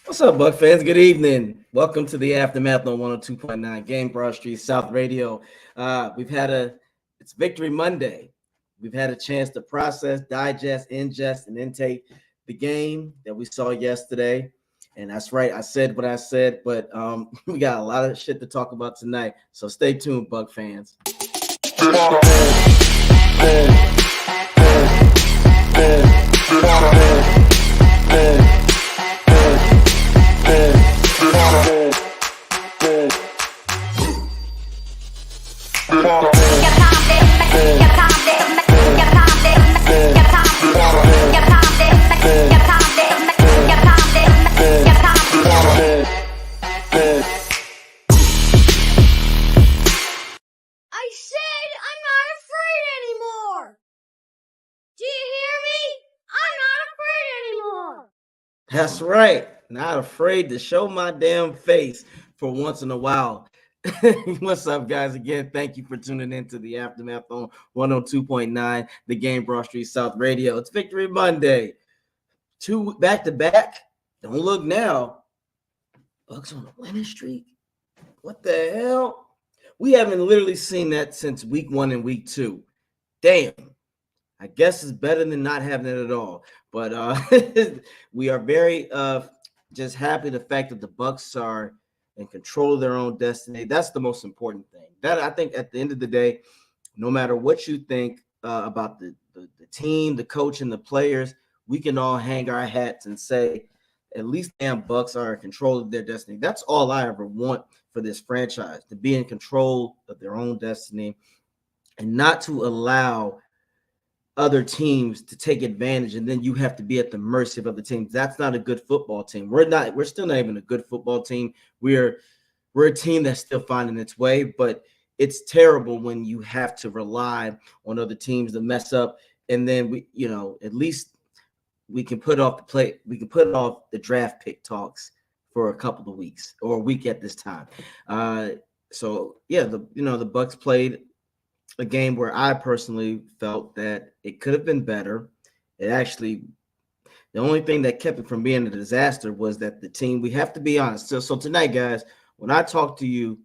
What's up, Buck fans? Good evening. Welcome to the Aftermath on 102.9 Game Broad Street South Radio. It's Victory Monday. We've had a chance to process, digest, ingest, and intake the game that we saw yesterday. And that's right, I said what I said, but we got a lot of shit to talk about tonight. So stay tuned, Buck fans. I said I'm not afraid anymore. Do you hear me? I'm not afraid anymore. That's right. Not afraid to show my damn face for once in a while. What's up, guys? Again, thank you for tuning in to the Aftermath on 102.9, the Game Broad Street South Radio. It's Victory Monday. 2 back-to-back. Don't look now. Bucks on a winning streak. What the hell? We haven't literally seen that since week 1 and week 2. Damn. I guess it's better than not having it at all. But we are very just happy the fact that the Bucs are in control of their own destiny. That's the most important thing. That I think at the end of the day, no matter what you think about the team, the coach, and the players, we can all hang our hats and say, at least damn Bucs are in control of their destiny. That's all I ever want for this franchise, to be in control of their own destiny and not to allow other teams to take advantage, and then you have to be at the mercy of other teams. That's not a good football team. We're still not even a good football team. We're a team that's still finding its way, but it's terrible when you have to rely on other teams to mess up, and then at least we can put off the draft pick talks for a couple of weeks or a week at this time. So yeah, the Bucs played a game where I personally felt that it could have been better. The only thing that kept it from being a disaster was that the team, we have to be honest. So tonight, guys, when I talk to you,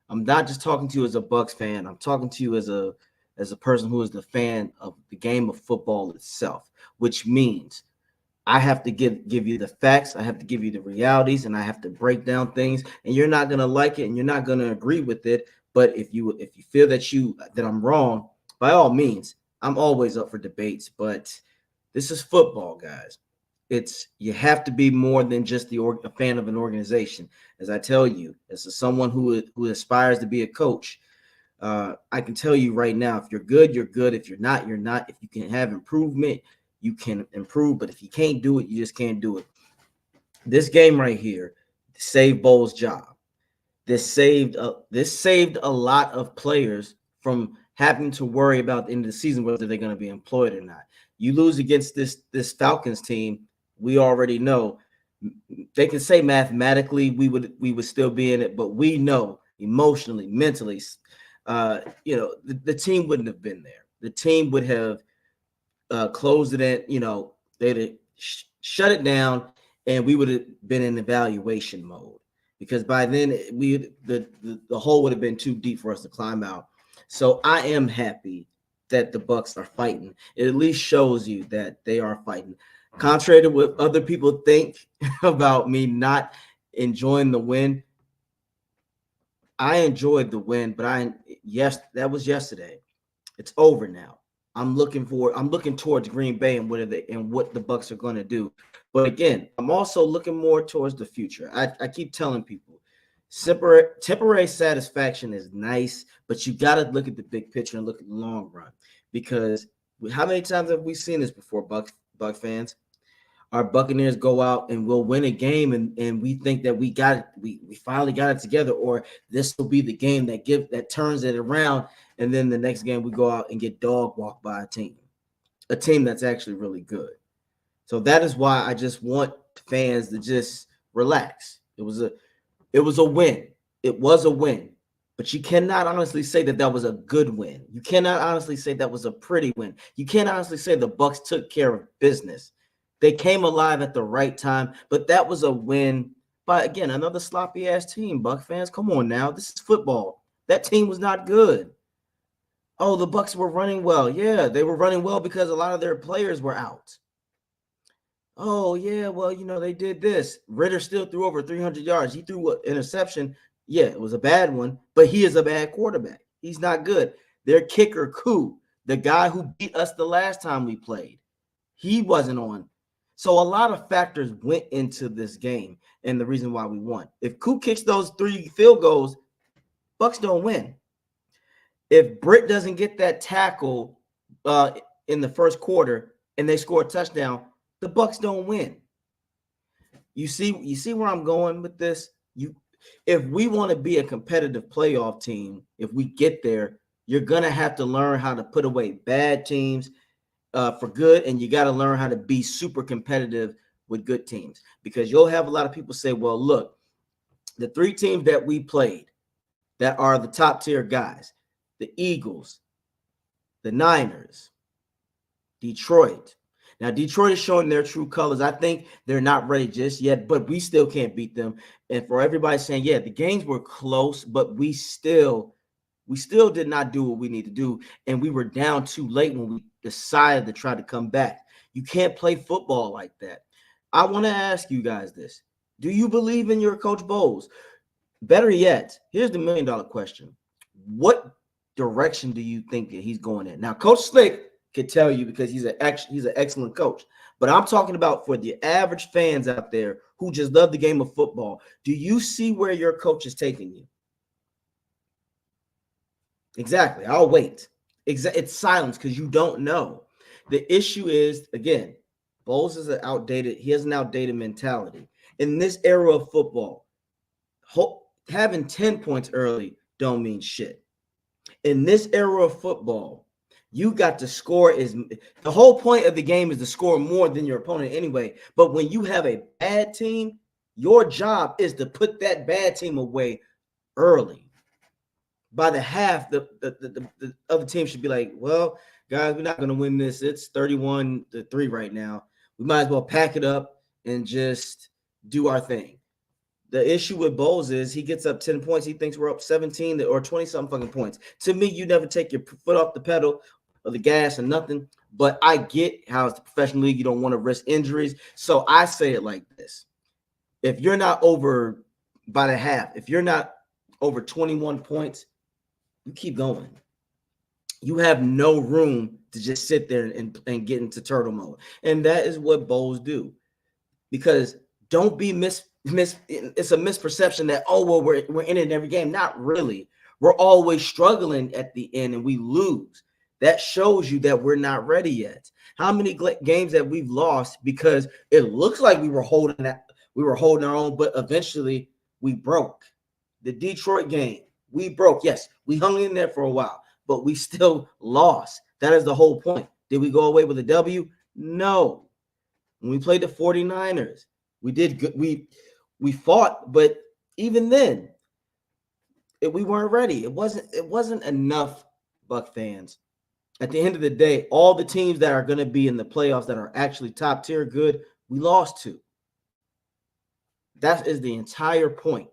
I'm not just talking to you as a Bucs fan. I'm talking to you as a person who is the fan of the game of football itself, which means I have to give you the facts, I have to give you the realities, and I have to break down things, and you're not going to like it and you're not going to agree with it. But if you feel that I'm wrong, by all means, I'm always up for debates. But this is football, guys. You have to be more than just a fan of an organization. As I tell you, as someone who aspires to be a coach, I can tell you right now, if you're good, you're good. If you're not, you're not. If you can have improvement, you can improve. But if you can't do it, you just can't do it. This game right here saved Bowles' job. This saved a lot of players from having to worry about the end of the season whether they're going to be employed or not. You lose against this Falcons team, we already know. They can say mathematically we would still be in it, but we know emotionally, mentally, the team wouldn't have been there. The team would have closed it in. They'd have shut it down, and we would have been in evaluation mode. Because by then the hole would have been too deep for us to climb out. So I am happy that the Bucs are fighting. It at least shows you that they are fighting. Contrary to what other people think about me not enjoying the win, I enjoyed the win, but that was yesterday. It's over now. I'm looking towards Green Bay and what the Bucs are going to do. But again, I'm also looking more towards the future. I keep telling people, temporary satisfaction is nice, but you got to look at the big picture and look at the long run. Because how many times have we seen this before, Buck fans? Our Buccaneers go out and we'll win a game, and we think that we got it. We finally got it together, or this will be the game that turns it around. And then the next game we go out and get dog walked by a team that's actually really good. So that is why I just want fans to just relax. It was a win. It was a win. But you cannot honestly say that was a good win. You cannot honestly say that was a pretty win. You can't honestly say the Bucs took care of business. They came alive at the right time, but that was a win by, again, another sloppy ass team. Buck fans, come on now. This is football. That team was not good. Oh, the Bucs were running well. Yeah, they were running well because a lot of their players were out. Oh, yeah, well, they did this. Ritter still threw over 300 yards. He threw an interception. Yeah, it was a bad one, but he is a bad quarterback. He's not good. Their kicker, Koo, the guy who beat us the last time we played, he wasn't on. So a lot of factors went into this game and the reason why we won. If Koo kicks those 3 field goals, Bucs don't win. If Britt doesn't get that tackle in the first quarter and they score a touchdown, the Bucs don't win. You see where I'm going with this? If we want to be a competitive playoff team, if we get there, you're gonna have to learn how to put away bad teams for good, and you got to learn how to be super competitive with good teams, because you'll have a lot of people say, well, look, the 3 teams that we played that are the top tier guys, the Eagles, the Niners, Detroit. Now, Detroit is showing their true colors. I think they're not ready just yet, but we still can't beat them. And for everybody saying, yeah, the games were close, but we still did not do what we need to do. And we were down too late when we decided to try to come back. You can't play football like that. I want to ask you guys this. Do you believe in your Coach Bowles? Better yet, here's the $1 million question. What direction do you think that he's going in? Now, Coach Slick could tell you because he's an excellent coach. But I'm talking about for the average fans out there who just love the game of football. Do you see where your coach is taking you? Exactly. I'll wait. It's silence because you don't know. The issue is, again, Bowles is he has an outdated mentality. In this era of football, having 10 points early don't mean shit. In this era of football, you got to score. The whole point of the game is to score more than your opponent anyway. But when you have a bad team, your job is to put that bad team away early. By the half, the other team should be like, well, guys, we're not going to win this. It's 31-3 right now. We might as well pack it up and just do our thing. The issue with Bowles is he gets up 10 points. He thinks we're up 17 or 20-something fucking points. To me, you never take your foot off the pedal or the gas or nothing. But I get how it's the professional league. You don't want to risk injuries. So I say it like this. If you're not over by the half, if you're not over 21 points, you keep going. You have no room to just sit there and get into turtle mode. And that is what Bowles do. Because don't be it's a misperception that, oh, well, we're in it every game. Not really. We're always struggling at the end and we lose. That shows you that we're not ready yet. How many games that we've lost because it looks like we were holding our own, but eventually we broke. The Detroit game, we broke. Yes, we hung in there for a while, but we still lost. That is the whole point. Did we go away with a W? No. When we played the 49ers, we did good. We fought, but even then, we weren't ready. It wasn't enough, Buck fans. At the end of the day, all the teams that are going to be in the playoffs that are actually top tier good, we lost to. That is the entire point.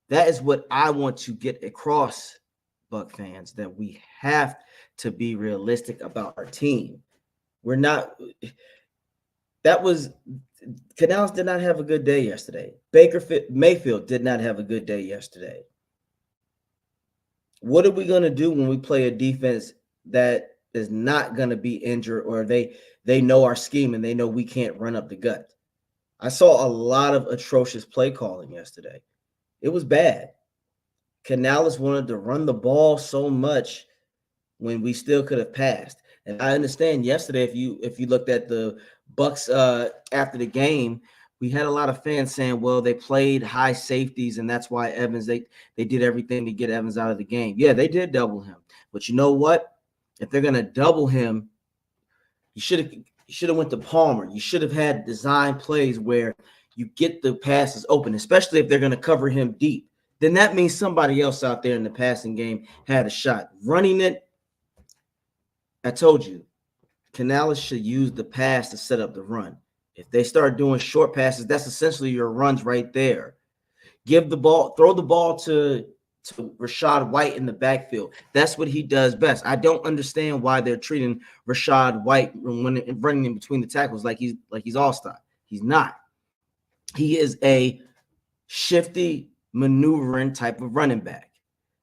That is what I want to get across, Buck fans, that we have to be realistic about our team. We're not. Canales did not have a good day yesterday. Mayfield did not have a good day yesterday. What are we going to do when we play a defense that is not going to be injured, or they know our scheme and they know we can't run up the gut? I saw a lot of atrocious play calling yesterday. It was bad. Canales wanted to run the ball so much when we still could have passed. And I understand yesterday, if you looked at the Bucs after the game, we had a lot of fans saying, well, they played high safeties, and that's why Evans, they did everything to get Evans out of the game. Yeah, they did double him. But you know what? If they're going to double him, you should have went to Palmer. You should have had design plays where you get the passes open, especially if they're going to cover him deep. Then that means somebody else out there in the passing game had a shot. Running it, I told you, Canales should use the pass to set up the run. If they start doing short passes, that's essentially your runs right there. Throw the ball to Rashad White in the backfield. That's what he does best. I don't understand why they're treating Rashad White when running in between the tackles like he's all-star. He's not. He is a shifty, maneuvering type of running back.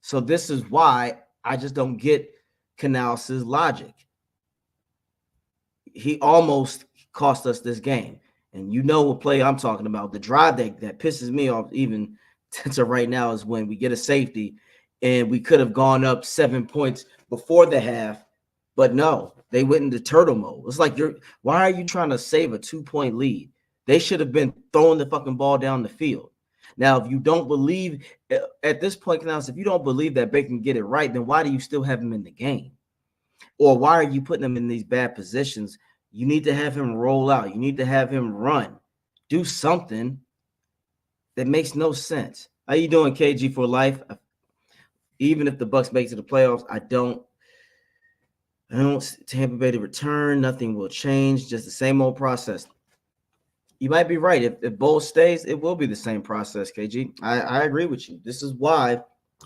So this is why I just don't get Canales' logic. He almost cost us this game. And you know what play I'm talking about. The drive that pisses me off even to right now is when we get a safety and we could have gone up 7 points before the half, but no, they went into turtle mode. It's like why are you trying to save a 2-point lead? They should have been throwing the fucking ball down the field. Now, if you don't believe at this point, Canales, if you don't believe that Baker can get it right, then why do you still have him in the game? Or why are you putting him in these bad positions? You need to have him roll out. You need to have him run. Do something that makes no sense. How you doing, KG for life? Even if the Bucs make it to the playoffs, I don't Tampa Bay to return. Nothing will change. Just the same old process. You might be right. If Bowles stays, it will be the same process, KG. I agree with you. This is why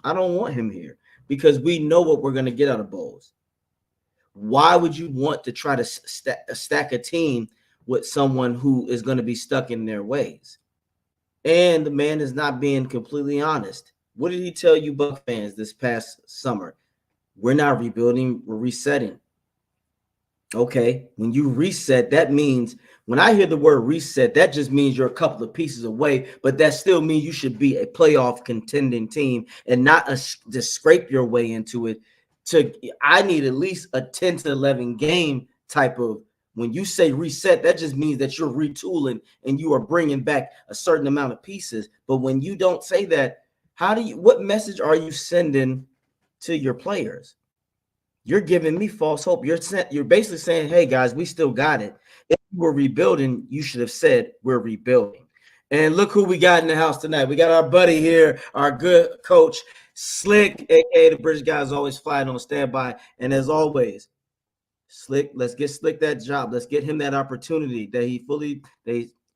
I don't want him here, because we know what we're going to get out of Bowles. Why would you want to try to stack a team with someone who is going to be stuck in their ways? And the man is not being completely honest. What did he tell you, Buck fans, this past summer? We're not rebuilding, we're resetting. Okay, when you reset, that means when I hear the word reset, that just means you're a couple of pieces away, but that still means you should be a playoff contending team and not just scrape your way into it. I need at least a 10 to 11 game type of. When you say reset, that just means that you're retooling and you are bringing back a certain amount of pieces. But when you don't say that, what message are you sending to your players? You're giving me false hope. You're basically saying, hey, guys, we still got it. If we're rebuilding, you should have said we're rebuilding. And look who we got in the house tonight. We got our buddy here, our good coach, Slick, a.k.a. the British guys always flying on standby. And as always, Slick, let's get Slick that job. Let's get him that opportunity that he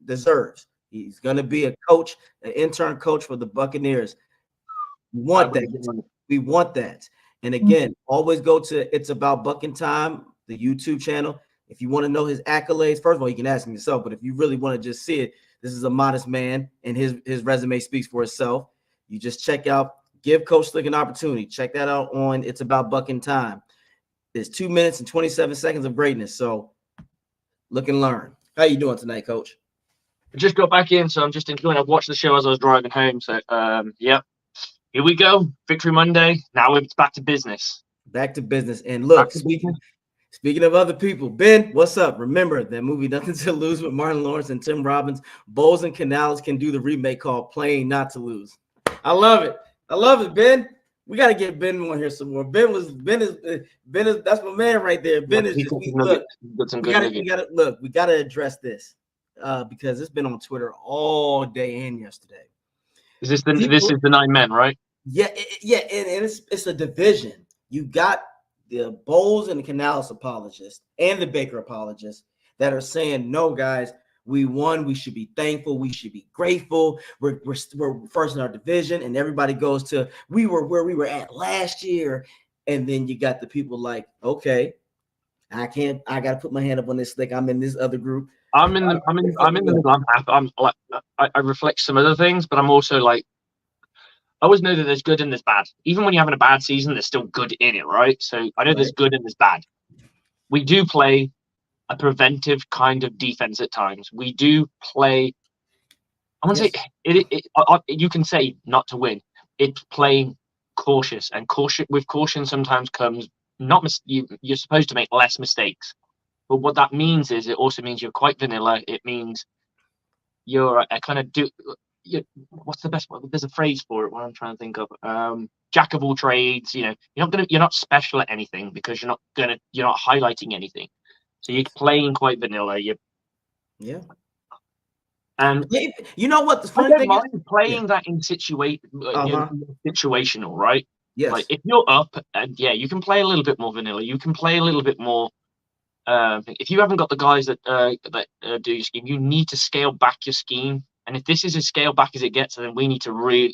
deserves. He's going to be a coach, an intern coach for the Buccaneers. We want that. We want that. And again, always go to It's About Bucking Time, the YouTube channel. If you want to know his accolades, first of all, you can ask him yourself. But if you really want to just see it, this is a modest man, and his resume speaks for itself. You just give Coach Slick an opportunity. Check that out on It's About Bucking Time. It's 2 minutes and 27 seconds of greatness. So look and learn. How you doing tonight, Coach? I just got back in, so I'm just enjoying. I've watched the show as I was driving home. So, yeah. Here we go. Victory Monday. Now it's back to business. Back to business. And look, speaking of other people, Ben, what's up? Remember that movie Nothing to Lose with Martin Lawrence and Tim Robbins. Bowles and Canales can do the remake called Playing Not to Lose. I love it. I love it, Ben. We got to get Ben on here some more. Ben is that's my man right there. Ben is just we got to address this because it's been on Twitter all day and yesterday. This is the 9 men, right? Yeah, and it's a division. You got the Bowles and the Canales apologists and the Baker apologists that are saying, no, guys, we won. We should be thankful. We should be grateful. We're first in our division, and everybody goes to we were where we were at last year. And then you got the people like, okay, I got to put my hand up on this Slick. I'm in this other group. I'm in the I reflect some other things, but I'm also like, I always know that there's good and there's bad. Even when you're having a bad season, there's still good in it, right? So I know there's good and there's bad. We do play a preventive kind of defense at times. We do play. I want to say you can say not to win. It's playing cautious, and caution sometimes comes you're supposed to make less mistakes. But what that means is it also means you're quite vanilla. It means you're a kind of what's the best one? There's a phrase for it. What I'm trying to think of. Jack of all trades. You know, you're not special at anything because you're not highlighting anything. So you're playing quite vanilla. Yeah. And you know what? The funny thing is playing that in situational, right? Yes. Like if you're up, and you can play a little bit more vanilla. You can play a little bit more if you haven't got the guys that do your scheme, you need to scale back your scheme. And if this is as scaled back as it gets, then we need to really.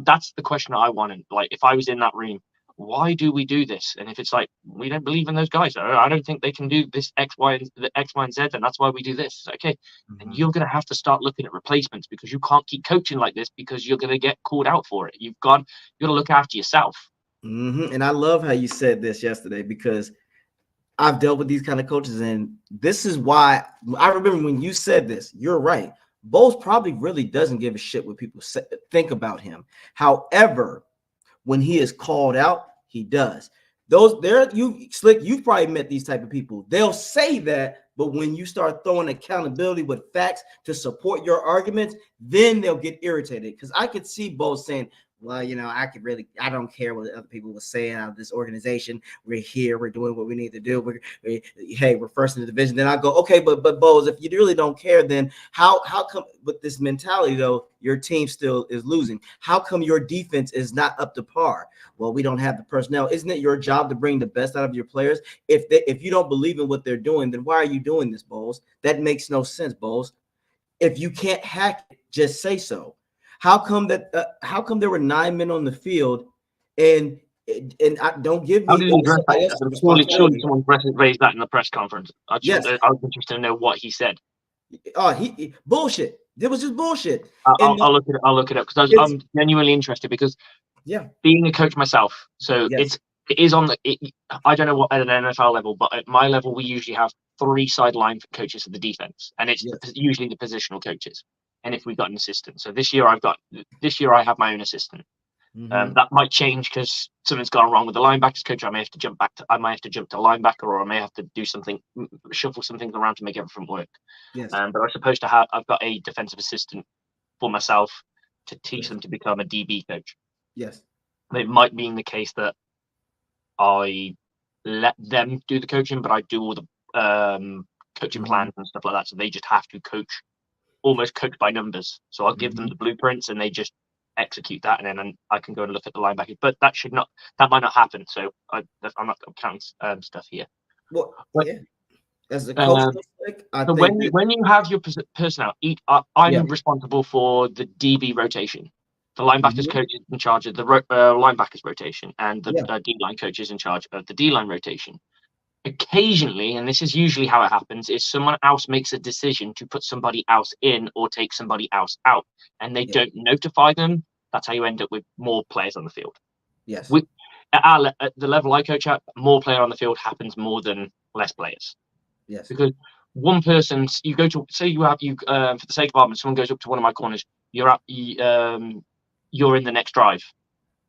That's the question I wanted. Like, if I was in that room, why do we do this? And if it's like we don't believe in those guys, I don't think they can do this X, Y, and Z, and that's why we do this. Okay, and you're going to have to start looking at replacements because you can't keep coaching like this because you're going to get called out for it. You got to look after yourself. And I love how you said this yesterday because I've dealt with these kind of coaches, and this is why I remember when you said this. You're right. Bowles probably really doesn't give a shit what people think about him. However, when he is called out, he does. Slick, you've probably met these type of people. They'll say that, but when you start throwing accountability with facts to support your arguments, then they'll get irritated. Because I could see Bowles saying, well, I don't care what other people were saying out of this organization. We're here. We're doing what we need to do. We're first in the division. Then I go, okay, but Bowles, if you really don't care, then how come with this mentality, though, your team still is losing? How come your defense is not up to par? Well, we don't have the personnel. Isn't it your job to bring the best out of your players? If you don't believe in what they're doing, then why are you doing this, Bowles? That makes no sense, Bowles. If you can't hack it, just say so. How come there were 9 men on the field, and I don't give me. How did he address that? Surely someone raised that in the press conference. I was interested to know what he said. He bullshit. It was just bullshit. I'll look it up because I'm genuinely interested because being a coach myself, so it is on the. I don't know what at an NFL level, but at my level we usually have 3 sideline coaches for the defense, and it's usually the positional coaches. And if we've got an assistant, so this year I have my own assistant. That might change because something's gone wrong with the linebackers coach. I may have to jump to linebacker, or I may have to do something, shuffle some things around to make everything work. But I'm supposed to I've got a defensive assistant for myself to teach them to become a DB coach. Yes. It might be in the case that I let them do the coaching, but I do all the coaching plans and stuff like that. So they just have to almost coach by numbers. So I'll give them the blueprints and they just execute that, and then I can go and look at the linebackers. But that might not happen. So I'm not counting stuff here. Well, as a coach, so when you have your personnel, I'm responsible for the DB rotation. The linebackers coach is in charge of the linebackers rotation, and the D-line coach is in charge of the D-line rotation. Occasionally, and this is usually how it happens, is someone else makes a decision to put somebody else in or take somebody else out, and they don't notify them. That's how you end up with more players on the field. Yes. At the level I coach at, more player on the field happens more than less players. Yes. Because one person, you go to, say for the sake of argument, someone goes up to one of my corners, you're in the next drive.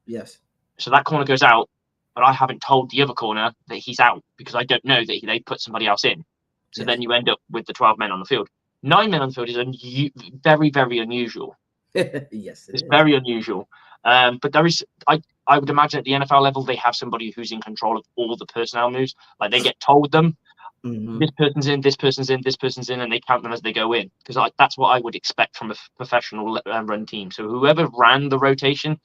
Yes. So that corner goes out, but I haven't told the other corner that he's out because I don't know that they put somebody else in. So then you end up with the 12 men on the field. 9 men on the field is very, very unusual. Yes, it's very unusual. But there is, I would imagine at the NFL level, they have somebody who's in control of all the personnel moves. Like they get told them, this person's in, this person's in, this person's in, and they count them as they go in. Because that's what I would expect from a professional run team. So whoever ran the rotation,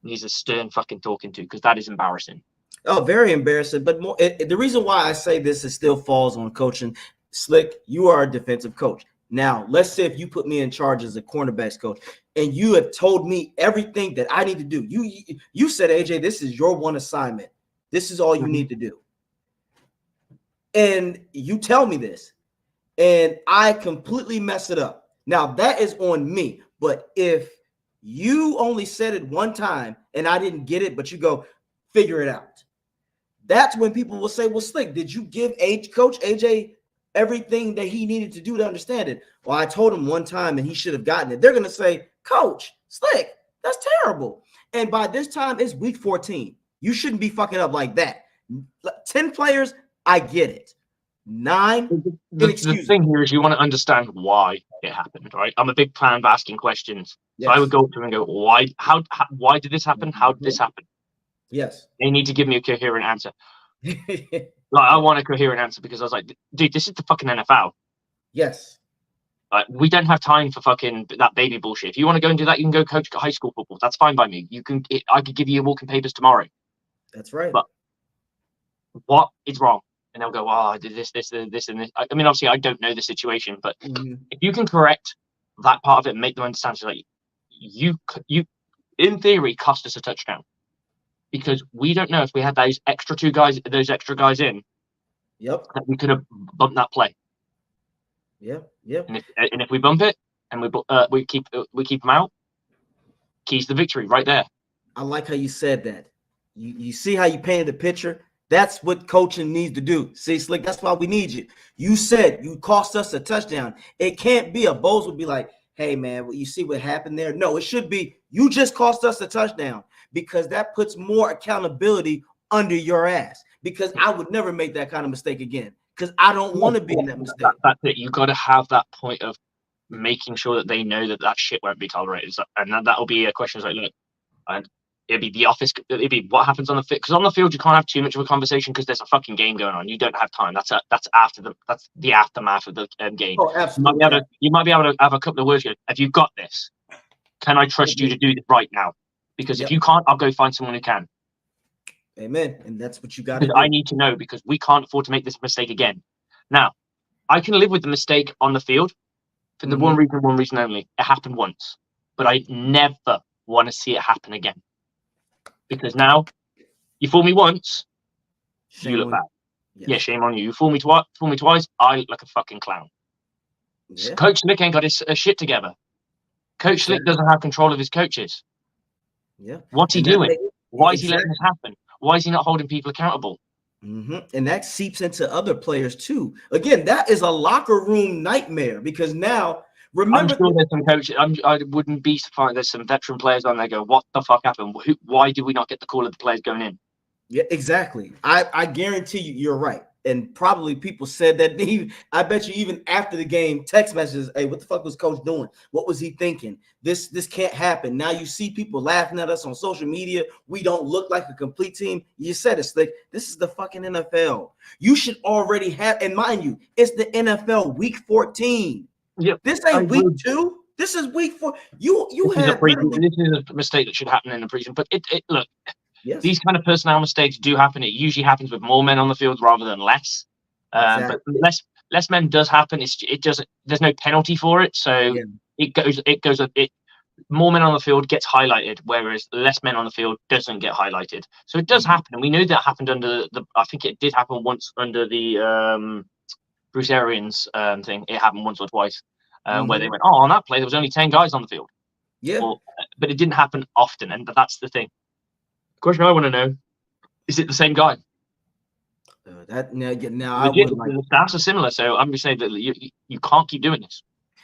he's a stern fucking talking to, because that is embarrassing. Oh, very embarrassing. But the reason why I say this, it still falls on coaching. Slick, you are a defensive coach. Now, let's say if you put me in charge as a cornerbacks coach and you have told me everything that I need to do. You said, AJ, this is your one assignment. This is all you need to do. And you tell me this, and I completely mess it up. Now, that is on me. But if you only said it one time and I didn't get it, but you go, figure it out. That's when people will say, well, Slick, did you give Coach AJ everything that he needed to do to understand it? Well, I told him one time and he should have gotten it. They're going to say, Coach, Slick, that's terrible. And by this time, it's week 14. You shouldn't be fucking up like that. 10 players, I get it. 9, the thing here is you want to understand why it happened, right? I'm a big fan of asking questions. Yes. So I would go to him and go, why did this happen? How did this happen? Yes. They need to give me a coherent answer. I want a coherent answer because I was like, dude, this is the fucking NFL. Yes. We don't have time for fucking that baby bullshit. If you want to go and do that, you can go coach high school football. That's fine by me. I could give you your walking papers tomorrow. That's right. But what is wrong? and they'll go, "Oh, I did this, and this." I mean, obviously, I don't know the situation, but Mm-hmm. if you can correct that part of it and make them understand, it's like you, in theory, cost us a touchdown because we don't know if we had those extra guys in, Yep. that we could have bumped that play. Yep. And if we bump it and we keep them out, keys to victory right there. I like how you said that. You see how you painted the picture? That's what coaching needs to do. See, Slick, that's why we need you. You said you cost us a touchdown. It can't be a Bose would be like, hey, man, well, you see what happened there? No, it should be you just cost us a touchdown because that puts more accountability under your ass because I would never make that kind of mistake again because I don't want to be in that mistake. That's it. You got to have that point of making sure that they know that shit won't be tolerated. And that'll be a question like, look, and it'd be the office. It'd be what happens on the field because on the field you can't have too much of a conversation because there's a fucking game going on. You don't have time. That's the aftermath of the game. Oh, absolutely. You might be able to have a couple of words. Have you got this? Can I trust you to do this right now? Because if you can't, I'll go find someone who can. Amen. And that's what you got to do. I need to know because we can't afford to make this mistake again. Now, I can live with the mistake on the field for the one reason only. It happened once, but I never want to see it happen again. Because now, you fool me once, you look bad. Yes. Yeah, shame on you. You fool me twice, I look like a fucking clown. Yeah. Coach Slick ain't got his shit together. Coach Slick doesn't have control of his coaches. Yeah. What's he doing? Why is he letting this happen? Why is he not holding people accountable? And that seeps into other players too. Again, that is a locker room nightmare because now, remember, I'm sure there's some coaches. I wouldn't be surprised. There's some veteran players on there go, what the fuck happened? Why did we not get the call of the players going in? Yeah, exactly. I guarantee you're right. And probably people said that. I bet you even after the game, text messages, hey, what the fuck was coach doing? What was he thinking? This can't happen. Now you see people laughing at us on social media. We don't look like a complete team. You said it, Slick. This is the fucking NFL. You should already have, and mind you, it's the NFL week 14. Yep. This ain't week 2. This is week 4. You have this is a mistake that should happen in the preseason. But it look. Yes. These kind of personnel mistakes do happen. It usually happens with more men on the field rather than less. Exactly. But less men does happen. It doesn't. There's no penalty for it, so it goes. More men on the field gets highlighted, whereas less men on the field doesn't get highlighted. So it does happen, and we know that happened under the. I think it did happen once under the Bruce Arians thing. It happened once or twice where they went, "Oh, on that play there was only 10 guys on the field." Yeah, but it didn't happen often, and that's the thing. Question I want to know: is it the same guy? Now I would like. The stats are similar, so I'm just saying that you can't keep doing this.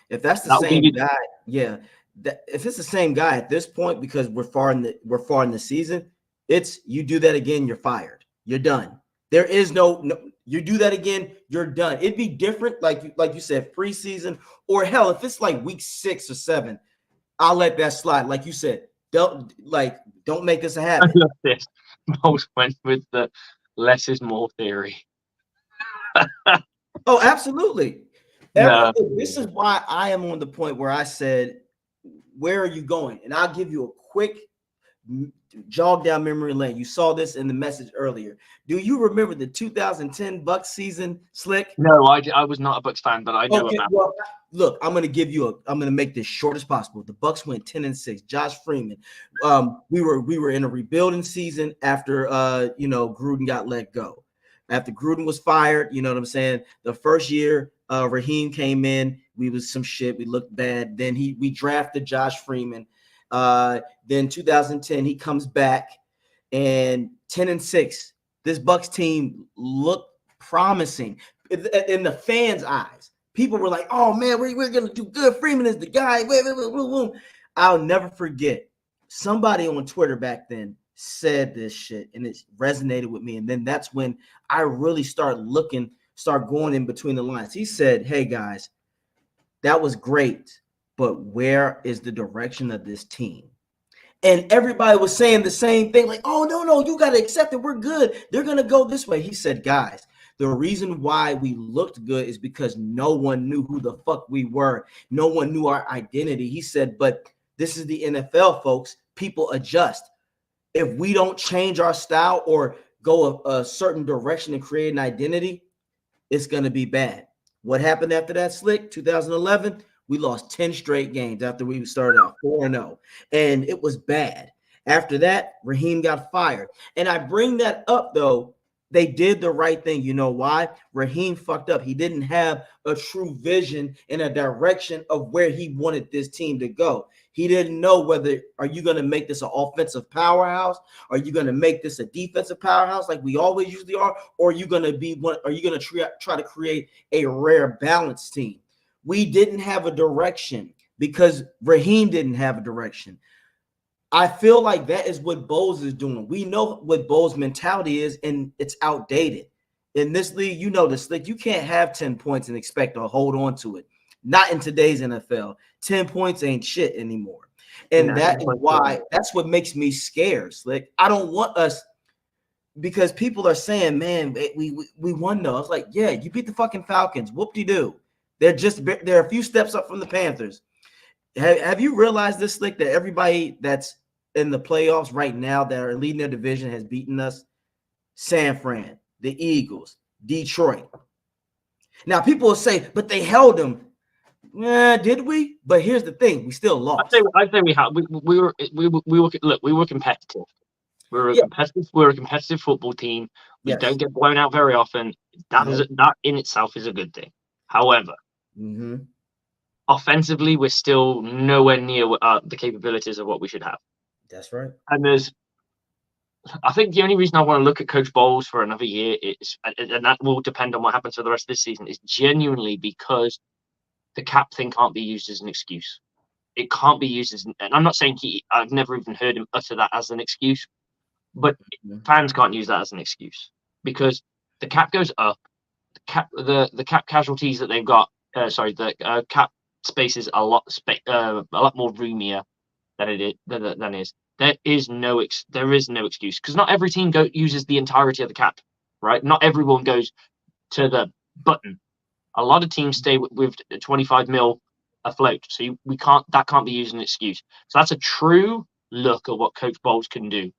If that's the same guy, if it's the same guy at this point, because we're far in the season, it's you do that again, you're fired. You're done. There is no you do that again, you're done. It'd be different, like you said, preseason, or hell, if it's like week 6 or 7, I'll let that slide. Like you said. Don't make this a habit. I love this. Most went with the less is more theory. Oh, absolutely. Yeah. This is why I am on the point where I said, where are you going? And I'll give you a quick jog down memory lane. You saw this in the message earlier. Do you remember the 2010 Bucs season, Slick? No, I was not a Bucs fan, but I know about it. Look, I'm going to make this short as possible. The Bucs went 10-6. Josh Freeman. We were in a rebuilding season after Gruden got let go. After Gruden was fired, you know what I'm saying? The first year Raheem came in, we was some shit. We looked bad. Then we drafted Josh Freeman. Then 2010 he comes back and 10-6. This Bucs team looked promising in the fans' eyes. People were like, "Oh man, we're gonna do good. Freeman is the guy." I'll never forget. Somebody on Twitter back then said this shit, and it resonated with me. And then that's when I really start going in between the lines. He said, "Hey guys, that was great, but where is the direction of this team?" And everybody was saying the same thing, like, "Oh no, you got to accept it. We're good. They're gonna go this way." He said, "Guys, the reason why we looked good is because no one knew who the fuck we were. No one knew our identity." He said, "But this is the NFL, folks. People adjust. If we don't change our style or go a certain direction and create an identity, it's going to be bad. What happened after that, Slick? 2011, we lost 10 straight games after we started out 4-0, and it was bad. After that, Raheem got fired. And I bring that up, though. They did the right thing. You know why? Raheem fucked up. He didn't have a true vision and a direction of where he wanted this team to go. He didn't know whether, are you going to make this an offensive powerhouse? Are you going to make this a defensive powerhouse like we always usually are? Or are you going to be one? Are you going to try to create a rare balanced team? We didn't have a direction because Raheem didn't have a direction. I feel like that is what Bowles is doing. We know what Bowles' mentality is, and it's outdated. In this league, you know this, like, you can't have 10 points and expect to hold on to it. Not in today's NFL. 10 points ain't shit anymore. And that is why, that's what makes me scared. Like, I don't want us, because people are saying, man, we won though. It's like, yeah, you beat the fucking Falcons. Whoop-de-doo. They're a few steps up from the Panthers. Have you realized this, Slick, that everybody that's in the playoffs right now that are leading their division has beaten us? San Fran, the Eagles, Detroit. Now, people will say, but they held them. Did we? But here's the thing: we still lost. I'd say we have. We were look. We were competitive. We were a competitive. We're a competitive football team. We don't get blown out very often. That in itself is a good thing. However, offensively, we're still nowhere near the capabilities of what we should have. That's right. And I think the only reason I want to look at Coach Bowles for another year is, and that will depend on what happens for the rest of this season, is genuinely because the cap thing can't be used as an excuse. It can't be used as, and I'm not saying I've never even heard him utter that as an excuse, but fans can't use that as an excuse because the cap goes up. The cap casualties that they've got, the cap space is a lot more roomier than it is. There is no excuse because not every team uses the entirety of the cap, right? Not everyone goes to the button. A lot of teams stay with 25 mil afloat, so that can't be used as an excuse. So that's a true look at what Coach Bowles can do.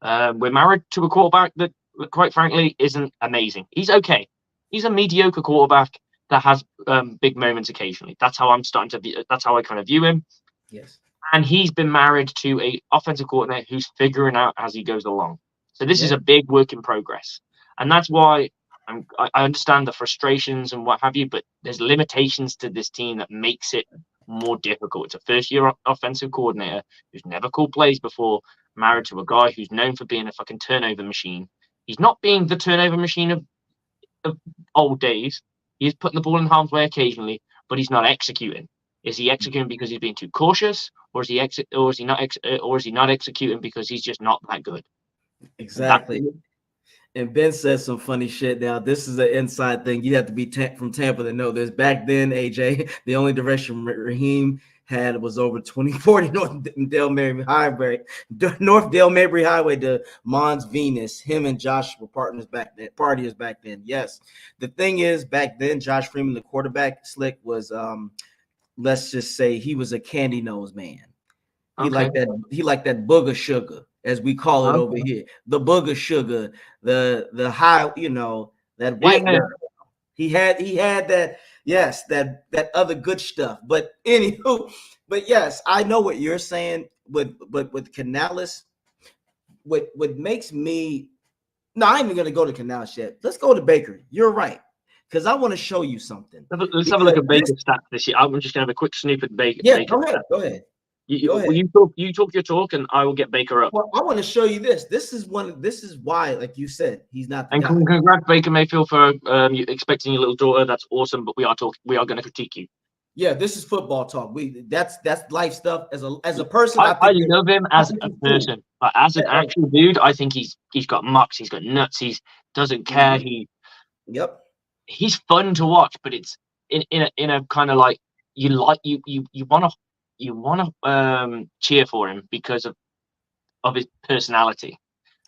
We're married to a quarterback that, quite frankly, isn't amazing. He's okay. He's a mediocre quarterback that has big moments occasionally. That's how I'm starting to be. That's how I kind of view him. Yes. And he's been married to a offensive coordinator who's figuring out as he goes along. So this is a big work in progress, and that's why I understand the frustrations and what have you. But there's limitations to this team that makes it more difficult. It's a first-year offensive coordinator who's never called plays before, married to a guy who's known for being a fucking turnover machine. He's not being the turnover machine of old days. He's putting the ball in harm's way occasionally, but he's not executing. Is he executing because he's being too cautious, or is he not executing because he's just not that good? Exactly. And Ben says some funny shit. Now, this is an inside thing. You have to be from Tampa to know this. Back then, AJ, the only direction Raheem had was over 2040 North Dale Mabry Highway, to Mons Venus. Him and Josh were partiers back then. Yes. The thing is, back then, Josh Freeman, the quarterback, Slick, was let's just say he was a candy nose man. He liked that booger sugar, as we call it over here. The booger sugar, the high, that white girl. He had that, yes, that other good stuff. But anywho, but yes, I know what you're saying with Canales. What makes me, no, I ain't even gonna go to Canales yet. Let's go to Baker. You're right. Because I want to show you something. Let's have a look at Baker's stats this year. I'm just gonna have a quick snoop at Baker. Yeah, Baker. Go ahead. You talk your talk, and I will get Baker up. Well, I want to show you this. This is why, like you said, he's not the guy. And congrats, Baker Mayfield, for expecting your little daughter. That's awesome. But we are going to critique you. Yeah, this is football talk. That's life stuff. As a person, I love him as a person, but as an actual dude, I think he's got mucks. He's got nuts. He doesn't care. He's fun to watch, but it's in a kind of like you want to cheer for him because of his personality,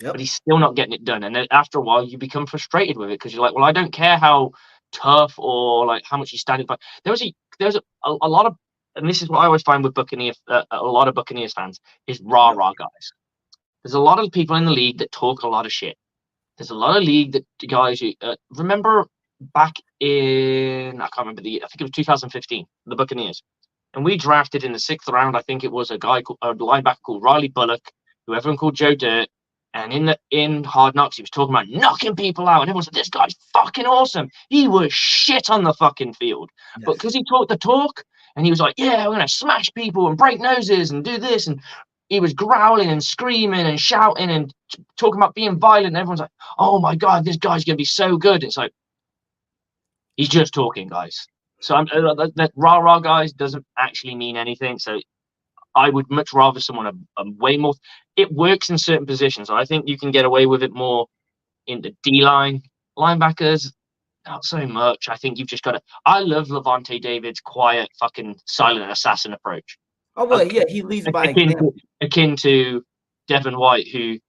but he's still not getting it done. And then after a while, you become frustrated with it because you're like, well, I don't care how tough or like how much he's standing by. There's a lot of, and this is what I always find with Buccaneers, a lot of Buccaneers fans is rah guys. There's a lot of people in the league that talk a lot of shit. there's a lot of league that guys who remember back in I can't remember I think it was 2015, the Buccaneers, and we drafted in the 6th round. I think it was a linebacker called Riley Bullock, who everyone called Joe Dirt. And in Hard Knocks, he was talking about knocking people out, and everyone said, "This guy's fucking awesome." He was shit on the fucking field, but because he talked the talk, and he was like, "Yeah, we're gonna smash people and break noses and do this," and he was growling and screaming and shouting and talking about being violent. And everyone's like, "Oh my god, this guy's gonna be so good." It's like he's just talking, guys. So that rah guys doesn't actually mean anything. So I would much rather someone a way more. It works in certain positions. I think you can get away with it more in the D line, linebackers. Not so much. I think you've just got to. I love Levante David's quiet, fucking silent assassin approach. Oh well, yeah, he leads by example. Akin to Devin White, who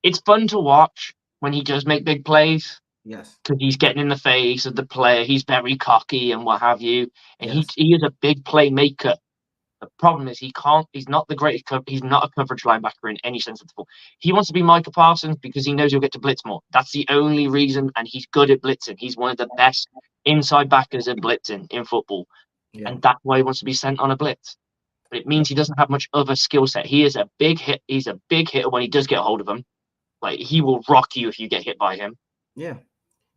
it's fun to watch when he does make big plays. Yes, because he's getting in the face of the player. He's very cocky and what have you, and he is a big playmaker. The problem is he's not the greatest. He's not a coverage linebacker in any sense of the ball. He wants to be Micah Parsons because he knows he'll get to blitz more. That's the only reason, and he's good at blitzing. He's one of the best inside backers at blitzing in football, and that's why he wants to be sent on a blitz. But it means he doesn't have much other skill set. He is a big hit. He's a big hitter when he does get a hold of him. Like he will rock you if you get hit by him. Yeah,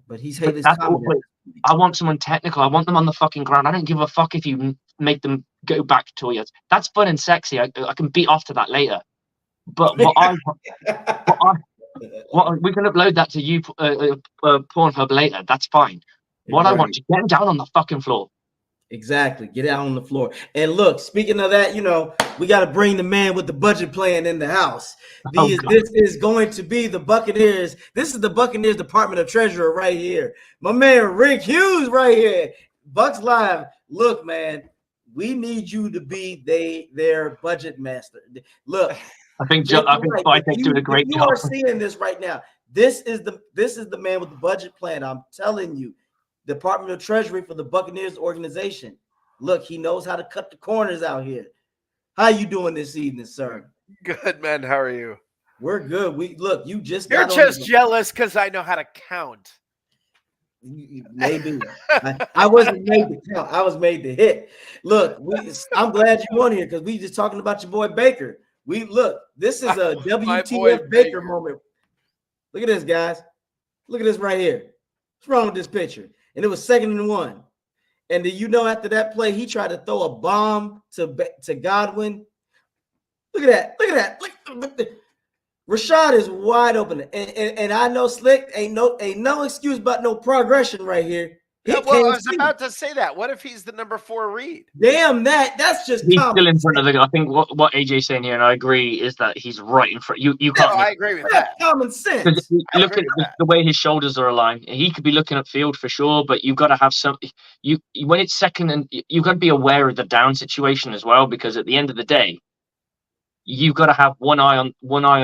but he's hated. I want someone technical. I want them on the fucking ground. I don't give a fuck if you make them go back to you. That's fun and sexy. I can beat off to that later. But we can upload that to you Pornhub later. That's fine. What I want to get down on the fucking floor. Exactly. Get out on the floor. And look, speaking of that, we got to bring the man with the budget plan in the house. This is going to be the Buccaneers. This is the Buccaneers Department of Treasurer right here. My man, Rick Hughes right here. Bucs Live. Look, man, we need you to be their budget master. Look. I think Vitek's doing a great job. You are seeing this right now. This is the man with the budget plan. I'm telling you. Department of Treasury for the Buccaneers organization. Look, he knows how to cut the corners out here. How you doing this evening, sir? Good, man. How are you? We're good. You're just jealous because I know how to count. Maybe. I wasn't made to count. I was made to hit. Look, I'm glad you're on here because we just talking about your boy Baker. This is a WTF Baker moment. Look at this, guys. Look at this right here. What's wrong with this picture? And it was 2nd and 1. And after that play, he tried to throw a bomb to Godwin. Look at that. Look. Rashad is wide open. And I know Slick ain't no excuse but no progression right here. I was about to say that. What if he's the number 4 read? Damn, that's just he's still in front of the guy. I think what AJ's saying here, and I agree, is that he's right in front. You can't. I agree with that. Common sense. Look at the way his shoulders are aligned. He could be looking upfield for sure, but you've got to have some. When it's second, and you've got to be aware of the down situation as well, because at the end of the day, you've got to have one eye on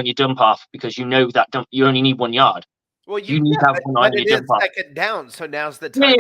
your dump off because you know that you only need 1 yard. Well, you need to have one eye on your dump off. Second down, so now's the time.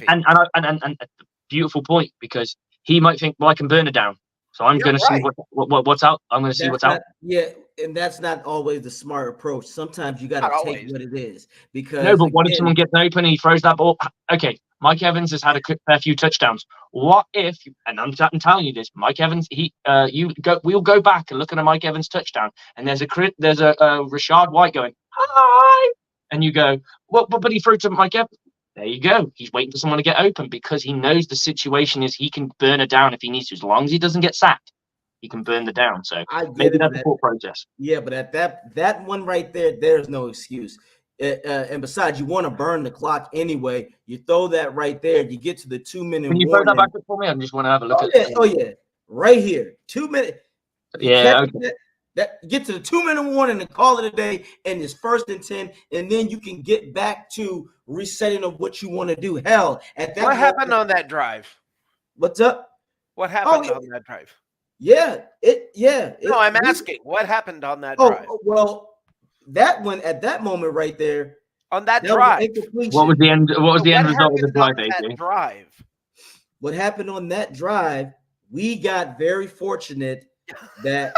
And a beautiful point because he might think, well, I can burn it down, so I'm going to see what's out. I'm going to see what's out. Yeah, and that's not always the smart approach. Sometimes you got to take what it is because no. But what if someone gets open and he throws that ball? Okay, Mike Evans has had a fair few touchdowns. What if? And I'm telling you this, Mike Evans. We'll go back and look at a Mike Evans touchdown, and there's a Rashad White going hi, and you go, well, but he threw to Mike Evans. There you go. He's waiting for someone to get open because he knows the situation is he can burn it down if he needs to. As long as he doesn't get sacked, he can burn the down. So maybe that's the thought process. Yeah, but at that one right there, there's no excuse. And besides, you want to burn the clock anyway. You throw that right there. You get to the 2 minute. Can you throw that back for me? I just want to have a look at it. Oh yeah, right here, 2 minutes. Yeah. Okay. That get to the 2 minute warning and call it a day, and it's 1st and 10, and then you can get back to resetting of what you want to do. Hell, at that what happened on that drive? What's up? What happened on that drive? No, I'm asking what happened on that drive. Well, that one at that moment right there on that drive. What was the end? What was the end result of the drive? What happened on that drive? We got very fortunate that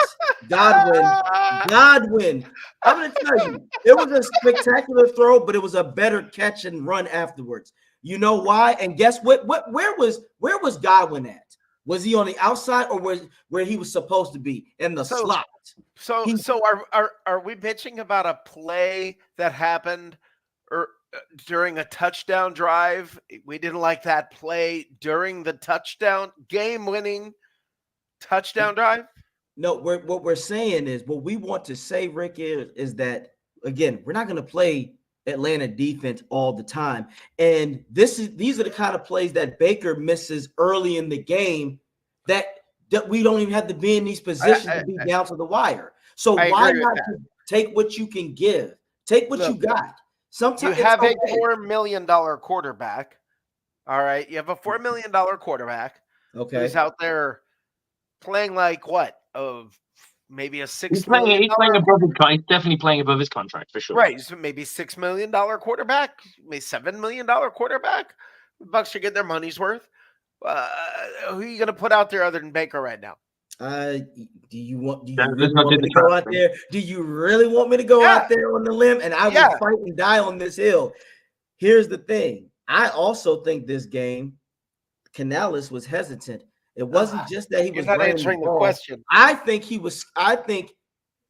Godwin. I'm going to tell you, it was a spectacular throw, but it was a better catch and run afterwards. You know why? And guess what? Where was Godwin at? Was he on the outside or was where he was supposed to be in the slot? So are we bitching about a play that happened during a touchdown drive? We didn't like that play during the touchdown game-winning touchdown drive. No, what we're saying is what we want to say, Rick, is that again, we're not going to play Atlanta defense all the time. And these are the kind of plays that Baker misses early in the game that we don't even have to be in these positions to be down to the wire. So why not take what you can give? Take what you got. Sometimes you have a $4 million quarterback. All right. You have a $4 million quarterback. Okay. Who's out there playing like what? Of maybe a $6 He's million. He's playing above his contract. He's definitely playing above his contract for sure. Right. So maybe $6 million quarterback, maybe $7 million quarterback. The Bucs are getting their money's worth. Who are you going to put out there other than Baker right now? Do you really want me to go out there? Do you really want me to go out there on the limb? And I will fight and die on this hill. Here's the thing. I also think this game, Canales was hesitant. It wasn't just that he was not answering the question. I think,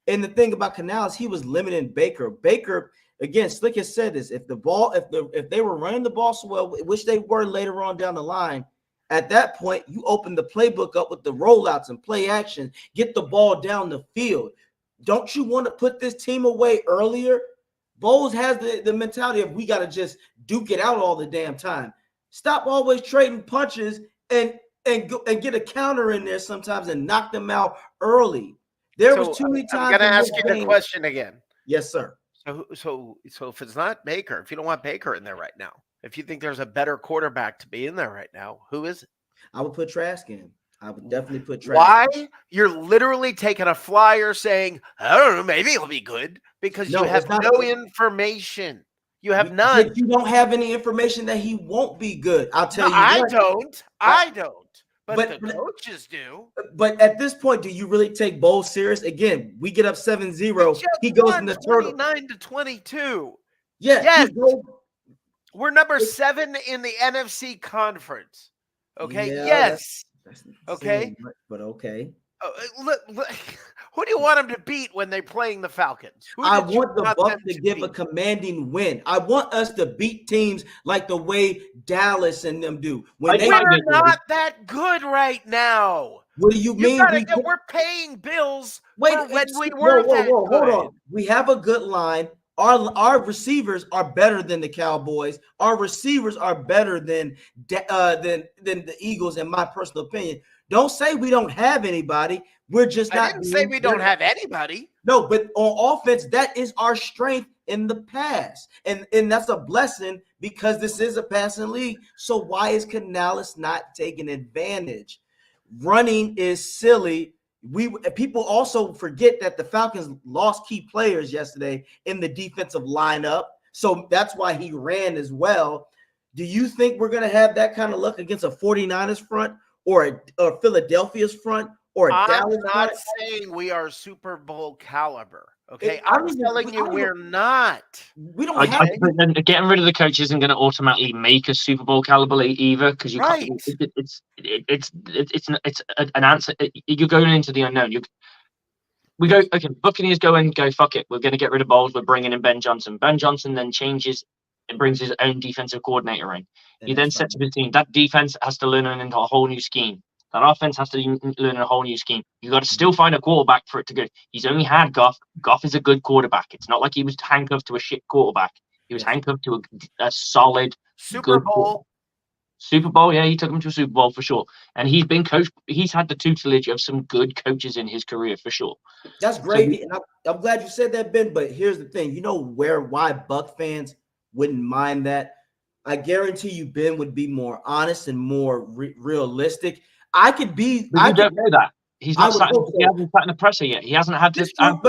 and the thing about Canales, he was limiting Baker. Baker, again, Slick has said this. If they were running the ball so well, which they were later on down the line, at that point, you open the playbook up with the rollouts and play action, get the ball down the field. Don't you want to put this team away earlier? Bowles has the mentality of we got to just duke it out all the damn time. Stop always trading punches and get a counter in there sometimes and knock them out early. There was too many times. I'm going to ask you the question again. Yes, sir. So if it's not Baker, if you don't want Baker in there right now, if you think there's a better quarterback to be in there right now, who is it? I would put Trask in. I would definitely put Trask. Why? You're literally taking a flyer saying, I don't know, maybe he'll be good because you have no information. You have none. But you don't have any information that he won't be good. I'll tell you. I don't. But the coaches do. But at this point, do you really take Bowles serious? Again, we get up 7-0. He goes in the turtle. 29-22. Yeah. Yes. We're number 7 in the NFC conference. Okay. Yeah, yes. That's okay. But okay. Look, who do you want them to beat when they're playing the Falcons? I want the Bucs to give a commanding win. I want us to beat teams like the way Dallas and them do. We're not that good right now. What do you mean? We're paying bills when we were that good. Hold on. We have a good line. Our receivers are better than the Cowboys. Our receivers are better than the Eagles, in my personal opinion. Don't say we don't have anybody. We're just not. I didn't say we don't have anybody. No, but on offense, that is our strength in the pass. And that's a blessing because this is a passing league. So why is Canales not taking advantage? Running is silly. People also forget that the Falcons lost key players yesterday in the defensive lineup. So that's why he ran as well. Do you think we're going to have that kind of luck against a 49ers front or a Philadelphia's front or a Dallas front? I'm not saying we are Super Bowl caliber. Okay, I'm telling you we're not. We don't have getting rid of the coach isn't going to automatically make us Super Bowl caliber either, because you can't. It's an answer. You're going into the unknown. We go, okay, Buccaneers go and go, fuck it. We're going to get rid of Bowles. We're bringing in Ben Johnson. Ben Johnson then changes and brings his own defensive coordinator in. He then sets up his team. That defense has to learn into a whole new scheme. That offense has to learn a whole new scheme. You got to still find a quarterback for it to go. He's only had Goff. Goff is a good quarterback. It's not like he was handcuffed to a shit quarterback. He was handcuffed to a solid Super Bowl. Super Bowl, yeah, he took him to a Super Bowl for sure. And he's been coached. He's had the tutelage of some good coaches in his career for sure. That's great. And I'm glad you said that, Ben. But here's the thing. You know why Buck fans wouldn't mind that? I guarantee you Ben would be more honest and more realistic. I could be. But you don't know that. He's I not would sat. hope He so. hasn't sat in the presser yet. He hasn't had to. It's true,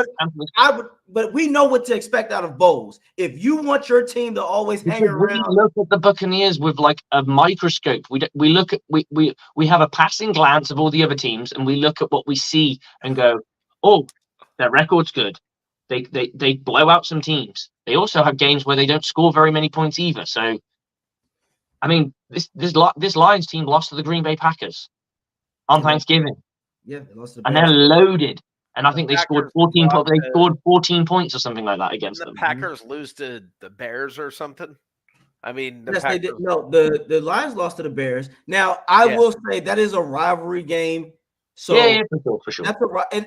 but we know what to expect out of Bowles. If you want your team to always hang Because we around, look at the Buccaneers with like a microscope. We look at we have a passing glance of all the other teams, and we look at what we see and go, oh, their record's good. They blow out some teams. They also have games where they don't score very many points either. So, I mean, this Lions team lost to the Green Bay Packers on Thanksgiving, yeah, they lost to the and they're Bears. loaded. And I The think they scored Packers 14 lost points. They to- scored 14 points or something like that against Didn't them. the Packers lose to the Bears or something? I mean, the Yes, they Packers. did. No, the Lions lost to the Bears. Now, I Yeah. will say that is a rivalry game. So Yeah, for sure. that's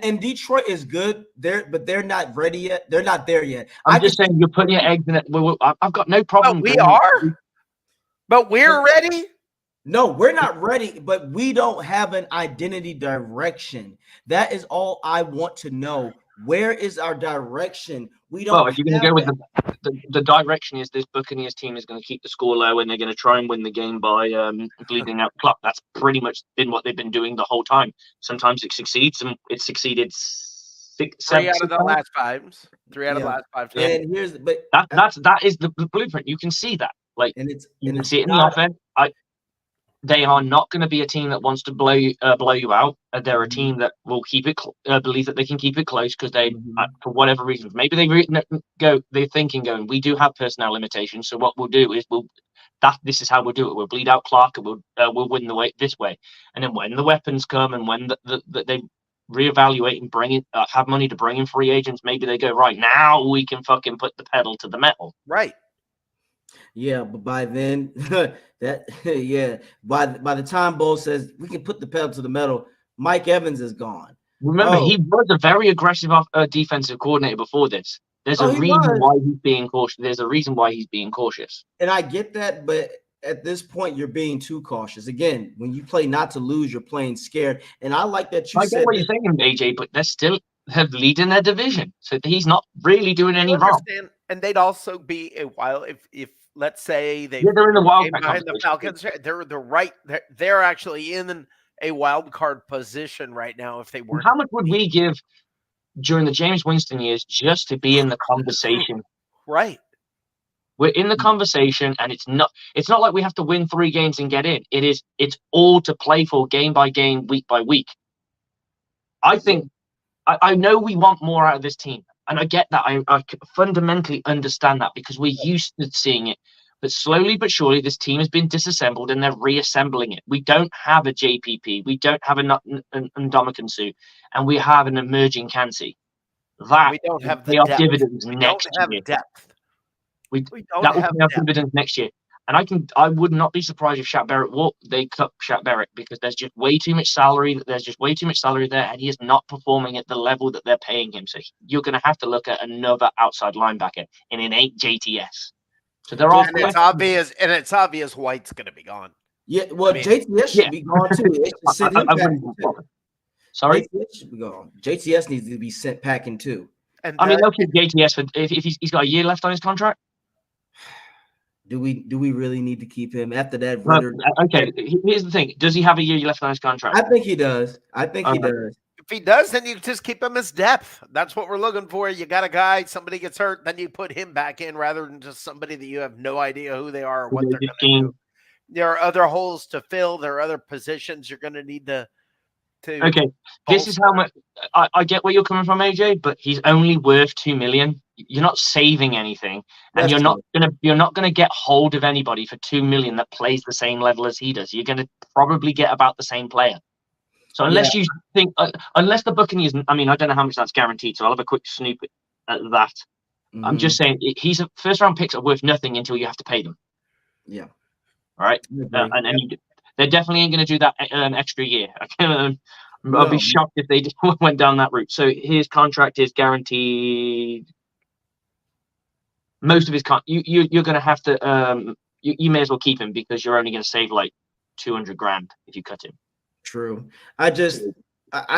and Detroit is good there, but they're not ready yet. They're not there yet. I'm just saying you're putting your eggs in it. I've got no problem. But we are. But we're ready. No, we're not ready, but we don't have an identity direction. That is all I want to know. Where is our direction? We don't. Well, if you're going to go with that. the direction is this Buccaneers team is going to keep the score low and they're going to try and win the game by bleeding out the clock. That's pretty much been what they've been doing the whole time. Sometimes it succeeds, and it succeeded Three out of the last 5. 3 out of the last 5 times. And here's but that is the blueprint. You can see that. Like, and it's you and can it's see it in the not, offense. They are not going to be a team that wants to blow you out. They're a team that will keep it, believe that they can keep it close because they, for whatever reason, maybe they're thinking going, we do have personnel limitations. So what we'll do is this is how we'll do it. We'll bleed out Clark and we'll win the way this way. And then when the weapons come and when they reevaluate and bring in, have money to bring in free agents, maybe they go, right, now we can fucking put the pedal to the metal. Right. Yeah, but by then, by the time Bo says we can put the pedal to the metal, Mike Evans is gone. Remember, he was a very aggressive defensive coordinator before this. There's a reason why he's being cautious. There's a reason why he's being cautious. And I get that, but at this point, you're being too cautious. Again, when you play not to lose, you're playing scared. And I like that you said I get what you're saying, AJ, but they're still have lead in their division, so he's not really doing any wrong. And they'd also be a while if let's say they're in the wild card behind the Falcons. They're actually in a wild card position right now. If they weren't, how much would we give during the James Winston years just to be in the conversation? Right. We're in the conversation, and it's not like we have to win 3 games and get in. It's all to play for game by game, week by week. I think I know we want more out of this team, and I get that. I fundamentally understand that because we're used to seeing it. But slowly but surely, this team has been disassembled, and they're reassembling it. We don't have a JPP. We don't have an Ndamukong Suh, and we have an emerging Kansi. That we don't have the pay off depth. dividends we next don't have year. Depth. We don't have dividends next year. And I would not be surprised if Shaq Barrett they cut Shaq Barrett because there's just way too much salary. There's just way too much salary there, and he is not performing at the level that they're paying him. So you're going to have to look at another outside linebacker, and it ain't JTS. So there are. And it's obvious White's going to be gone. Yeah, well, JTS should be gone too. They should send him packing too. Sorry, JTS should be gone. JTS needs to be sent packing too. And I mean, they'll keep JTS for if he's got a year left on his contract. Do we really need to keep him after that? Okay, here's the thing: does he have a year left on his contract? I think he does. I think he does. If he does, then you just keep him as depth. That's what we're looking for. You got a guy, somebody gets hurt, then you put him back in rather than just somebody that you have no idea who they are or what they're going to do. There are other holes to fill. There are other positions you're going to need to. Okay, this is how much I get where you're coming from, AJ. But he's only worth $2 million. You're not saving anything, and you're not gonna get hold of anybody for $2 million that plays the same level as he does. You're gonna probably get about the same player. So unless you think, unless the Buccaneers, I mean, I don't know how much that's guaranteed. So I'll have a quick snoop at that. Mm-hmm. I'm just saying he's a first round picks are worth nothing until you have to pay them. Yeah. All right, they definitely ain't going to do that an extra year. I'll be shocked if they went down that route. So his contract is guaranteed. Most of his you're going to have to you may as well keep him because you're only going to save like $200,000 if you cut him. True. I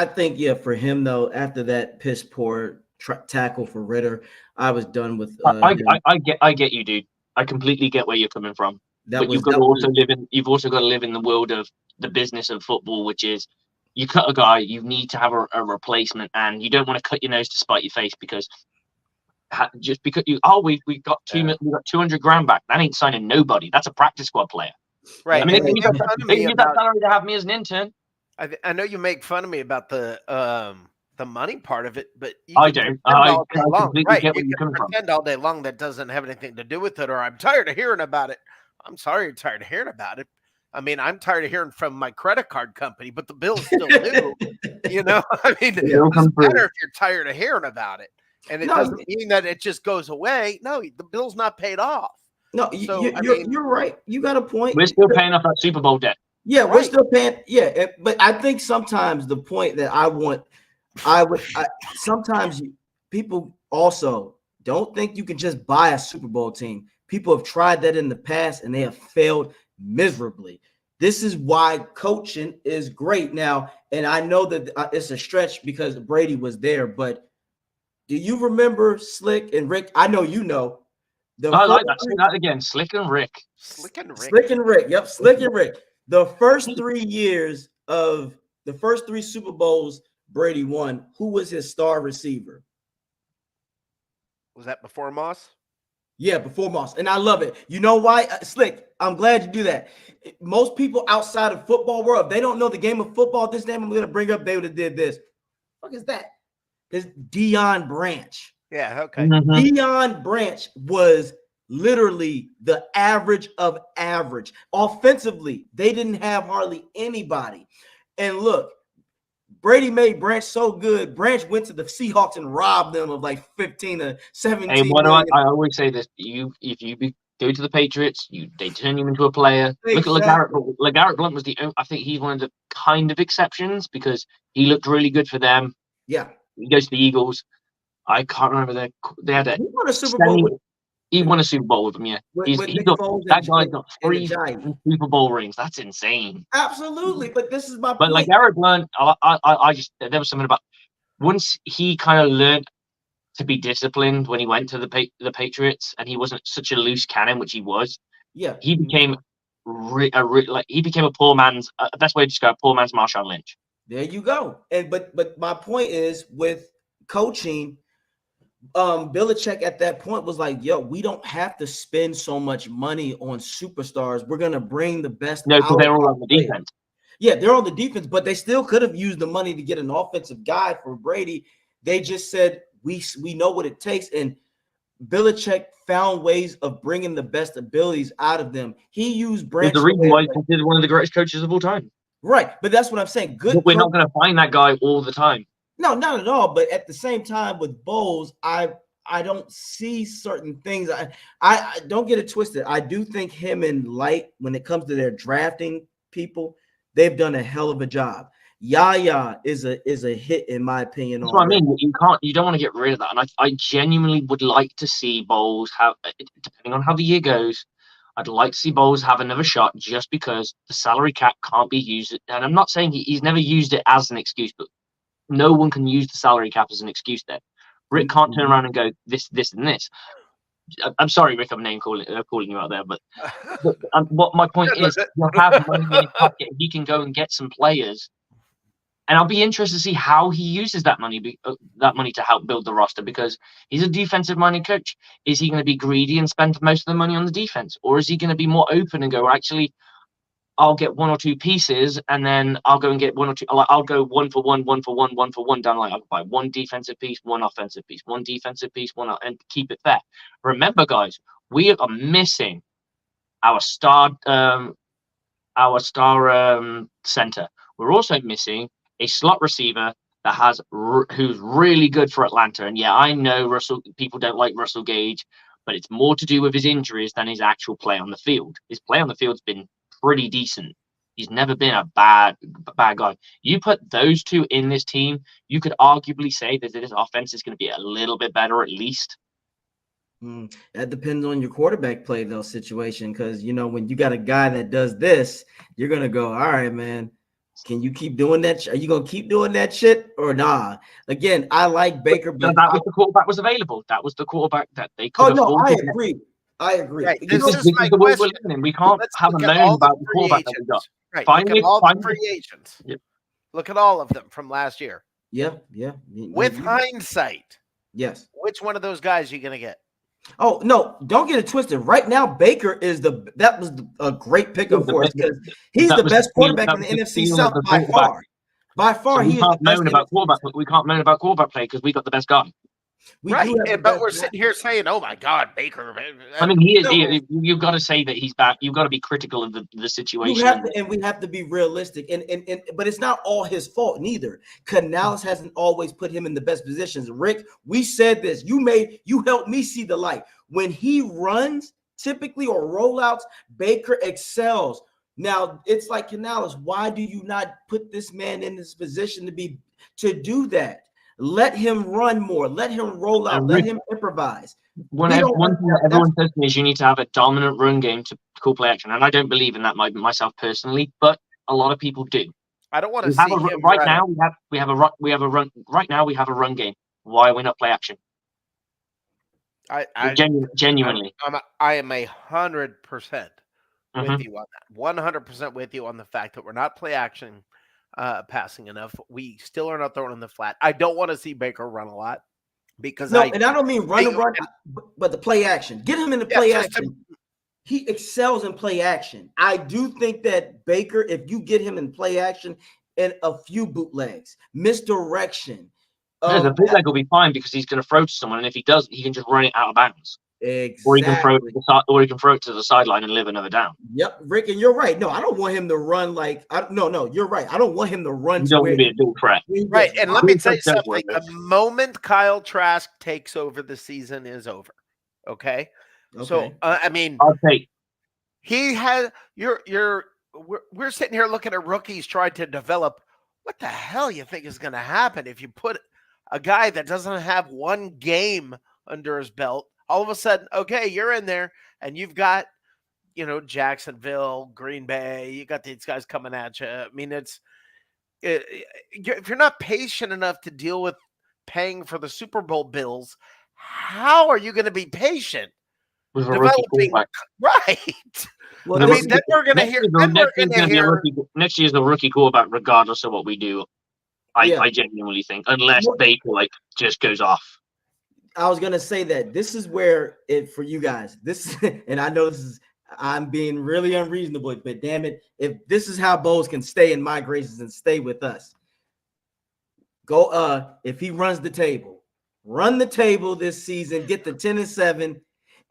think for him though, after that piss poor tackle for Ritter, I was done with. I get you, dude. I completely get where you're coming from. You've also got to live in the world of the business of football, which is You cut a guy, you need to have a replacement, and you don't want to cut your nose to spite your face because just because we got 200 grand back. That ain't signing nobody. That's a practice squad player. Right. I mean, And you make fun of they me use that about. salary to have me as an intern. I know you make fun of me about the money part of it, but you I can don't. pretend I all day long. completely Right. get You where you're can coming from. pretend all day long that doesn't have anything to do with it, or I'm tired of hearing about it. I'm sorry you're tired of hearing about it. I mean, I'm tired of hearing from my credit card company, but the bill's still due. You know, I mean, it doesn't matter if you're tired of hearing about it. And it doesn't mean that it just goes away. No, the bill's not paid off. No, So, you're right. You got a point. We're still paying off that Super Bowl debt. Yeah, we're still paying. Yeah, but I think sometimes the point that sometimes people also don't think you can just buy a Super Bowl team. People have tried that in the past and they have failed miserably. This is why coaching is great now. And I know that it's a stretch because Brady was there, but do you remember Slick and Rick? I know you know. I like that. Say that again. Slick and Rick. Slick and Rick. Yep, Slick and Rick. The first 3 years of the first 3 Super Bowls Brady won, who was his star receiver? Was that before Moss? Yeah, before Moss. And I love it. You know why? Slick, I'm glad you do that. Most people outside of football world, if they don't know the game of football, this name I'm going to bring up, they would have did this. What is that? It's Deion Branch. Yeah, okay. Mm-hmm. Deion Branch was literally the average of average. Offensively, they didn't have hardly anybody. And look, Brady made Branch so good. Branch went to the Seahawks and robbed them of like 15 or 17. Hey, I always say this: if you go to the Patriots, they turn you into a player. Exactly. Look at LeGarrette Blount was I think he's one of the kind of exceptions because he looked really good for them. Yeah, he goes to the Eagles. I can't remember they had he won a Super Bowl. He won a Super Bowl with them, yeah. That guy's got 3 Super Bowl rings. That's insane. Absolutely, but this is my point. But like Eric Blount, I just there was something about once he kind of learned to be disciplined when he went to the Patriots, and he wasn't such a loose cannon, which he was. Yeah, he became he became a poor man's. Best way to describe poor man's Marshawn Lynch. There you go. And but my point is with coaching. Belichick at that point was like, yo, we don't have to spend so much money on superstars. We're going to bring the best. No, because they're all on the defense. Yeah, they're on the defense, but they still could have used the money to get an offensive guy for Brady. They just said, we know what it takes. And Belichick found ways of bringing the best abilities out of them. He used Branch. The reason why he's considered one of the greatest coaches of all time. Right, but that's what I'm saying. But we're not going to find that guy all the time. No, not at all. But at the same time, with Bowles, I don't see certain things. I don't get it twisted. I do think him and Light, when it comes to their drafting people, they've done a hell of a job. Yaya is a hit in my opinion. That's what I mean. You don't want to get rid of that. And I genuinely would like to see Bowles have, depending on how the year goes, I'd like to see Bowles have another shot just because the salary cap can't be used. And I'm not saying he's never used it as an excuse, but no one can use the salary cap as an excuse there. Rick can't turn around and go, this, and this. I'm sorry, Rick, I'm calling you out there, but what my point is, you'll have money in his pocket. He can go and get some players. And I'll be interested to see how he uses that money to help build the roster because he's a defensive-minded coach. Is he going to be greedy and spend most of the money on the defense? Or is he going to be more open and go, actually, I'll get 1 or 2 pieces, and then I'll go and get 1 or 2. I'll go 1 for 1, 1 for 1, 1 for 1 down the line. I'll buy 1 defensive piece, 1 offensive piece, 1 defensive piece, 1, and keep it fair. Remember, guys, we are missing our star center. We're also missing a slot receiver that who's really good for Atlanta. And yeah, I know people don't like Russell Gage, but it's more to do with his injuries than his actual play on the field. His play on the field's been pretty decent. He's never been a bad guy. You put those 2 in this team, you could arguably say that this offense is going to be a little bit better at least. That depends on your quarterback play, though, situation. Because, when you got a guy that does this, you're going to go, all right, man, can you keep doing that? Are you going to keep doing that shit or nah? Again, I like Baker. But that was the quarterback was available. That was the quarterback that they could afford. Oh, no, I agree. Right. This is the way we're living in. We can't have a moan about the quarterback that we got. Right. Find all the free agents. Yep. Look at all of them from last year. Yeah. With hindsight, yes. which one of those guys are you going to get? Oh no! Don't get it twisted. Right now, Baker is a great pickup for us because he's the best quarterback in the NFC South by far. By far, he is the best. We can't moan about quarterback play because we got the best guy. Right, but we're sitting here saying, "Oh my God, Baker!" I mean, he is. You've got to say that he's back. You've got to be critical of the situation. And we have to be realistic. And but it's not all his fault neither. Canales hasn't always put him in the best positions. Rick, we said this. You helped me see the light when he runs typically or rollouts. Baker excels. Now it's like Canales. Why do you not put this man in this position to do that? Let him run more. Let him roll out. Let him improvise. One thing that everyone says to me is you need to have a dominant run game to call play action, and I don't believe in that myself personally, but a lot of people do. I don't want to see him right now. We have a run. Right now we have a run game. Why are we not play action? Genuinely, I am 100% with you on that. 100% with you on the fact that we're not play action. Passing enough. We still are not throwing in the flat. I don't want to see Baker run a lot because and I don't mean run, but the play action. Get him in the play action. He excels in play action. I do think that Baker, if you get him in play action and a few bootlegs, misdirection. The bootleg will be fine because he's going to throw to someone, and if he does, he can just run it out of bounds. Exactly. Or he can throw it to the sideline and live another down. Yep, Rick, and you're right. No, I don't want him to run no, you're right. I don't want him to run. You don't want to be a dual threat. Right, and let me tell you something. The moment Kyle Trask takes over, the season is over. Okay? So, I mean, he has we're sitting here looking at rookies trying to develop. What the hell you think is going to happen if you put a guy that doesn't have one game under his belt? All of a sudden, okay, you're in there, and you've got, Jacksonville, Green Bay. You got these guys coming at you. I mean, if you're not patient enough to deal with paying for the Super Bowl bills, how are you going to be patient? Developing, right? Well, I mean, then we're going to hear. Next year's the rookie quarterback, regardless of what we do. I genuinely think, unless Baker just goes off. I was gonna say that this is where for you guys. And I know I'm being really unreasonable, but damn it, if this is how Bowles can stay in my graces and stay with us, if he run the table this season, get the 10-7,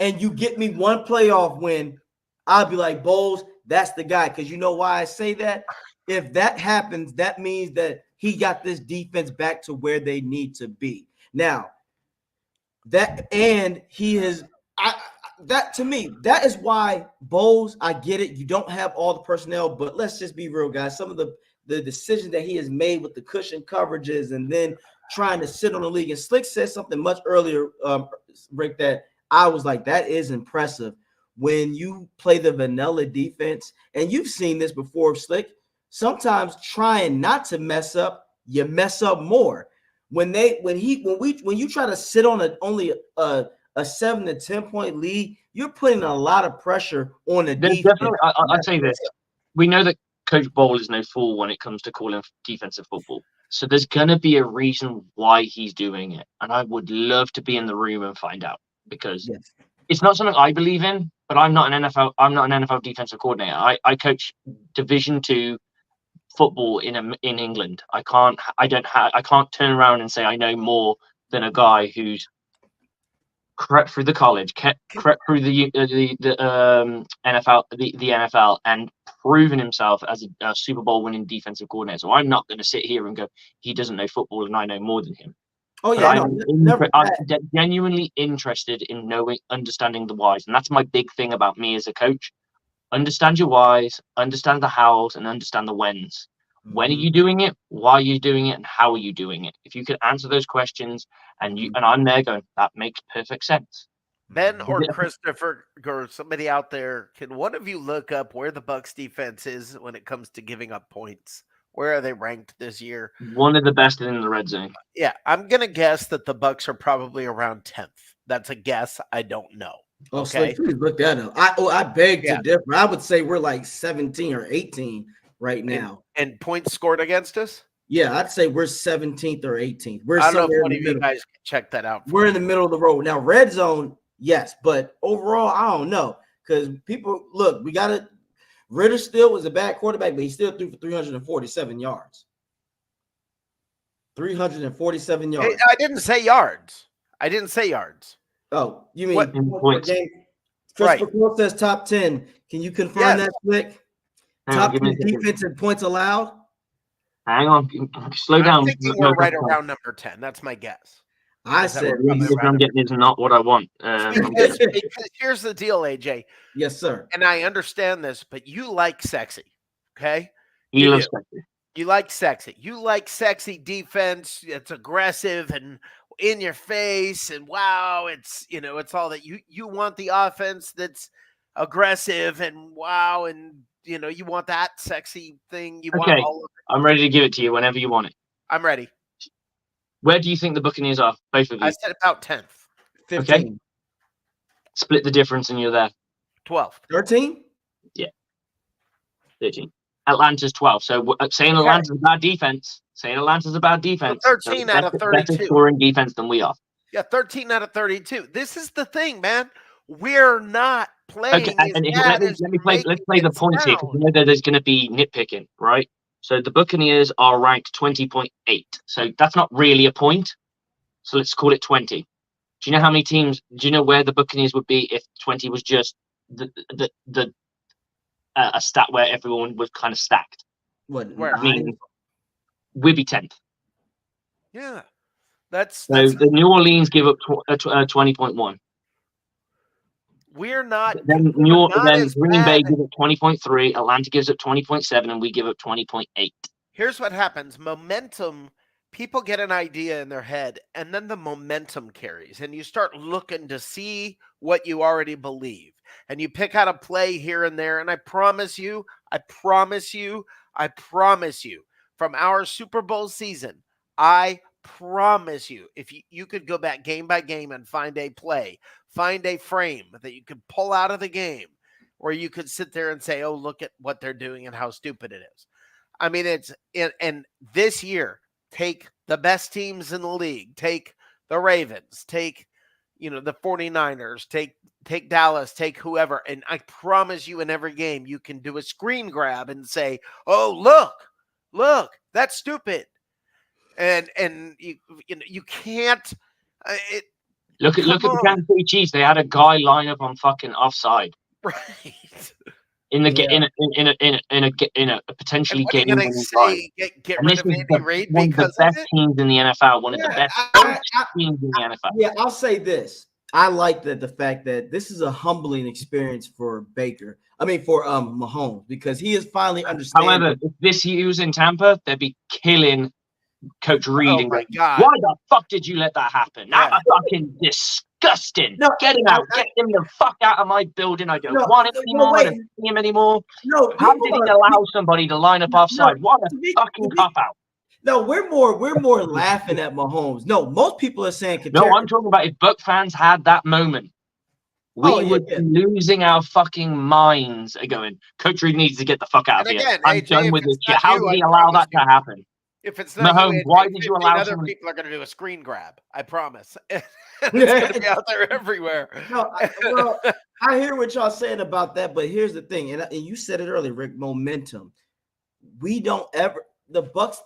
and you get me one playoff win, I'll be like, Bowles, that's the guy. Because you know why I say that? If that happens, that means that he got this defense back to where they need to be. Now, that to me, that is why Bowles, I get it. You don't have all the personnel, but let's just be real, guys. Some of the decisions that he has made with the cushion coverages and then trying to sit on the league. And Slick said something much earlier, Rick, that I was like, that is impressive. When you play the vanilla defense, and you've seen this before, Slick, sometimes trying not to mess up, you mess up more. When you try to sit on only a 7 to 10 point lead, you're putting a lot of pressure on the defense. I'd say this: we know that Coach Bowles is no fool when it comes to calling defensive football. So there's gonna be a reason why he's doing it, and I would love to be in the room and find out because it's not something I believe in. But I'm not an NFL defensive coordinator. I coach Division II football in England. I can't turn around and say I know more than a guy who's crept through the college, crept through the NFL, and proven himself as a Super Bowl winning defensive coordinator. So I'm not going to sit here and go, he doesn't know football and I know more than him. Oh yeah, I'm genuinely interested in understanding the whys, and that's my big thing about me as a coach. Understand your whys, understand the hows, and understand the whens. When are you doing it? Why are you doing it? And how are you doing it? If you can answer those questions, and I'm there going, that makes perfect sense. Ben or Christopher or somebody out there, can one of you look up where the Bucs defense is when it comes to giving up points? Where are they ranked this year? One of the best in the red zone. Yeah, I'm gonna guess that the Bucs are probably around 10th. That's a guess. I don't know. Oh, okay. So please look that up. I beg to differ. I would say we're like 17 or 18 right now. And points scored against us? Yeah, I'd say we're 17th or 18th. We're I don't know somewhere if in one the of you middle. guys can check that out. We're in the middle of the road. Now, red zone, yes, but overall, I don't know. Because people look, we got it. Ritter still was a bad quarterback, but he still threw for 347 yards. 347 Hey, yards. I didn't say yards. Oh, you mean What? points per Points. game? Right. Christopher Quill says top 10. Can you confirm Yes. that, Flick? Hang on, Top give me 10 a second. defensive points allowed? Hang on, slow I'm down. thinking we're right around number 10. That's my guess. I Is that said, we're probably What I'm getting is not what I want. because here's the deal, AJ, yes, sir. and I understand this, but you like sexy, okay? He You loves do. sexy. You like sexy. You like sexy defense. It's aggressive and in your face, and wow, it's it's all that you want the offense that's aggressive and wow, and you want that sexy thing. You want Okay, all of it. I'm ready to give it to you whenever you want it. I'm ready. Where do you think the Buccaneers are, both of I you? said about 10th, 15. Split the difference and you're there. 12th. 13? 13. Atlanta's 12. So saying Atlanta's a bad defense, So 13 out of better 32. scoring defense than we are. Yeah, 13 out of 32. This is the thing, man. We're not playing Okay, and let's play the points here, because you know there's going to be nitpicking, right? So the Buccaneers are ranked 20.8. So that's not really a point. So let's call it 20. Do you know how many teams? Do you know where the Buccaneers would be if 20 was just a stat where everyone was kind of stacked? Where? I mean, we'd be 10th. Yeah, that's the New Orleans give up 20.1. We're not. Then as Green bad. Bay gives up 20.3. Atlanta gives up 20.7, and we give up 20.8. Here's what happens: momentum. People get an idea in their head, and then the momentum carries, and you start looking to see what you already believe, and you pick out a play here and there. And I promise you, from our Super Bowl season, I promise you, if you could go back game by game and find a play, find a frame that you could pull out of the game, where you could sit there and say, "Oh, look at what they're doing and how stupid it is." I mean, and this year, take the best teams in the league, take the Ravens, take the 49ers, take Dallas, take whoever, and I promise you, in every game, you can do a screen grab and say, "Oh, look, that's stupid," and you can't. Look at the Kansas City Chiefs. They had a guy line up on fucking offside. Right. In a potentially game. What are you going to say? Get rid of Andy Reid because one of the best teams in the NFL. One of the best teams in the NFL. Yeah, I'll say this. I like the fact that this is a humbling experience for Baker. I mean, for Mahomes, because he is finally understanding. However, if this year was in Tampa, they'd be killing Coach Reid. Oh my God! Why the fuck did you let that happen? That's fucking disgusting. No, get him out. Get him the fuck out of my building. I don't want him anymore. I don't see him anymore. No, how did he allow somebody to line up offside? What a fucking cop out. No, we're more laughing at Mahomes. No, most people are saying. No, I'm talking about if Buck fans had that moment, we would be losing our fucking minds. Going, Coach Reid needs to get the fuck out of here. I'm done with this shit. How did he allow that to happen? If it's not Mahomes, why did you allow other people are going to do a screen grab? I promise. It's going to be out there everywhere. No, I hear what y'all saying about that, but here's the thing, and you said it earlier, Rick. Momentum. We don't ever. The Bucs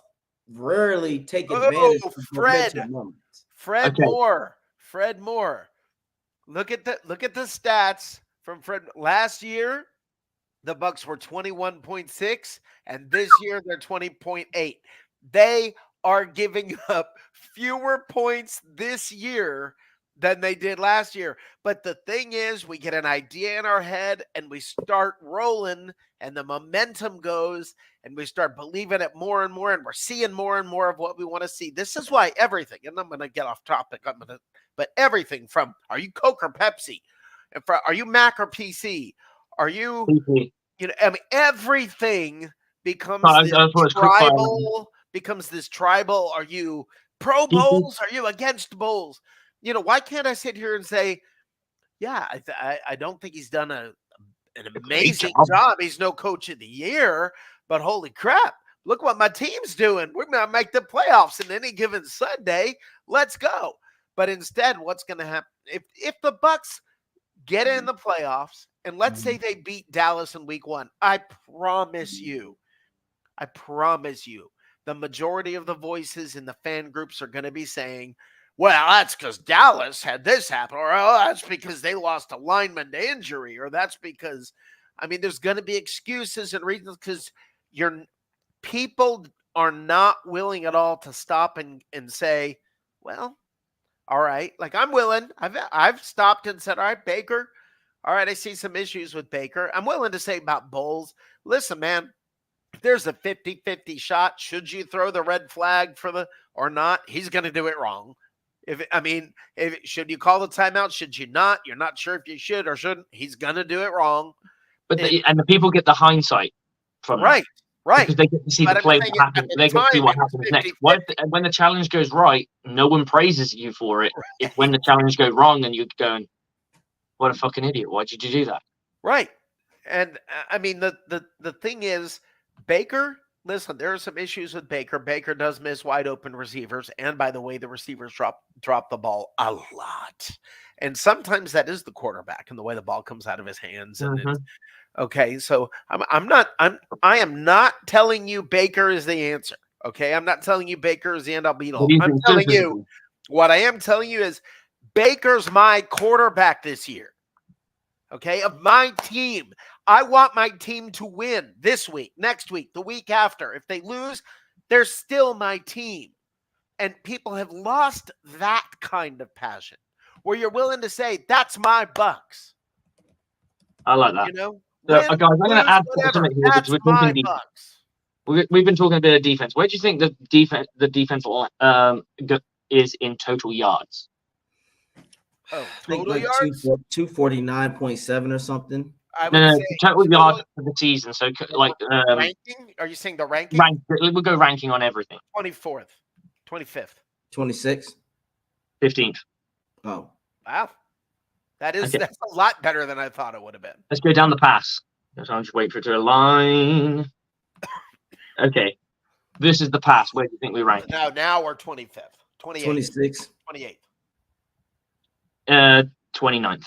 rarely take advantage of momentum moments. Fred Moore. Look at the stats from Fred last year. The Bucs were 21.6, and this year they're 20.8. They are giving up fewer points this year than they did last year. But the thing is, we get an idea in our head and we start rolling, and the momentum goes, and we start believing it more and more, and we're seeing more and more of what we want to see. This is why everything, and I'm going to get off topic, but everything from, are you Coke or Pepsi? Are you Mac or PC? Are you, everything becomes this tribal. Are you pro bowls? Are you against bowls? Why can't I sit here and say, yeah, I don't think he's done an amazing job. He's no coach of the year, but holy crap, Look what my team's doing. We're going to make the playoffs in any given Sunday. Let's go. But instead, what's going to happen? If the Bucs get in the playoffs, and let's say they beat Dallas in week 1, I promise you, the majority of the voices in the fan groups are going to be saying, well, that's because Dallas had this happen, or oh, that's because they lost a lineman to injury, or that's because, there's going to be excuses and reasons because people are not willing at all to stop and say, well, all right, like I'm willing. I've stopped and said, all right, Baker, all right, I see some issues with Baker. I'm willing to say about Bowles, listen, man, if there's a 50-50 shot, should you throw the red flag or not? He's going to do it wrong. Should you call the timeout? Should you not? You're not sure if you should or shouldn't. He's going to do it wrong. But the people get the hindsight from right. That. Right. Because they get to see the play what happens. They get to see what happens next. When the challenge goes right, no one praises you for it. Right. If when the challenge goes wrong and you're going, what a fucking idiot. Why did you do that? Right. And the thing is, Baker, listen, there are some issues with Baker. Baker does miss wide open receivers. And by the way, the receivers drop the ball a lot. And sometimes that is the quarterback and the way the ball comes out of his hands. And it's, okay, so I am not telling you Baker is the answer. Okay, I'm not telling you Baker is the end all be all. I'm telling you what I am telling you is Baker's my quarterback this year. Okay, of my team. I want my team to win this week, next week, the week after. If they lose, they're still my team. And people have lost that kind of passion where you're willing to say, that's my Bucs. I like that. You know? Guys, I'm going to add something here because we've been talking a bit of defense. Where do you think the defense is in total yards? Oh, total like yards? 249.7 or something. No, total yards for the season. So, like ranking? Are you saying the ranking? We'll go ranking on everything. 24th, 25th, 26th, 15th. Oh, wow. That's a lot better than I thought it would have been. Let's go down the pass. So I'm just waiting for it to align. Okay. This is the pass. Where do you think we rank? Now we're 25th. 28th. 26th. 28th. 29th.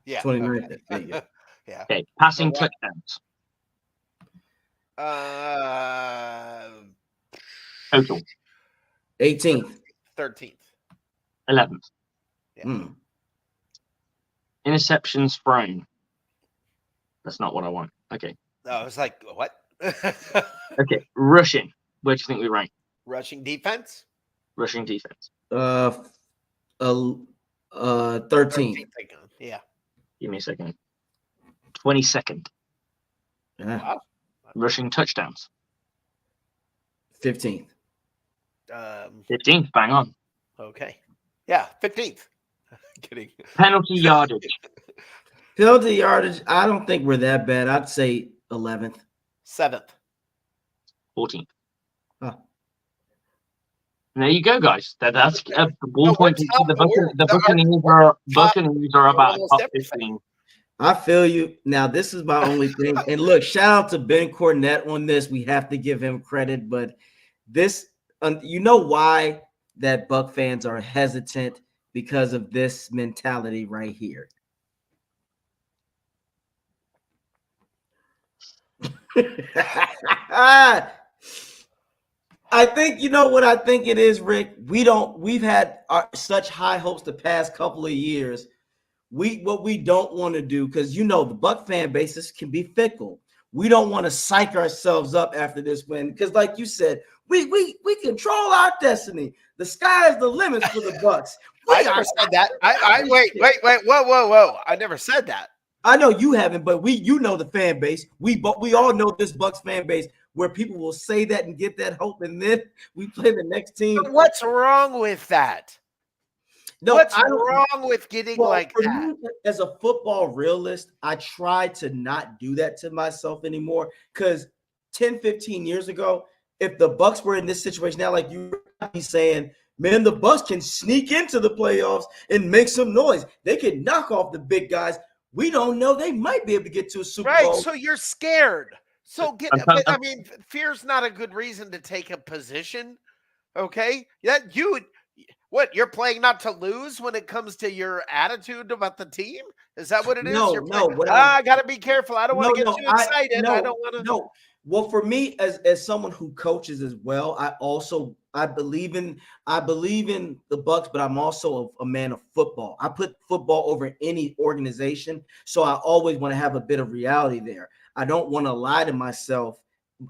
Yeah. 29th. Okay. Yeah. Okay. Passing touchdowns. Total. 18th. 13th. 11th. Yeah. Interceptions thrown. That's not what I want. Okay. No, I was like, what? Okay. Rushing. Where do you think we rank? Rushing defense? Rushing defense. 13th. Yeah. Give me a second. 22nd. Yeah. Wow. Rushing touchdowns. 15th. 15th. Bang on. Okay. Yeah. 15th. Kidding. Penalty yardage. Penalty yardage, I don't think we're that bad. I'd say 11th. 7th. 14th. Oh. And there you go, guys. That's 1 point. The Buccaneers are about top 15. I feel you. Now, this is my only thing. And look, shout out to Ben Cornett on this. We have to give him credit. But this, you know why that Buck fans are hesitant? Because of this mentality right here. I think, you know what I think it is, Rick? We've had such high hopes the past couple of years. What we don't want to do, because the Buck fan bases can be fickle. We don't want to psych ourselves up after this win, because like you said, we control our destiny. The sky is the limit for the Bucs. I never said that. Wait, whoa. I never said that. I know you haven't, but the fan base. We all know this Bucs fan base where people will say that and get that hope, and then we play the next team. But what's wrong with that? No, what's wrong with getting like that? Me, as a football realist, I try to not do that to myself anymore, because 10, 15 years ago, if the Bucs were in this situation now, like you be saying, man, the Bucs can sneak into the playoffs and make some noise. They can knock off the big guys. We don't know. They might be able to get to a Super Bowl. Right, so you're scared. So I mean, fear's not a good reason to take a position. Okay, what you're playing not to lose when it comes to your attitude about the team? Is that what it is? No, You're playing, what I got to be careful. I don't want to get no, too excited. I no, don't want to. no. Well, for me, as someone who coaches as well, I believe in the Bucs, but I'm also a man of football. I put football over any organization, so I always want to have a bit of reality there. I don't want to lie to myself.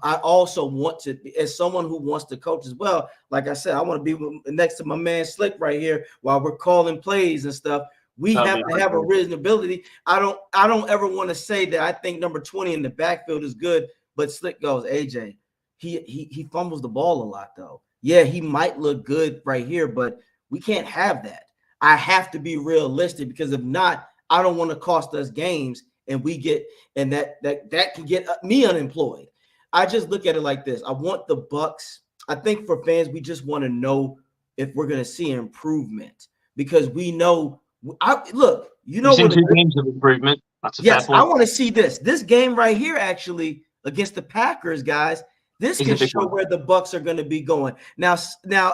I also want to, as someone who wants to coach as well, like I said, I want to be next to my man Slick right here while we're calling plays and stuff. We have to have a reasonability. I don't ever want to say that I think number 20 in the backfield is good, but Slick goes, AJ, he fumbles the ball a lot though. Yeah, he might look good right here, but we can't have that. I have to be realistic because if not, I don't want to cost us games and that can get me unemployed. I just look at it like this. I want the Bucs. I think for fans, we just want to know if we're going to see improvement because we know. Look, you know what? 2 games of improvement. That's a fair point. I want to see this. This game right here, actually, against the Packers, guys. This can show where the Bucs are going to be going. Now,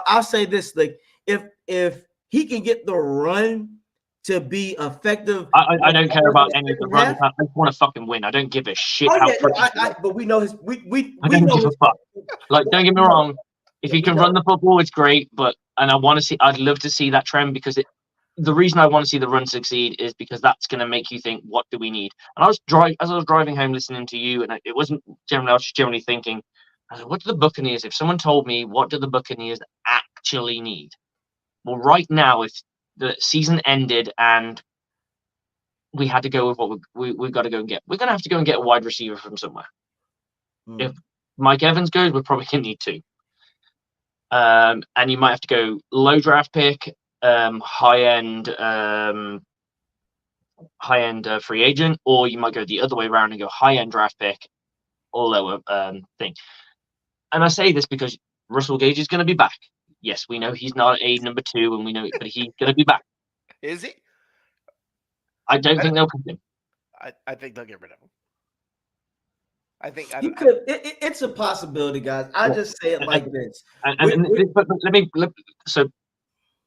I'll say this: like, if he can get the run to be effective, I don't care about any of the run. I just want to fucking win. I don't give a shit. But we know his. I don't give a fuck. Like, don't get me wrong. If he can run the football, it's great. And I want to see. I'd love to see that trend because the reason I want to see the run succeed is because that's going to make you think, what do we need? And as I was driving home listening to you, and it wasn't generally, I was just generally thinking, I was like, what do the Buccaneers, if someone told me, what do the Buccaneers actually need? Well, right now, if the season ended and we had to go with what we've got to go and get, we're going to have to go and get a wide receiver from somewhere. If Mike Evans goes, we're probably going to need 2. And you might have to go low draft pick, high end free agent, or you might go the other way around and go high end draft pick or lower thing. And I say this because Russell Gage is going to be back. Yes, we know he's not a number 2, and we know, but he's going to be back. Is he? I don't think they'll cut him. I think they'll get rid of him. I think it's a possibility, guys. I just say it like this. But so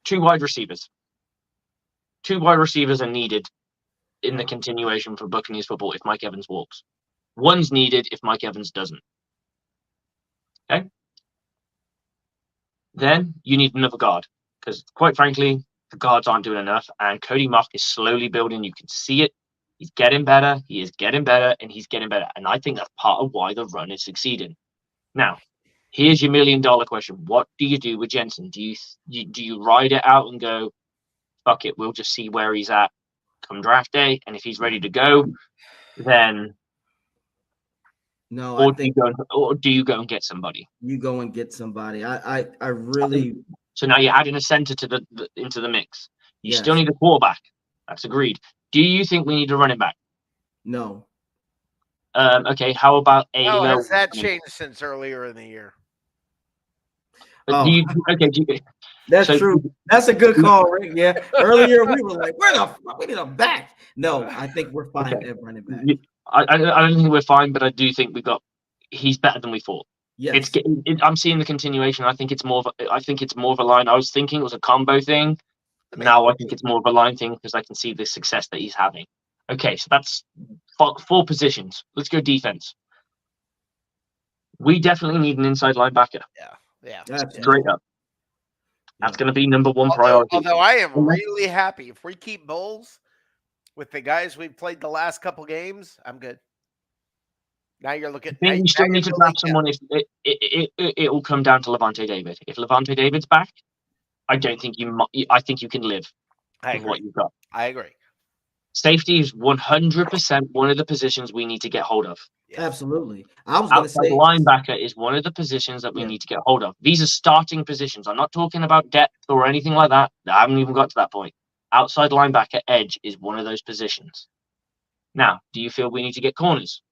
2 wide receivers. 2 wide receivers are needed in the continuation for Buccaneers football if Mike Evans walks. One's needed if Mike Evans doesn't. Okay? Then you need another guard because, quite frankly, the guards aren't doing enough. And Cody Mock is slowly building. You can see it. He's getting better. He is getting better, and he's getting better. And I think that's part of why the run is succeeding. Now, here's your $1 million question: what do you do with Jensen? Do you ride it out and go, fuck it, we'll just see where he's at come draft day, and if he's ready to go, then no. Or do you go and get somebody? You go and get somebody. I really. So now you're adding a center into the mix. You still need a quarterback. That's agreed. Do you think we need a running back? No. Okay. How about a? How has that changed since earlier in the year? That's true. That's a good call, Rick. Yeah. Earlier we were like, we need a back. No, I think we're fine at running back. I don't think we're fine, but I do think he's better than we thought. Yes. I'm seeing the continuation. I think it's more of a line. I was thinking it was a combo thing. Now I think it's more of a line thing because I can see the success that he's having. Okay, so that's 4 positions. Let's go defense. We definitely need an inside linebacker. Yeah. Straight up. That's going to be number 1 priority. Although I am really happy if we keep Bowles with the guys we've played the last couple games, I'm good. Now you're looking. I think you still need to draft someone. If it will come down to Levante David. If Levante David's back, I don't think I think you can live with what you've got. I agree. Safety is 100% one of the positions we need to get hold of. Absolutely. I was going to say linebacker is one of the positions that we need to get hold of. These are starting positions. I'm not talking about depth or anything like that. I haven't even got to that point. Outside linebacker, edge is one of those positions. Now, do you feel we need to get corners?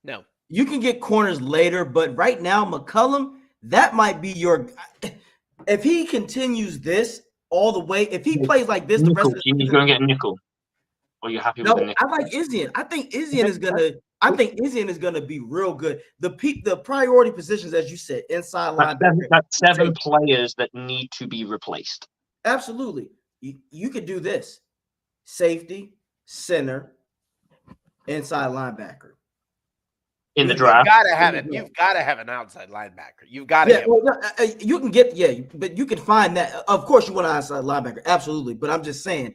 No. You can get corners later, but right now, McCullum, that might be your. If he continues this all the way, if he plays like this, the rest of the season, you need to go and get a nickel. Or you're happy with the nickel? I like Izzian. I think Izzian is gonna. I think Izzy is going to be real good. The priority positions, as you said, inside linebacker. That's 7 players that need to be replaced. Absolutely. You could do this: safety, center, inside linebacker. In the draft, you've got to have an outside linebacker. You've got to get. Well, you can get but you can find that. Of course, you want an outside linebacker, absolutely. But I'm just saying,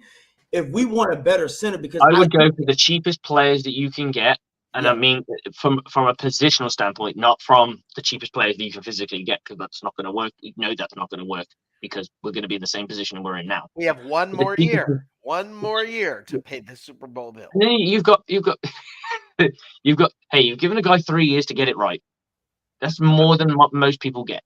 if we want a better center, because I would go for the cheapest players that you can get, and Yeah. I mean from a positional standpoint, not from the cheapest players that you can physically get, because that's not going to work. You know that's not going to work because we're going to be in the same position we're in now. We have one more year to pay the Super Bowl bill. And then you've got hey, you've given a guy 3 years to get it right. That's more than what most people get.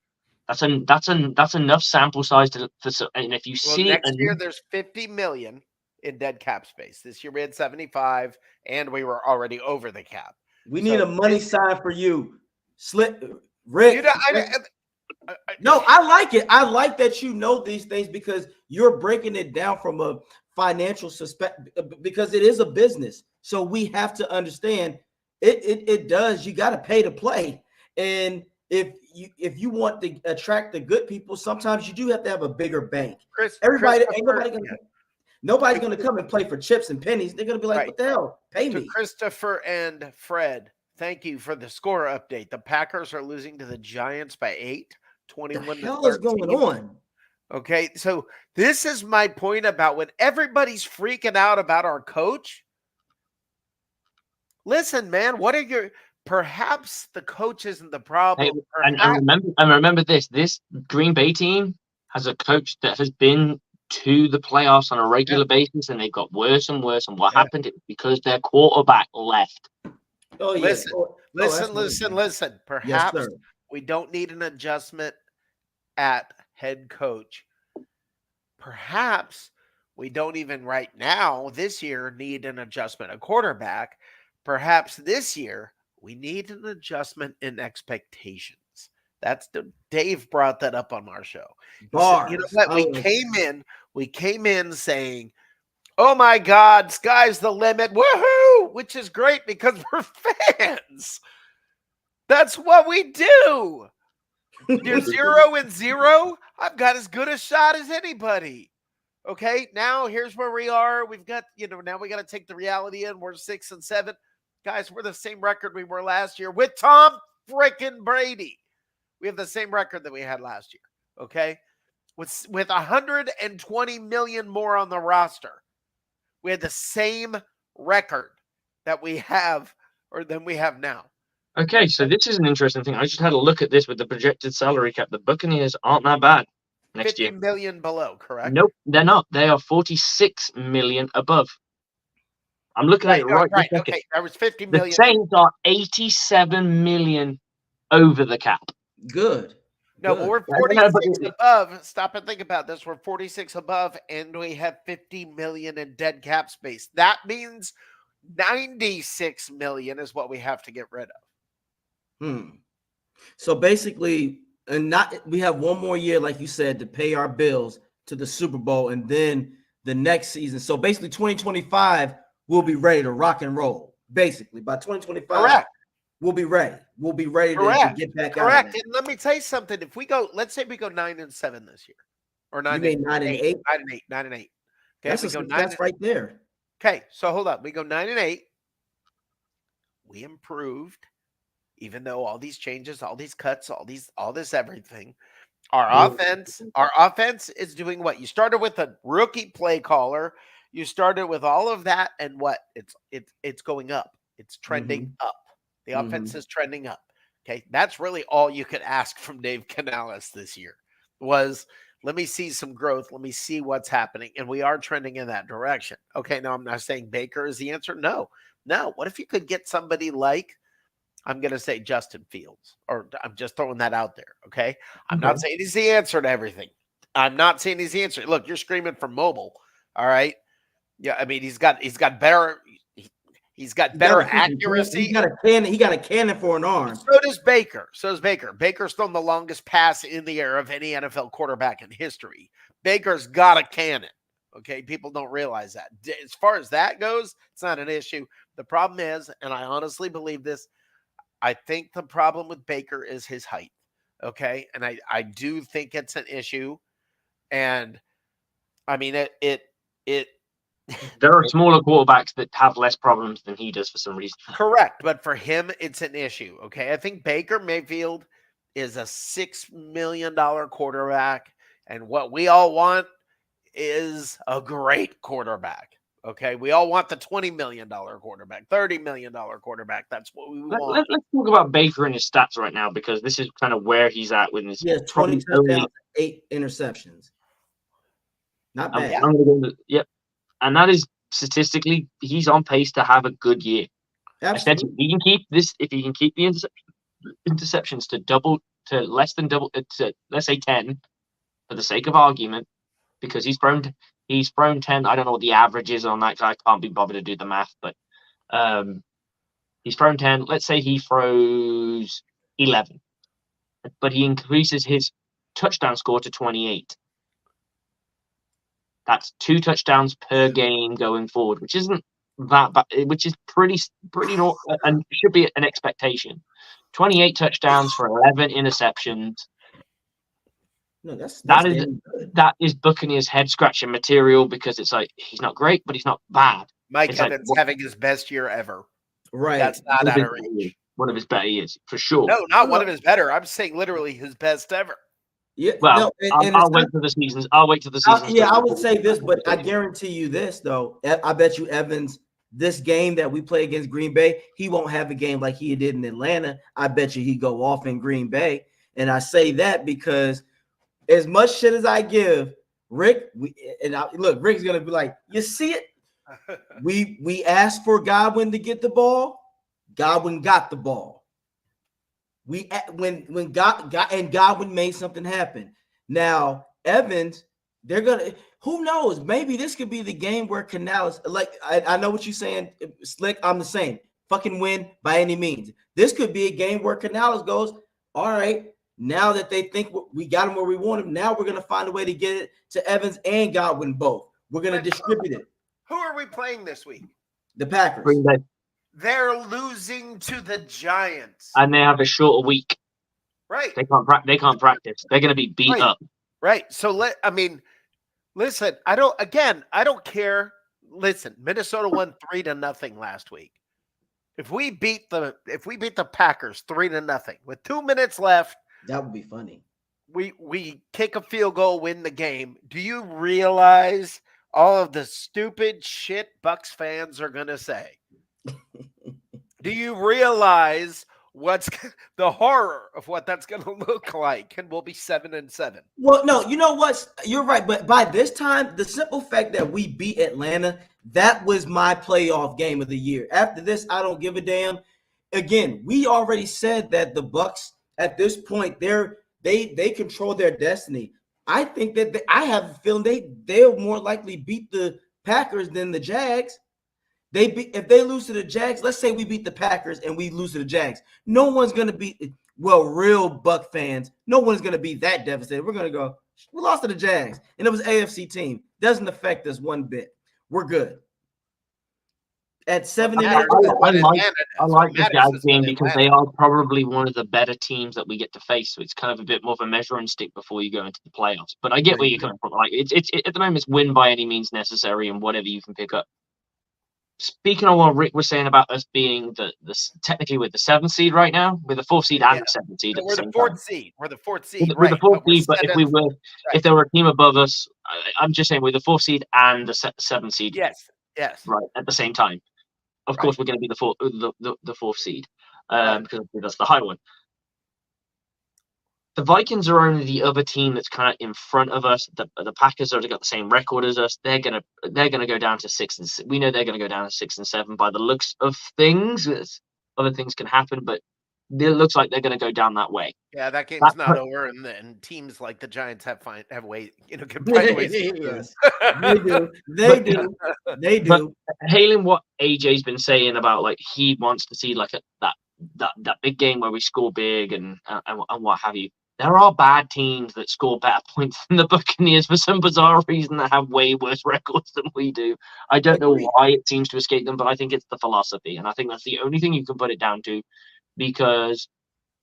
That's enough sample size and if you see next year there's $50 million in dead cap space. This year we had 75, and we were already over the cap. We need a money sign for you, Rick. No, I like it. I like that you know these things because you're breaking it down from a financial suspect, because it is a business. So we have to understand it does. You got to pay to play, and if you want to attract the good people, sometimes you do have to have a bigger bank. Nobody's going to come and play for chips and pennies. They're going to be like, what the hell? Pay me. Christopher and Fred, thank you for the score update. The Packers are losing to the Giants by 8, 21 What the hell to 13. is going on? Okay, so this is my point about when everybody's freaking out about our coach. Listen, man, perhaps the coach isn't the problem. Hey, and remember this Green Bay team has a coach that has been to the playoffs on a regular basis, and they've got worse and worse. And what happened? It was because their quarterback left. Oh, yeah. Listen. Perhaps we don't need an adjustment at head coach. Perhaps we don't even right now this year need an adjustment at quarterback. Perhaps this year we need an adjustment in expectations. Dave brought that up on our show. Bars. You know what? We came in saying, "Oh my God, sky's the limit, woohoo!" Which is great because we're fans. That's what we do. You're 0-0. I've got as good a shot as anybody. Okay, now here's where we are. We've got, now we got to take the reality in. We're 6-7. Guys, we're the same record we were last year with Tom freaking Brady. We have the same record that we had last year. Okay, with 120 million more on the roster, we had the same record that we have or than we have now. Okay, so this is an interesting thing. I just had a look at this with the projected salary cap. The Buccaneers aren't that bad next year. 50 million below, correct? Nope, they're not. They are 46 million above. I'm looking at it right. Okay, there was 50 million. The Saints are 87 million over the cap. Good. No, but we're 46 above. Stop and think about this. We're 46 above, and we have 50 million in dead cap space. That means 96 million is what we have to get rid of. So basically, we have one more year, like you said, to pay our bills to the Super Bowl, and then the next season. So basically, 2025, we'll be ready to rock and roll. Basically, by 2025, correct. We'll be ready. We'll be ready to get back out. Correct. And let me tell you something. If we go, let's say we go 9-7 this year, or 9-8. 9-8. 9-8. Okay, that's right there. Okay, so hold up. We go 9-8. We improved, even though all these changes, all these cuts, all this everything. Our offense is doing what? You started with a rookie play caller. You started with all of that, and what? It's going up. It's trending up. The offense is trending up. Okay, that's really all you could ask from Dave Canales this year was, let me see some growth. Let me see what's happening. And we are trending in that direction. Okay, now I'm not saying Baker is the answer. No. What if you could get somebody like, I'm going to say Justin Fields, or I'm just throwing that out there. Okay, I'm not saying he's the answer to everything. I'm not saying he's the answer. Look, you're screaming for mobile. All right. Yeah, I mean, he's got better. He's got better accuracy. He got a cannon for an arm. So does Baker. Baker's thrown the longest pass in the air of any NFL quarterback in history. Baker's got a cannon. Okay, people don't realize that. As far as that goes, it's not an issue. The problem is, and I honestly believe this, I think the problem with Baker is his height. Okay, and I do think it's an issue. And I mean it There are smaller quarterbacks that have less problems than he does for some reason. correct, but for him it's an issue. Okay, I think Baker Mayfield is a $6 million quarterback, and what we all want is a great quarterback. Okay, we all want the $20 million quarterback, $30 million quarterback. That's what we want. Let's talk about Baker and his stats right now, because this is kind of where he's at with his. He has 20 probably only. touchdowns, 8 interceptions. Not bad. I'm gonna go yep, and that is statistically he's on pace to have a good year. Absolutely. If he can keep this, if he can keep the interceptions to less than double, to let's say 10, for the sake of argument, because he's thrown 10. I don't know what the average is on that, because I can't be bothered to do the math, but he's thrown 10. Let's say he throws 11, but he increases his touchdown score to 28. That's 2 touchdowns per game going forward, which isn't that bad, which is pretty and should be an expectation. 28 touchdowns for 11 interceptions. No, that's that is Buccaneers head scratching material, because it's like he's not great, but he's not bad. Mike It's Evans like, having his best year ever. right. That's not out of reach. One of his better years, for sure. No, not one of his better. I'm saying literally his best ever. Yeah. Well, no, I'll wait till the seasons. I'll wait till the seasons. Yeah, I would say this, but I guarantee you this though. I bet you Evans, this game that we play against Green Bay, he won't have a game like he did in Atlanta. I bet you he go off in Green Bay. And I say that because as much shit as I give Rick, look, Rick's gonna be like, you see it? We asked for Godwin to get the ball. Godwin got the ball. When Godwin made something happen. Now Evans, they're gonna. Who knows? Maybe this could be the game where Canales. Like I know what you're saying, Slick. I'm the same. Fucking win by any means. This could be a game where Canales goes, all right. Now that they think we got him where we want him, now we're gonna find a way to get it to Evans and Godwin both. We're gonna distribute it. Who are we playing this week? The Packers. Green Bay. They're losing to the Giants. And they have a shorter week. Right. They can't practice. They're going to be beat up. Right. So listen, I don't care. Listen, Minnesota won 3-0 last week. If we beat the Packers 3-0 with 2 minutes left, that would be funny. We kick a field goal, win the game. Do you realize all of the stupid shit Bucs fans are gonna say? Do you realize what's the horror of what that's going to look like? And we'll be 7-7. Well, no, you know what? You're right. But by this time, the simple fact that we beat Atlanta, that was my playoff game of the year. After this, I don't give a damn. Again, we already said that the Bucs at this point, they control their destiny. I think that I have a feeling they'll more likely beat the Packers than the Jags. If they lose to the Jags, let's say we beat the Packers and we lose to the Jags. No one's going to be, real Buck fans, no one's going to be that devastated. We're going to go, we lost to the Jags, and it was an AFC team. Doesn't affect us one bit. We're good. At 7-8, I like the Jags game because they are probably one of the better teams that we get to face. So it's kind of a bit more of a measuring stick before you go into the playoffs. But I get where you're coming from. Like it's at the moment, it's win by any means necessary and whatever you can pick up. Speaking of what Rick was saying about us being technically with the 7th seed right now, we're the 4th seed and the 7th seed. We're the 4th seed. We're the 4th seed. We're the 4th seed, but if there were a team above us, I'm just saying we're the 4th seed and the 7th seed. Yes. Right at the same time. Of course, we're going to be the 4th seed because that's the high one. The Vikings are only the other team that's kind of in front of us. The Packers have got the same record as us. They're gonna go down to 6 and 6. We know they're gonna go down to 6 and 7 by the looks of things. Other things can happen, but it looks like they're gonna go down that way. Yeah, that game's not over, and teams like the Giants can find ways. Yes. They do. But hailing what AJ's been saying about like he wants to see like that big game where we score big and what have you. there are bad teams that score better points than the Buccaneers for some bizarre reason that have way worse records than we do. I don't know Agreed. why it seems to escape them, but I think it's the philosophy. And I think that's the only thing you can put it down to, because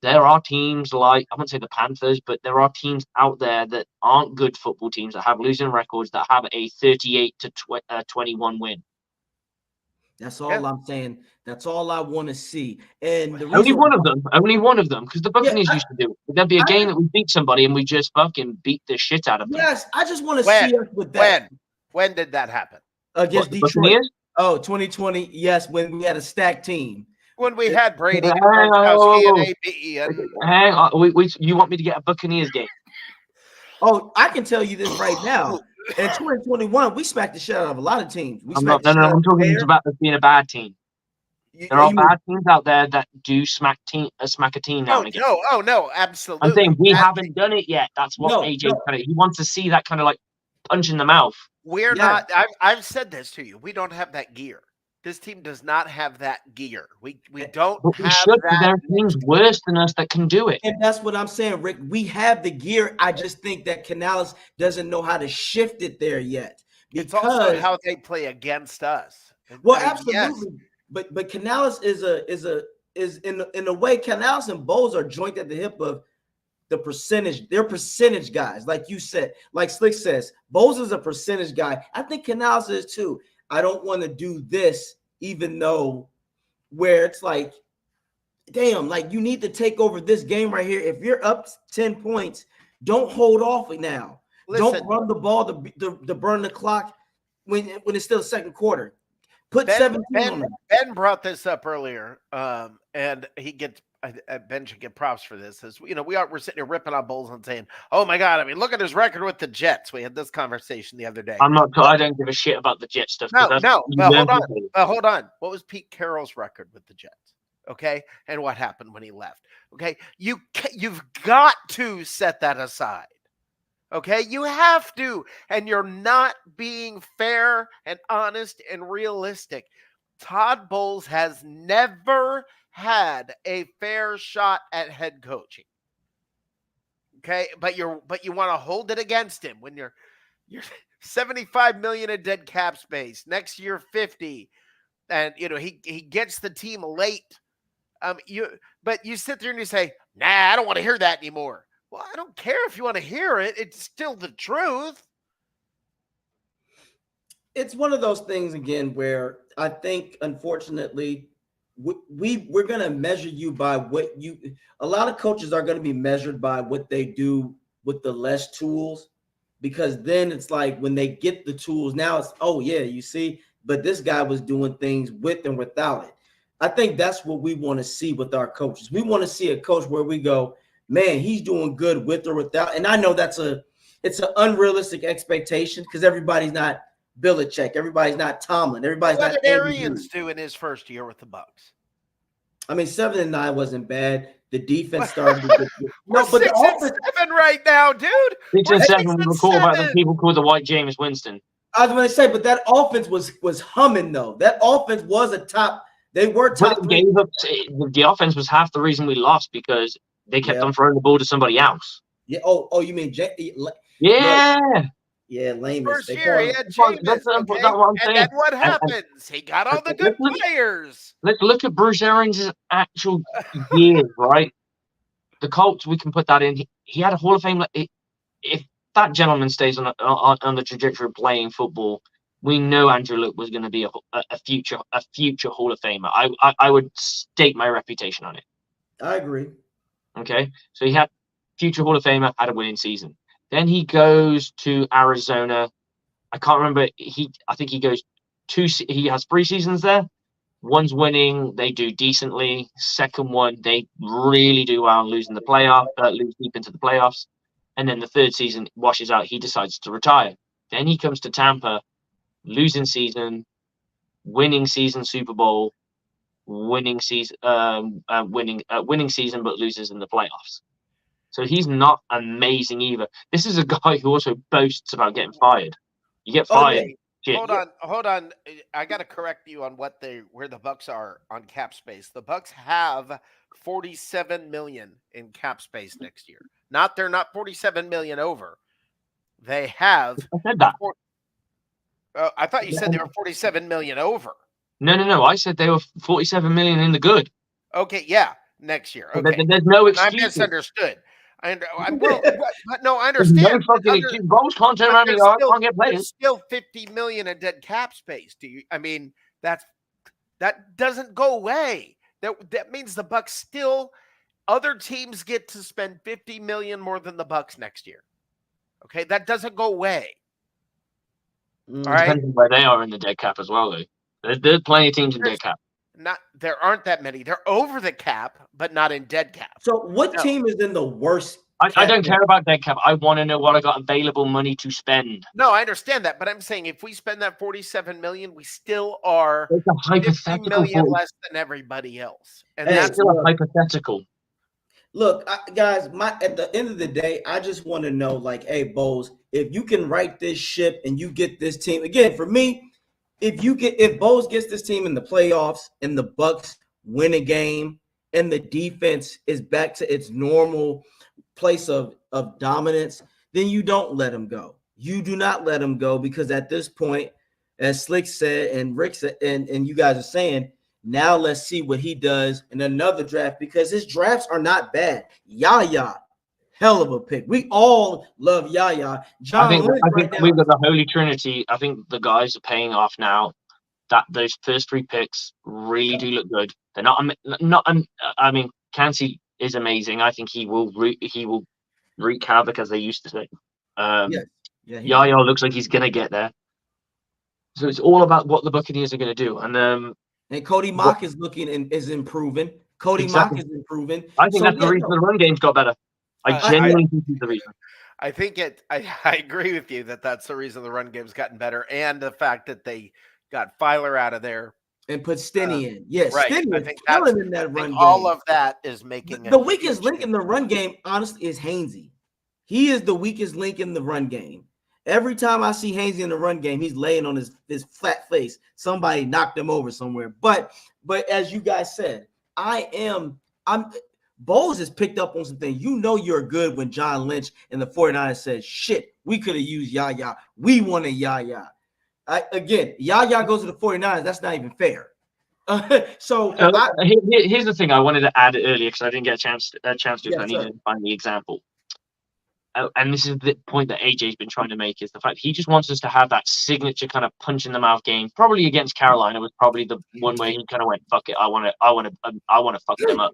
there are teams like, I wouldn't say the Panthers, but there are teams out there that aren't good football teams that have losing records that have a 38-21 win. That's all I'm saying. That's all I want to see. And the Only reason one of them, because the Buccaneers I- used to do it. There'd be a I- game that we beat somebody and we just fucking beat the shit out of them. yes, I just want to see us with that When did that happen? against The Detroit. Buccaneers? Oh, 2020. Yes, when we had a stacked team. When we had Brady and Hang Gronkowski on. and AB and Hang on. You want me to get a Buccaneers game? Oh, I can tell you this right now. In 2021, we smacked the shit out of a lot of teams. I'm talking about us being a bad team. There are bad teams out there that do smack a team now and again. No, absolutely. I'm saying we Bad haven't team. done it yet. That's what AJ kind of, he wants to see that kind of like punch in the mouth. We're not. I've said this to you. We don't have that gear. This team does not have that gear. We don't But we have should. that. There are teams worse than us that can do it. And that's what I'm saying, Rick. We have the gear. I just think that Canales doesn't know how to shift it there yet. It's also how they play against us. Well, I mean, absolutely. yes. But Canales is in a way, Canales and Bowles are joined at the hip of the percentage. They're percentage guys, like you said, like Slick says. Bowles is a percentage guy. I think Canales is too. I don't want to do this, even though where it's like, damn, like you need to take over this game right here. If you're up 10 points, don't hold off now. Don't run the ball to burn the clock when it's still the second quarter. Put 17 on them. Ben brought this up earlier, and he gets Ben should get props for this. As you know, we're sitting here ripping on Bowles and saying, "Oh my God! I mean, look at his record with the Jets." We had this conversation the other day. I don't give a shit about the Jet stuff. No, but hold on. What was Pete Carroll's record with the Jets? Okay, and what happened when he left? Okay, you've got to set that aside. Okay, you have to, and you're not being fair and honest and realistic. Todd Bowles has never had a fair shot at head coaching. Okay, but you want to hold it against him when you're 75 million in dead cap space. Next year 50, and he gets the team late. But you sit there and you say, "Nah, I don't want to hear that anymore." Well, I don't care if you want to hear it. It's still the truth. It's one of those things again where I think, unfortunately, we're going to measure you by what a lot of coaches are going to be measured by what they do with the less tools, because then it's like when they get the tools, now it's, oh yeah, you see, but this guy was doing things with and without it. I think that's what we want to see with our coaches. We want to see a coach where we go, man, he's doing good with or without. And I know it's an unrealistic expectation because everybody's not Belichick, everybody's not Tomlin, everybody's what not. What did Arians do in his first year with the Bucs? I mean, 7-9 wasn't bad. The defense started to get no, but the offense 6-7 right now, dude. 6-7. People call the white James Winston. I was going to say, but that offense was humming though. That offense was a top. They were top. The offense was half the reason we lost because they kept on throwing the ball to somebody else. Yeah. Oh, you mean Yeah, lame. First year, he had James. That's what I'm saying. And then what happens? He got all the good players. Let's look at Bruce Arians' actual years, right? The Colts, we can put that in. He had a Hall of Fame. If that gentleman stays on the trajectory of playing football, we know Andrew Luck was going to be a future Hall of Famer. I would stake my reputation on it. I agree. Okay, so he had future Hall of Famer, had a winning season. Then he goes to Arizona. I can't remember. I think he goes he has 3 seasons there. One's winning. They do decently. Second one, they really do well and lose deep into the playoffs. And then the third season washes out. He decides to retire. Then he comes to Tampa, losing season, winning season Super Bowl, winning season, winning season, but loses in the playoffs. So he's not amazing either. This is a guy who also boasts about getting fired. You get fired. Hold on. I got to correct you on where the Bucs are on cap space. The Bucs have $47 million in cap space next year. They're not $47 million over. They have. I said that. I thought you said they were $47 million over. No. I said they were $47 million in the good. Okay, yeah, next year. Okay, There's no I excuse. misunderstood. I no, I There's understand. no fucking excuse. Bulls can't turn But around and there's go, I still, can't get there's players. still $50 million in dead cap space. I mean, that doesn't go away. That means the Bucs still, other teams get to spend $50 million more than the Bucs next year. Okay, that doesn't go away. All right, Depends on where they are in the dead cap as well, though. There's plenty of teams in dead cap. There aren't that many. They're over the cap, but not in dead cap. So what team is in the worst? I don't care about dead cap. I want to know what I got available money to spend. No, I understand that, but I'm saying if we spend that $47 million, we still are It's a hypothetical. $50 million less than everybody else, and It's that's still a hypothetical. Look, guys, at the end of the day, I just want to know, like, hey, Bowles, if you can right this ship and you get this team again, for me, if Bowles gets this team in the playoffs and the Bucs win a game and the defense is back to its normal place of dominance, then you don't let him go. You do not let him go, because at this point, as Slick said and Rick said, and you guys are saying, now let's see what he does in another draft, because his drafts are not bad. Yaya, hell of a pick. We all love Yaya. I think we've got the Holy Trinity. I think the guys are paying off now. That those first three picks really do look good. They're not. I mean, Cansey is amazing. I think he will wreak havoc, as they used to say. Yaya looks like he's gonna get there. So it's all about what the Buccaneers are gonna do. And Cody Mock is looking and is improving. Mock is improving. I think that's the reason the run game's got better. I genuinely think he's the reason. I think I agree with you that that's the reason the run game's gotten better, and the fact that they got Filer out of there and put Stinney in. Yes, right. Stinney is killing in that run game. All of that is making the weakest link in the run game, honestly, is Hainsey. He is the weakest link in the run game. Every time I see Hainsey in the run game, he's laying on his flat face. Somebody knocked him over somewhere. But as you guys said, Bowles has picked up on some things. You know you're good when John Lynch and the 49ers said, shit, we could have used Yaya. We wanted Yaya. Again, Yaya goes to the 49ers. That's not even fair. Here's the thing I wanted to add earlier, because I didn't get a chance to. I needed to find the example. And this is the point that AJ's been trying to make, is the fact he just wants us to have that signature kind of punch in the mouth game. Probably against Carolina was probably the one where he kind of went, fuck it, I want to fuck them up.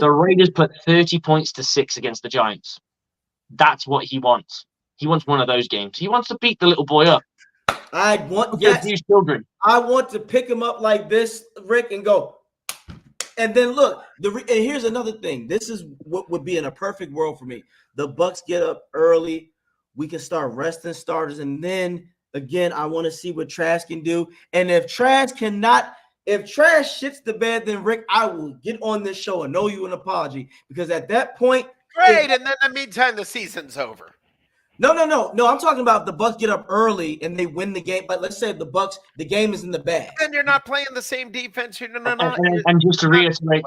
The Raiders put 30 points to 6 against the Giants. That's what he wants. He wants one of those games. He wants to beat the little boy up. I want these children. I want to pick him up like this, Rick, and go. And then look, and here's another thing. This is what would be in a perfect world for me. The Bucs get up early. We can start resting starters, and then again, I want to see what Trash can do. And if Trash shits the bed, then Rick, I will get on this show and owe you an apology, because at that point, great. And then in the meantime, the season's over. No. I'm talking about the Bucs get up early and they win the game. But let's say the game is in the bag. And you're not playing the same defense. And just to reiterate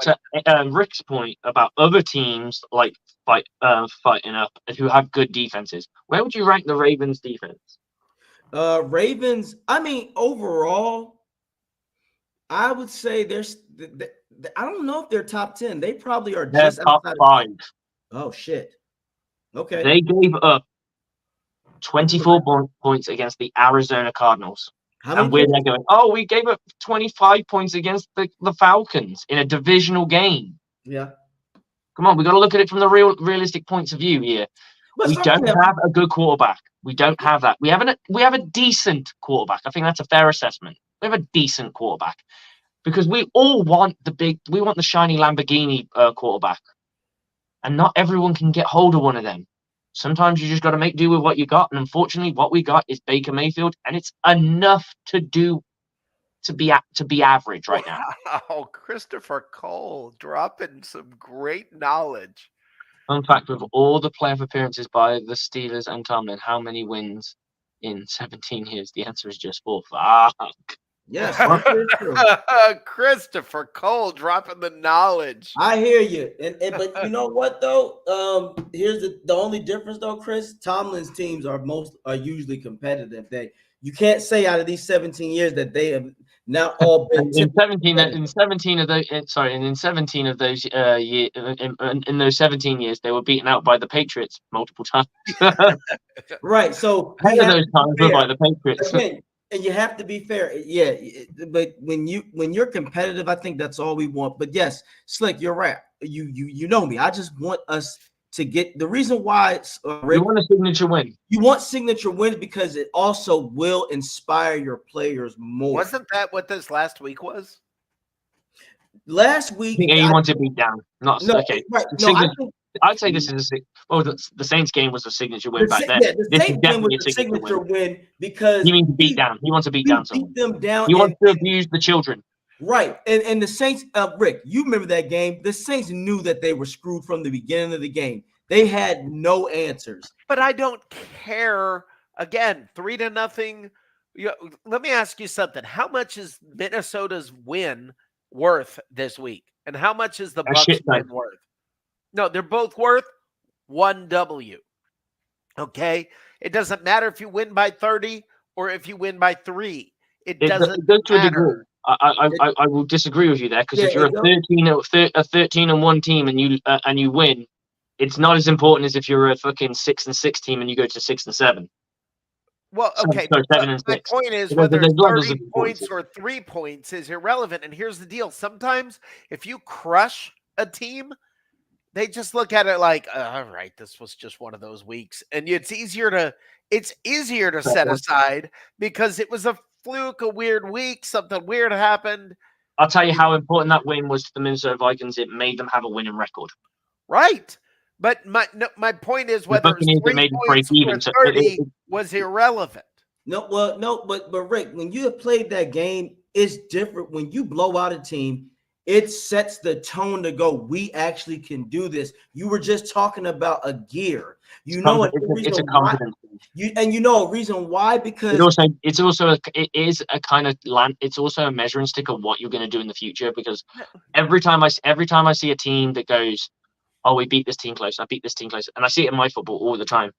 Rick's point about other teams like fighting up who have good defenses, where would you rank the Ravens defense? Ravens, I mean, overall, I would say I don't know if they're top 10. They probably are just top 5. Oh, shit. Okay. They gave up 24 points against the Arizona Cardinals. And we're there going, we gave up 25 points against the Falcons in a divisional game. Yeah. Come on, we got to look at it from the realistic points of view here. We don't have a good quarterback. We don't have that. We have a decent quarterback. I think that's a fair assessment. We have a decent quarterback, because we all want the shiny Lamborghini quarterback, and not everyone can get hold of one of them. Sometimes you just got to make do with what you got, and unfortunately, what we got is Baker Mayfield, and it's enough to be average right now. Wow, Christopher Cole dropping some great knowledge. Fun fact: with all the playoff appearances by the Steelers and Tomlin, how many wins in 17 years? The answer is just 4. Fuck. Yes, that is true. Christopher Cole dropping the knowledge. I hear you, and but you know what though? Here's the only difference though, Chris. Tomlin's teams are usually competitive. You can't say out of these 17 years that they have not all been In 17, competitive. in 17 of those, sorry, and in 17 of those in those 17 years, they were beaten out by the Patriots multiple times. Right. So 10 we of have those to times be were fair. by the Patriots. Again, and you have to be fair. Yeah, but when you're competitive, I think that's all we want. But yes, Slick, you're right. You know me. I just want us to get the reason why Rick, You want a signature win. you want signature wins because it also will inspire your players more. Wasn't that what this last week was? Last I week, think you want to beat down. Not no, okay. right? No, I think I'd say this is the Saints game was a signature win back then. yeah, the This is Saints game was definitely a a signature win. win because You mean to beat down? He wants to beat down someone. Beat them down. He wants to abuse the children. Right. And the Saints, Rick, you remember that game? The Saints knew that they were screwed from the beginning of the game. They had no answers. But I don't care. Again, 3-0. Let me ask you something. How much is Minnesota's win worth this week? And how much is the Bucs win worth? No, they're both worth 1 W. Okay? It doesn't matter if you win by 30 or if you win by 3. It doesn't matter. I will disagree with you there because if you're a 13-1 team and you win, it's not as important as if you're a fucking 6-6 team and you go to 6-7. Well, okay. So 7 and 6. My point is because whether 30 points or 3 points is irrelevant. And here's the deal: sometimes if you crush a team, they just look at it like, all right, this was just one of those weeks, and it's easier to set aside because it was a fluke, a weird week, something weird happened. I'll tell you how important that win was to the Minnesota Vikings. It made them have a winning record. Right. But my point is whether it's 3 points or 30 was irrelevant. But Rick, when you have played that game, it's different. When you blow out a team, it sets the tone to go, we actually can do this. You were just talking about a gear. You know a reason why. You know a reason why, because it's also a measuring stick of what you're going to do in the future, because every time I see a team that goes, oh, we beat this team close, I beat this team close, and I see it in my football all the time,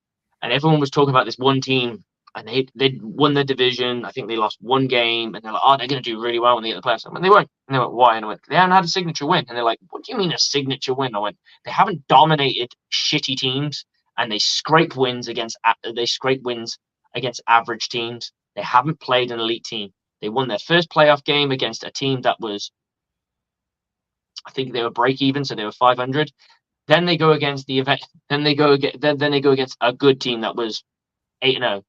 and everyone was talking about this one team and they won their division. I think they lost one game, and they're like, oh, they're going to do really well when they get the playoffs. And they won't. And they went, why? And I went, they haven't had a signature win. And they're like, what do you mean a signature win? I went, they haven't dominated shitty teams, and they scrape wins against average teams. They haven't played an elite team. They won their first playoff game against a team that was, I think they were break even, so they were 500. Then they go against the event. Then they go against a good team that was 8-0.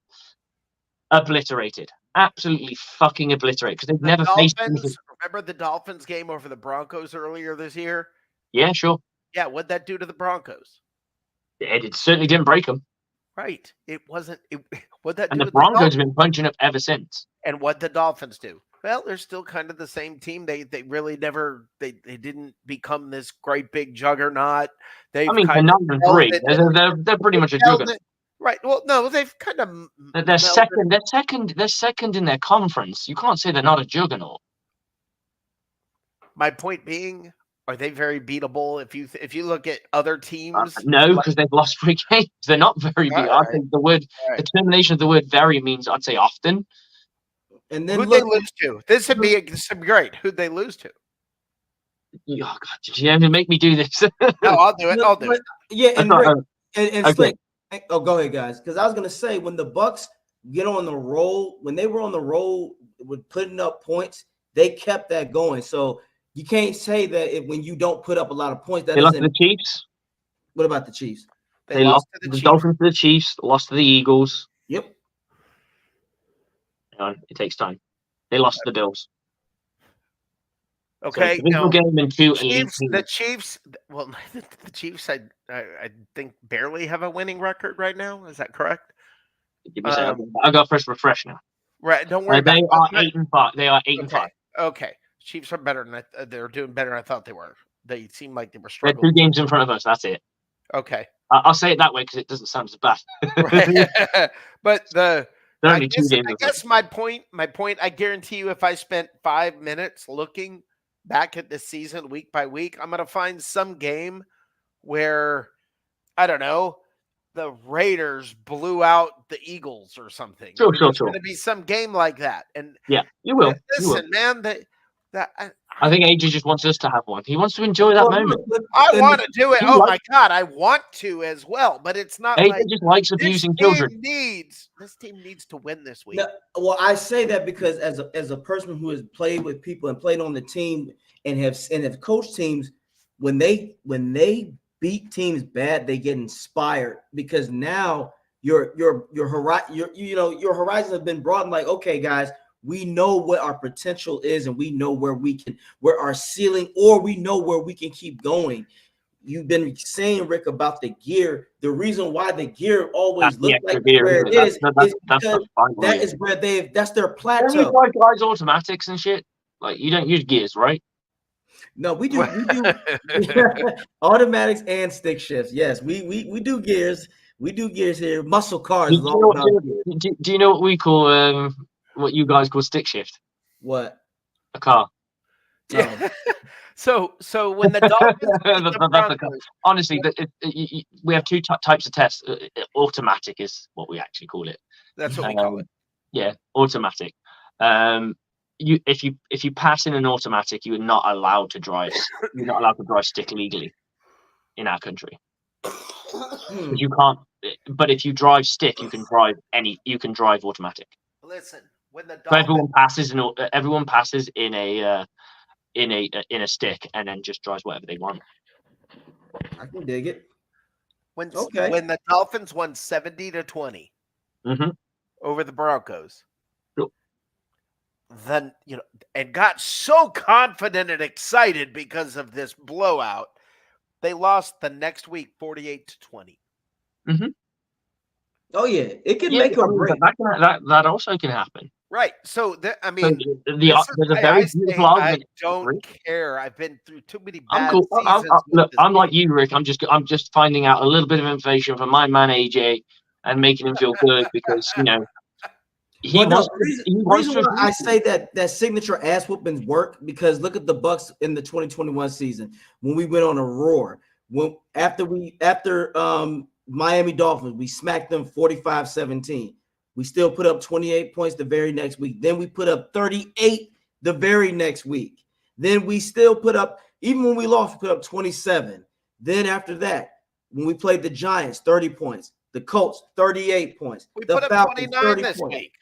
Obliterated, absolutely fucking obliterated, because they've never faced anything. Remember the Dolphins game over the Broncos earlier this year? Yeah, sure. Yeah, what'd that do to the Broncos? It certainly didn't break them. Right. It wasn't. What'd that do? And the Broncos have been punching up ever since. And what'd the Dolphins do? Well, they're still kind of the same team. They really never they didn't become this great big juggernaut. They're 9-3. They're pretty much a juggernaut. Right. Well, no, they've kind of. They're second. They're second in their conference. You can't say they're not a juggernaut. My point being, are they very beatable? If you look at other teams, no, because they've lost 3 games. They're not very beatable. Right. I think the termination of the word "very" means, I'd say, often. And then who'd they lose to? This would be great. Who'd they lose to? Oh God! You have to make me do this. No, I'll do it. I'll do it. Yeah, and Slick. Oh, go ahead, guys. Because I was gonna say, when the Bucs get on the roll, when they were on the roll with putting up points, they kept that going. So you can't say that when you don't put up a lot of points, that they lost to the Chiefs. What about the Chiefs? They lost to the Dolphins, to the Chiefs, lost to the Eagles. Yep. Hang on, it takes time. They lost to the Bills. Okay, so game in two the Chiefs. Well, the Chiefs, I think barely have a winning record right now. Is that correct? Give me a second. I got first refresh now. Right, don't worry. They are 8-5. They are 8-5. Okay, Chiefs are better than they're doing better than I thought they were. They seemed like they were struggling. They're 2 games in front of us. That's it. Okay, I'll say it that way because it doesn't sound as bad. Right. But They're I only 2 games. guess my point, I guarantee you, if I spent 5 minutes looking back at the season week by week, I'm going to find some game where, I don't know, the Raiders blew out the Eagles or something. Sure, There's sure. going to be some game like that. And Yeah, you will. listen, man, I think AJ just wants us to have one. He wants to enjoy that moment. I want to do it. He Oh likes- my God, I want to as well. But it's not AJ like just likes abusing children. this team needs to win this week. No, well, I say that because as a person who has played with people and played on the team and have coached teams, when they beat teams bad, they get inspired because now your horizons have been broadened. Like, okay, guys, we know what our potential is, and we know where our ceiling, or we know where we can keep going. You've been saying, Rick, about the gear. The reason why the gear always looks like where it is because that is where that's their plateau. Don't you try guys automatics and shit? Like, you don't use gears, right? No, we do automatics and stick shifts. Yes, we do gears. We do gears here. Muscle cars. Do you know what we call what you guys call stick shift? What? A car. Yeah. So when the Dolphins beat the Broncos, honestly, we have 2 types of tests. Automatic is what we actually call it. That's what we call it. Yeah, automatic. If you pass in an automatic, you are not allowed to drive. You're not allowed to drive stick legally in our country. You can't. But if you drive stick, you can drive automatic. Listen, when the So everyone passes in a stick and then just drives whatever they want. I can dig it. When the Dolphins won 70-20 over the Broncos, then and got so confident and excited because of this blowout, they lost the next week 48-20. Oh yeah, it can make or break. That also can happen. Right. So there's a very beautiful argument. I don't care. I've been through too many I'm bad cool. seasons. I'm like you, Rick. I'm just finding out a little bit of information from my man AJ and making him feel good because the reason why I say that signature ass whoopings work because look at the Bucs in the 2021 season when we went on a roar. After Miami Dolphins, we smacked them 45-17. We still put up 28 points the very next week. Then we put up 38 the very next week. Then we still put up, even when we lost, we put up 27. Then after that, when we played the Giants, 30 points. The Colts, 38 points. We the put up 29 this week.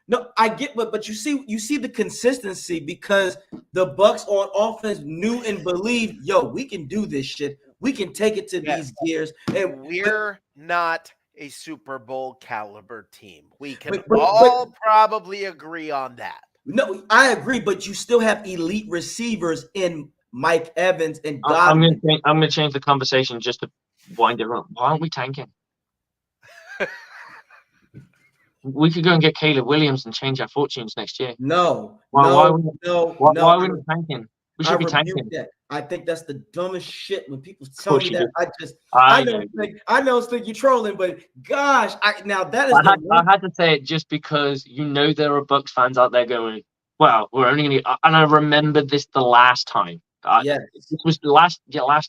No, I get, but you see the consistency because the Bucs on offense knew and believed, we can do this shit. We can take it to these gears. And we're not a Super Bowl caliber team. We can all probably agree on that. No, I agree, but you still have elite receivers in Mike Evans and Godwin. I'm going to change the conversation just to wind it around. Why aren't we tanking? We could go and get Caleb Williams and change our fortunes next year. No. Why are we tanking? We should be tanking. That. I think that's the dumbest shit when people tell me that. I know you're trolling, but gosh, I had to say it just because there are Bucs fans out there going, well, we're only going to, and I remember this the last time. Yes. This was last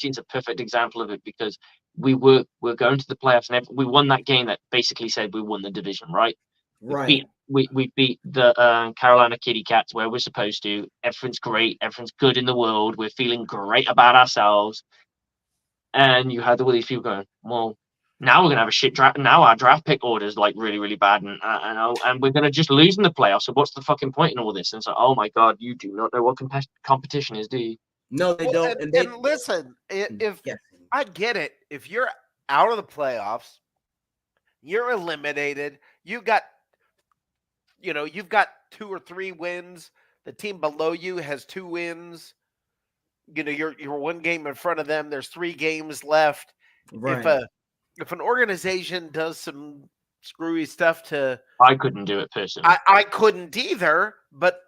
year's a perfect example of it because we're going to the playoffs and we won that game that basically said we won the division, right? Right. We beat the Carolina Kitty Cats where we're supposed to. Everything's great. Everything's good in the world. We're feeling great about ourselves. And you had all these people going, well, now we're going to have a shit draft. Now our draft pick order is like really, really bad. And we're going to just lose in the playoffs. So what's the fucking point in all this? And it's like, oh my God, you do not know what competition is, do you? No, they don't. And listen, if I get it, if you're out of the playoffs, you're eliminated. You've got 2 or 3 wins. The team below you has 2 wins. You're 1 game in front of them. There's 3 games left. Right. If an organization does some screwy stuff I couldn't do it personally. I couldn't either, but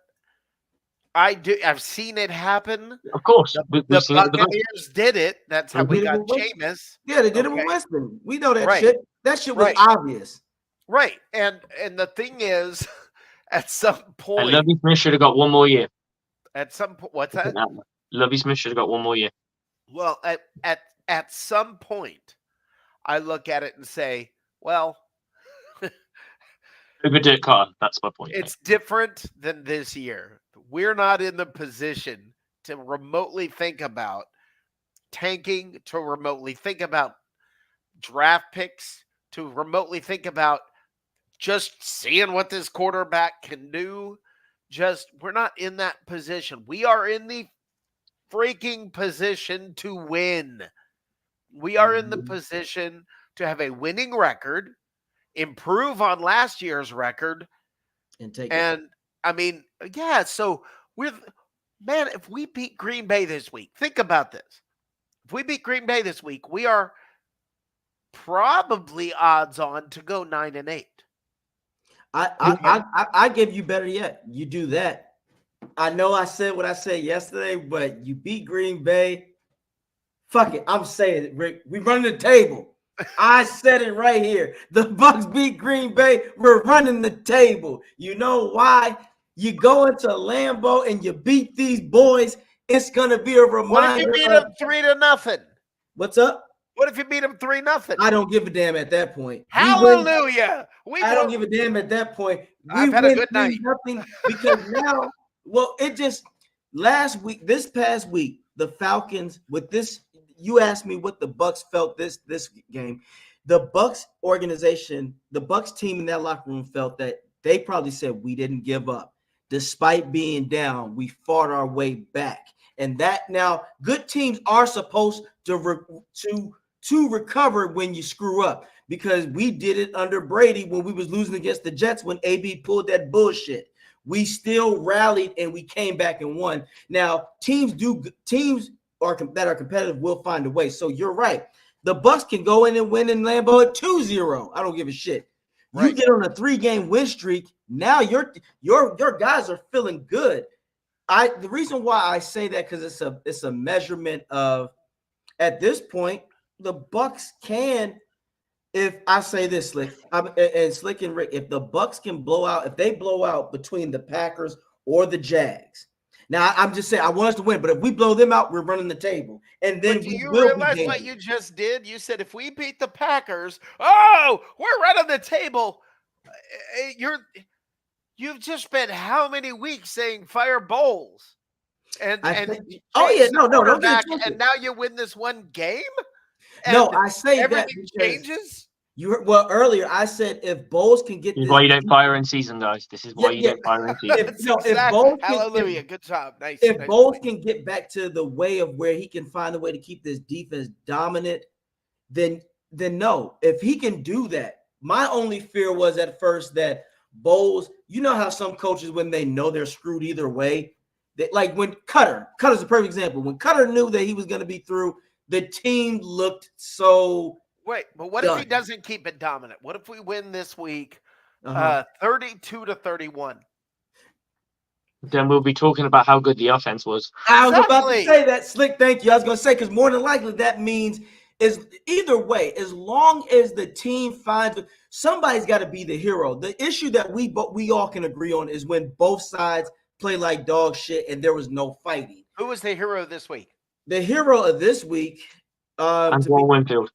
I do. I've seen it happen. Of course. The Buccaneers did it. That's how we got Jameis. Yeah, they did it with Weston. We know that shit. That shit was obvious. Right. And the thing is, at some And point, Lovey Smith should have got one more year. what's that? Lovey Smith should have got one more year. Well, at some point, I look at it and say, well, Over Dirk Carter. That's my point. it's different than this year. We're not in the position to remotely think about tanking, to remotely think about draft picks, to remotely think about just seeing what this quarterback can do. We're not in that position. We are in the freaking position to win. We are in the position to have a winning record, improve on last year's record, and take it. and I mean, yeah. So if we beat Green Bay this week, think about this. If we beat Green Bay this week, we are probably odds on to go 9-8. I give you better yet. You do that. I know I said what I said yesterday, but you beat Green Bay. Fuck it. I'm saying it, Rick. We run the table. I said it right here. The Bucs beat Green Bay. We're running the table. You know why? You go into Lambeau and you beat these boys. It's gonna be a reminder. What if you beat them 3-0? What's up? What if you beat them 3-0? I don't give a damn at that point. Hallelujah. I don't give a damn at that point. I've had a good night. Nothing because now, well, it just this past week, the Falcons with this. You asked me what the Bucs felt this game. The Bucs organization, the Bucs team in that locker room felt that they probably said we didn't give up. Despite being down, we fought our way back. And that now good teams are supposed to recover when you screw up, because we did it under Brady when we was losing against the Jets when AB pulled that bullshit. We still rallied and we came back and won. Now teams that are competitive will find a way. So you're right. The Bucs can go in and win in Lambeau at 2-0. I don't give a shit. Right. You get on a 3-game win streak. Now your guys are feeling good. The reason why I say that because it's a measurement of, at this point, the Bucs can, if I say this, Slick and Slick and Rick, if the Bucs can if they blow out between the Packers or the Jags. Now I'm just saying I want us to win, but if we blow them out, we're running the table. And then do you realize what you just did? You said if we beat the Packers, we're running the table. You've just spent how many weeks saying fire Bowles? And don't get and now you win this one game? No, I say everything changes. Earlier I said if Bowles can get this is why you don't fire in season, guys. This is why you don't fire in season. If Bowles hallelujah, good job. Nice. If Bowles can get back to the way of where he can find a way to keep this defense dominant, then no. If he can do that, my only fear was at first that Bowles, you know how some coaches, when they know they're screwed either way, like when Cutter's a perfect example. When Cutter knew that he was going to be through, the team looked so. Wait, but what if he doesn't keep it dominant? What if we win this week 32-31? Then we'll be talking about how good the offense was. I was about to say that, Slick. Thank you. I was going to say, because more than likely that means is either way, as long as the team finds somebody's got to be the hero. The issue that we all can agree on is when both sides play like dog shit and there was no fighting. Who was the hero this week? The hero of this week, Winfield.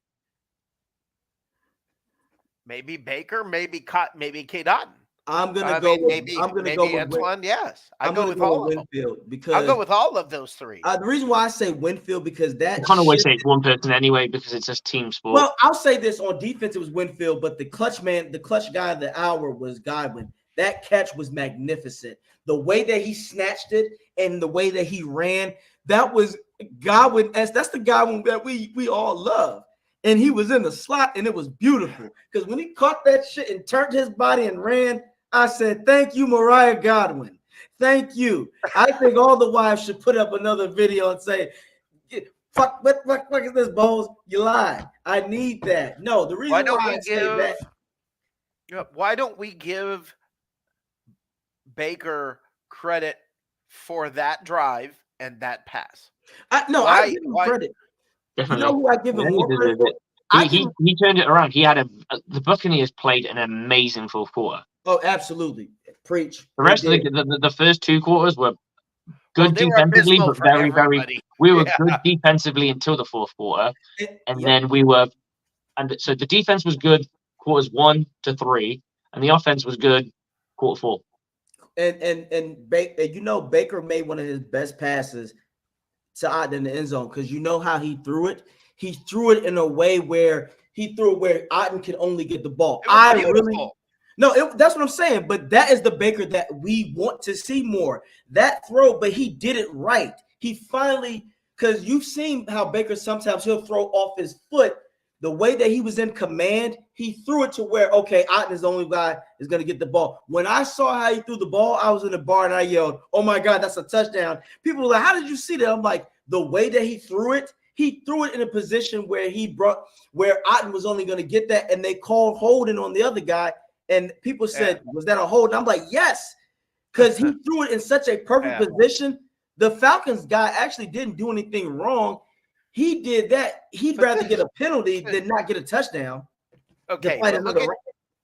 Maybe Baker, maybe K. Dotton. I'm gonna go with Antoine. Yes, I go with all of Winfield them. because I'll go with all of those three. The reason why I say Winfield because that I can't always say it's one person anyway because it's just team sport. Well, I'll say this: on defense it was Winfield, but the clutch guy of the hour was Godwin. That catch was magnificent. The way that he snatched it and the way that he ran, that was Godwin. That's the Godwin that we all love. And he was in the slot, and it was beautiful. Because when he caught that shit and turned his body and ran, I said, thank you, Mariah Godwin. Thank you. I think all the wives should put up another video and say, fuck is this, Bowles? You lied. I need that. No, the reason why don't we give Baker credit for that drive and that pass? I give him credit. Definitely. You know who I give him more credit for? He turned it around. He had the Buccaneers played an amazing fourth quarter. Oh, absolutely. Preach. The rest of the first two quarters were good they were defensively, abysmal but for very, everybody. we were good defensively until the fourth quarter. And then we were, and so the defense was good quarters 1 to 3, and the offense was good quarter 4. And Baker made one of his best passes to Otten in the end zone, because you know how he threw it. He threw it in a way where Otten can only get the ball. That's what I'm saying. But that is the Baker that we want to see more. That throw, but he did it right. He finally, because you've seen how Baker sometimes he'll throw off his foot. The way that he was in command, he threw it to where, okay, Otten is the only guy is going to get the ball. When I saw how he threw the ball, I was in the bar and I yelled, "Oh my God, that's a touchdown." People were like, "How did you see that?" I'm like, the way that he threw it in a position where where Otten was only going to get that, and they called holding on the other guy. And people said, "Was that a hold?" And I'm like, yes, because he threw it in such a perfect position. The Falcons guy actually didn't do anything wrong. He did that. He'd rather get a penalty than not get a touchdown. Okay,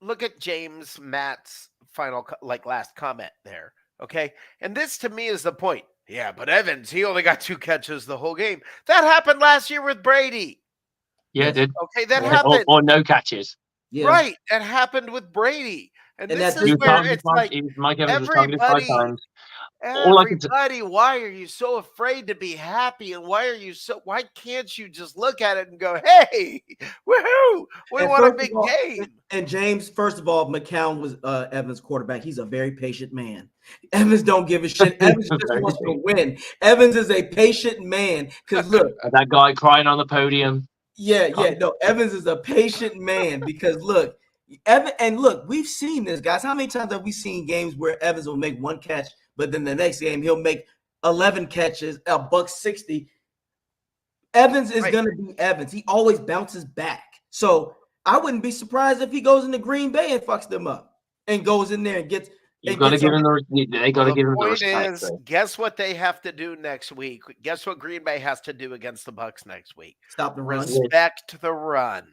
look at James Matt's final, last comment there. Okay, and this to me is the point. Yeah, but Evans, he only got 2 catches the whole game. That happened last year with Brady. Yeah, it did. Okay, that happened. Or no catches. Yeah. Right, that happened with Brady. And this is where it's like everybody, why are you so afraid to be happy? And why can't you just look at it and go, hey, woohoo, we want a big game? And James, first of all, McCown was Evans' quarterback. He's a very patient man. Evans don't give a shit. Evans just wants to win. Evans is a patient man. Because look, that guy crying on the podium. No, Evans is a patient man because look, we've seen this, guys. How many times have we seen games where Evans will make 1 catch, but then the next game he'll make 11 catches, $160. Evans is going to be Evans. He always bounces back. So I wouldn't be surprised if he goes into Green Bay and fucks them up and goes in there and gets. They got to give him the respect. Guess what they have to do next week? Guess what Green Bay has to do against the Bucs next week? Stop the run. Respect the run.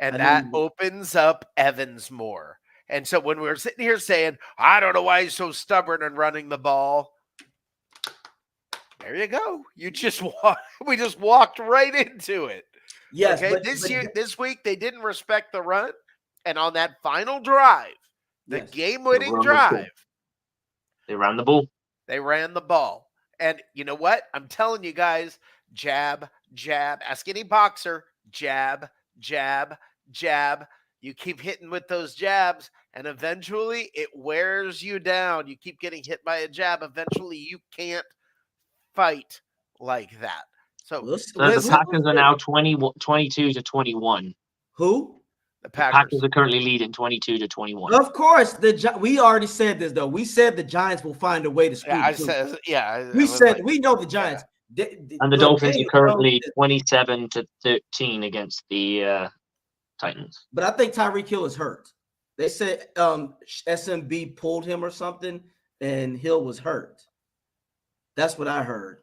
And that opens up Evans more. And so when we're sitting here saying, I don't know why he's so stubborn and running the ball, there you go. We just walked right into it. Yes. Okay? This week, they didn't respect the run. And on that final drive, the game-winning drive, they ran the ball. They ran the ball. And you know what? I'm telling you guys, jab, jab. Ask any boxer, jab, jab, jab. You keep hitting with those jabs, and eventually it wears you down. You keep getting hit by a jab. Eventually you can't fight like that. So the Packers are now 22-21. Who? The Packers are currently leading 22-21. Of course, we already said this though. We said the Giants will find a way to screw. We know the Giants. Yeah. And the Dolphins are currently 27-13 against the Titans. But I think Tyreek Hill is hurt. They said SMB pulled him or something, and Hill was hurt. That's what I heard.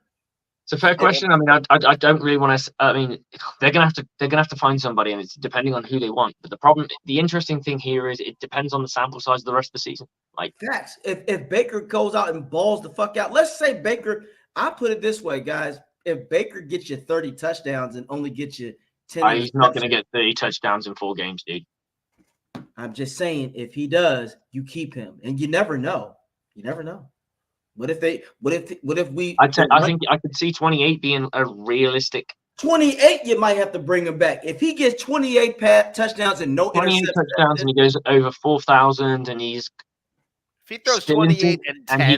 It's a fair question. I mean, I don't really want to. I mean, they're gonna have to find somebody, and it's depending on who they want. But the interesting thing here is it depends on the sample size of the rest of the season. Like facts. If Baker goes out and balls the fuck out, let's say Baker. I put it this way, guys. If Baker gets you 30 touchdowns and only gets you 10, he's not going to get 30 touchdowns in 4 games, dude. I'm just saying, if he does, you keep him, and you never know. You never know. What if we? I think I could see 28 being a realistic. 28, you might have to bring him back. If he gets 28 touchdowns and no 28 touchdowns, and he goes over 4,000, and he's if he throws 28 and 10, and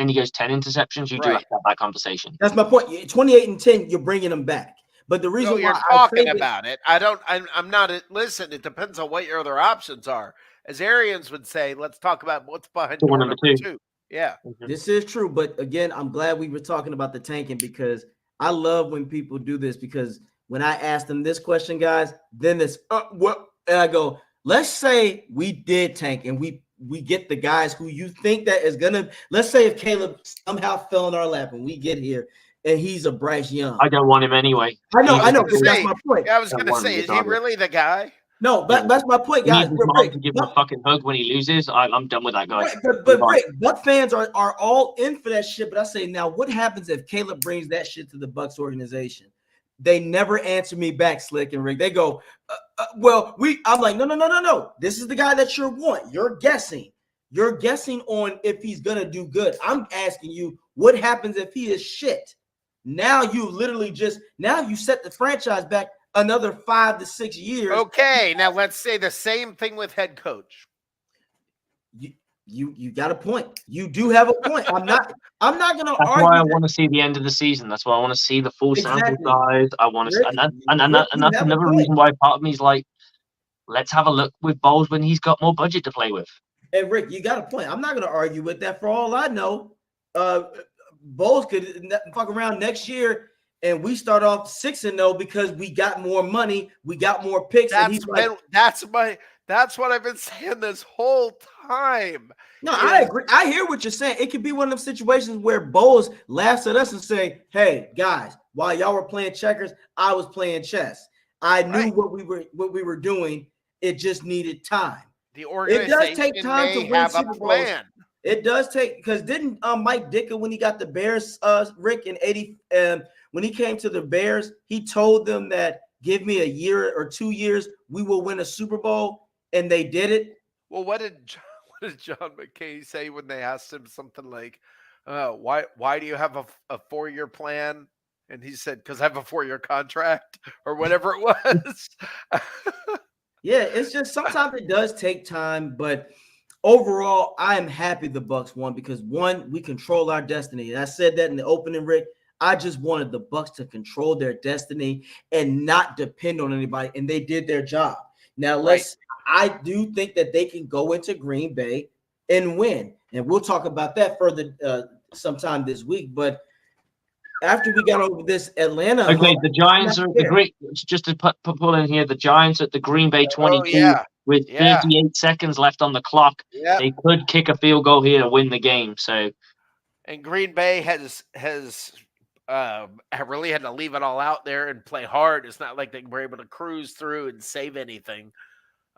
he goes 10 interceptions, you do have to have that conversation. That's my point. 28 and 10, you're bringing him back. But the reason why you're talking about it, I'm not. Listen, it depends on what your other options are. As Arians would say, let's talk about what's behind door number 2. Yeah, this is true. But again, I'm glad we were talking about the tanking because I love when people do this because when I ask them this question, guys, then it's what? And I go, let's say we did tank and we get the guys who you think that is gonna. Let's say if Caleb somehow fell in our lap and we get here and he's a Bryce Young. I don't want him anyway. I know. I But that's my point. Yeah, I was Don't going to want him say, is he regardless. really the guy? No, that's my point, He guys. needs his mom to give him a fucking hug when he loses. I'm done with that guy. Right, but Rick, Buck fans are all in for that shit. But I say now, what happens if Caleb brings that shit to the Bucs organization? They never answer me back, Slick and Rick. They go, well, I'm like, no. This is the guy that you want. You're guessing. You're guessing on if he's gonna do good. I'm asking you, what happens if he is shit? Now you literally you set the franchise back another 5 to 6 years. Okay, now let's say the same thing with head coach. You got a point. You do have a point. I'm not gonna That's argue. why I want to see the end of the season. That's why I want to see the full sample size. I want to, and that's another reason why part of me is like, let's have a look with Bowles when he's got more budget to play with. And Rick, you got a point. I'm not gonna argue with that. For all I know, Bowles could fuck around next year and we start off 6-0 because we got more money, we got more picks. That's what I've been saying this whole time. No, I agree. I hear what you're saying. It could be one of them situations where Bowles laughs at us and say, "Hey guys, while y'all were playing checkers, I was playing chess. I knew what we were doing. It just needed time. The organization it does take time to win Super Bowls. Plan. It does take, because didn't Mike Ditka, when he got the Bears, Rick, in 80, when he came to the Bears, he told them that give me a year or 2 years, we will win a Super Bowl, and they did it. Well, what did John McKay say when they asked him something like, why do you have a 4-year plan? And he said, because I have a 4-year contract, or whatever it was. Yeah, it's just sometimes it does take time, but overall, I am happy the Bucs won because, one, we control our destiny. And I said that in the opening, Rick. I just wanted the Bucs to control their destiny and not depend on anybody, and they did their job. Now, I do think that they can go into Green Bay and win, and we'll talk about that further sometime this week. But after we got over this Atlanta, okay, the Giants are the great. Just to pull in here, the Giants at the Green Bay 22 with 38 seconds left on the clock. Yeah. They could kick a field goal here to win the game. So, and Green Bay has really had to leave it all out there and play hard. It's not like they were able to cruise through and save anything.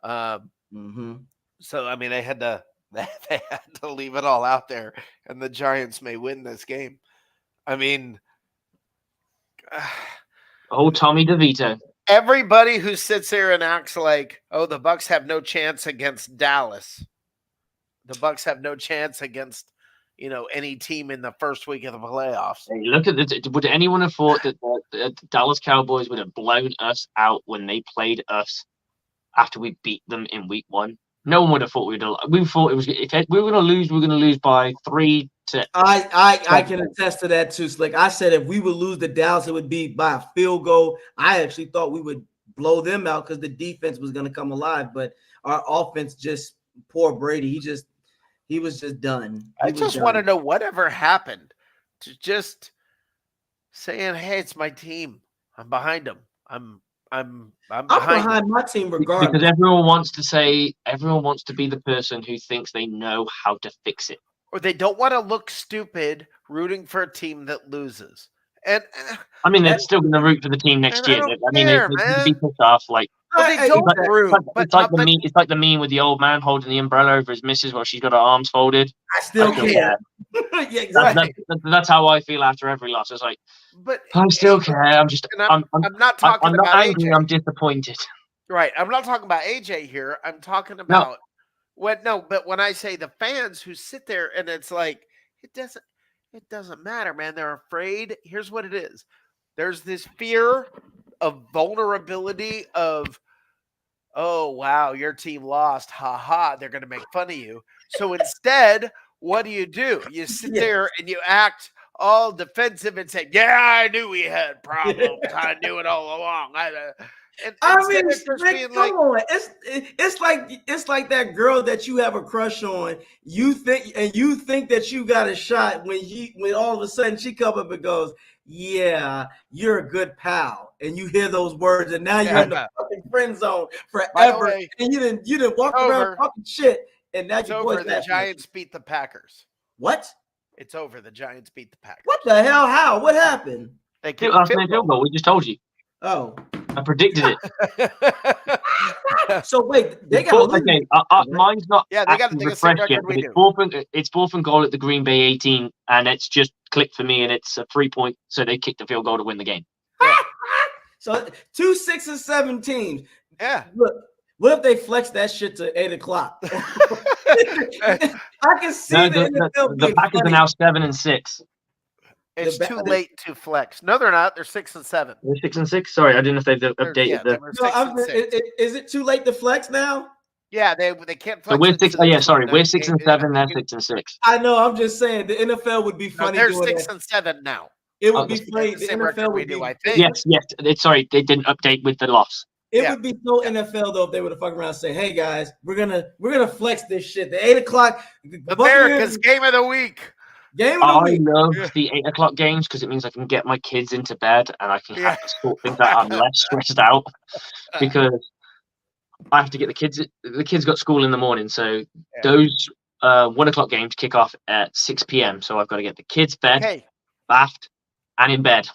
So I mean, they had to leave it all out there, and the Giants may win this game. I mean, Tommy DeVito. Everybody who sits there and acts like, the Bucs have no chance against Dallas. The Bucs have no chance against, any team in the first week of the playoffs. Hey, look at would anyone have thought that the Dallas Cowboys would have blown us out when they played us after we beat them in week 1? No one would have thought we thought it was, if we were going to lose by 3 to. I can attest to that too, Slick. I said if we would lose to Dallas, it would be by a field goal. I actually thought we would blow them out because the defense was going to come alive, but our offense just, poor Brady, he was just done. I just want to know whatever happened to just saying, "Hey, it's my team. I'm behind them. I'm behind my team regardless." Because everyone wants to be the person who thinks they know how to fix it. Or they don't want to look stupid rooting for a team that loses. And I mean, they're still going to root for the team next year. They're going to be pissed off. Like, it's like the meme with the old man holding the umbrella over his missus while she's got her arms folded. I still care. Yeah, exactly. That's how I feel after every loss. It's like, but I still care. I'm not talking about angry. AJ. I'm disappointed. Right. I'm not talking about AJ here. I'm talking about but when I say the fans who sit there and it's like, it doesn't matter, man. They're afraid. Here's what it is. There's this fear of vulnerability of, oh, wow, your team lost. Ha ha. They're going to make fun of you. So instead, what do? You sit there and you act all defensive and say, yeah, I knew we had problems. I knew it all along. Come on. It's like that girl that you have a crush on. You think that you got a shot when all of a sudden she comes up and goes, "Yeah, you're a good pal," and you hear those words, and now you're in the fucking friend zone forever. And you didn't walk around talking shit, and now your boys. The Giants beat the Packers. What? It's over. The Giants beat the Packers. What the hell? How? What happened? They It kicked was the a field goal. We just told you. Oh, I predicted it. so wait, they It's got fourth, okay. Mine's not Yeah, they got actually the same refreshed yet, record but we do. it's fourth and goal at the Green Bay 18, and it's just clicked for me, and it's a 3-point. So they kicked the field goal to win the game. So 2, 6, and 7 teams. Yeah. Look, what if they flex that shit to 8:00? I can see No, the NFL the being Packers funny. are now 7 and 6. It's too late to flex. No, they're not. They're 6 and 7. They're 6 and 6. Sorry, I didn't know if they've updated They the. were No, 6 and 6. is it too late to flex now? Yeah, they can't flex. So we're it 6. to Oh yeah, the sorry, we're 29th 6 and game. 7. They're 6 and 6. I know. I'm just saying the NFL would be No, funny they're doing 6 that. and 7 now. It would be that's funny. the The same NFL record we would do, be. I think. Yes. Sorry, they didn't update with the loss. It would be so NFL though if they would have fucking around and say, "Hey guys, we're gonna flex this shit." The 8:00 America's game of the week. Game of the I week. love the 8:00 games because it means I can get my kids into bed and I can have to sort things out. I'm less stressed out because I have to get the kids. The kids got school in the morning, so those 1:00 games kick off at 6 p.m. So I've got to get the kids bed, bathed, and in bed.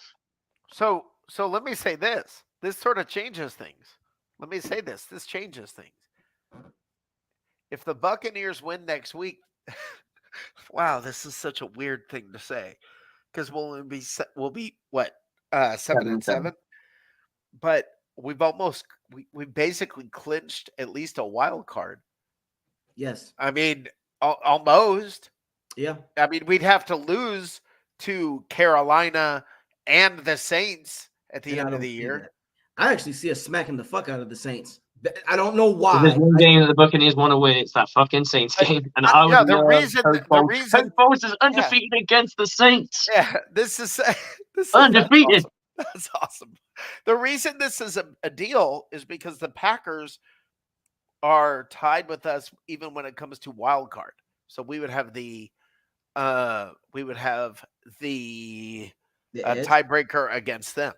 So let me say this. This sort of changes things. Let me say this. This changes things. If the Buccaneers win next week, wow, this is such a weird thing to say, because we'll be what 7 and 7, but we've basically clinched at least a wild card. Yes. I mean, almost. Yeah. I mean, we'd have to lose to Carolina and the Saints at the end of the year. I actually see us smacking the fuck out of the Saints. I don't know why. If there's one game that the Buccaneers want to win, it's that fucking Saints game. And I would the reason Coach Bowles is undefeated against the Saints. Yeah, this is undefeated. That's awesome. The reason this is a deal is because the Packers are tied with us even when it comes to wild card. So we would have the tiebreaker against them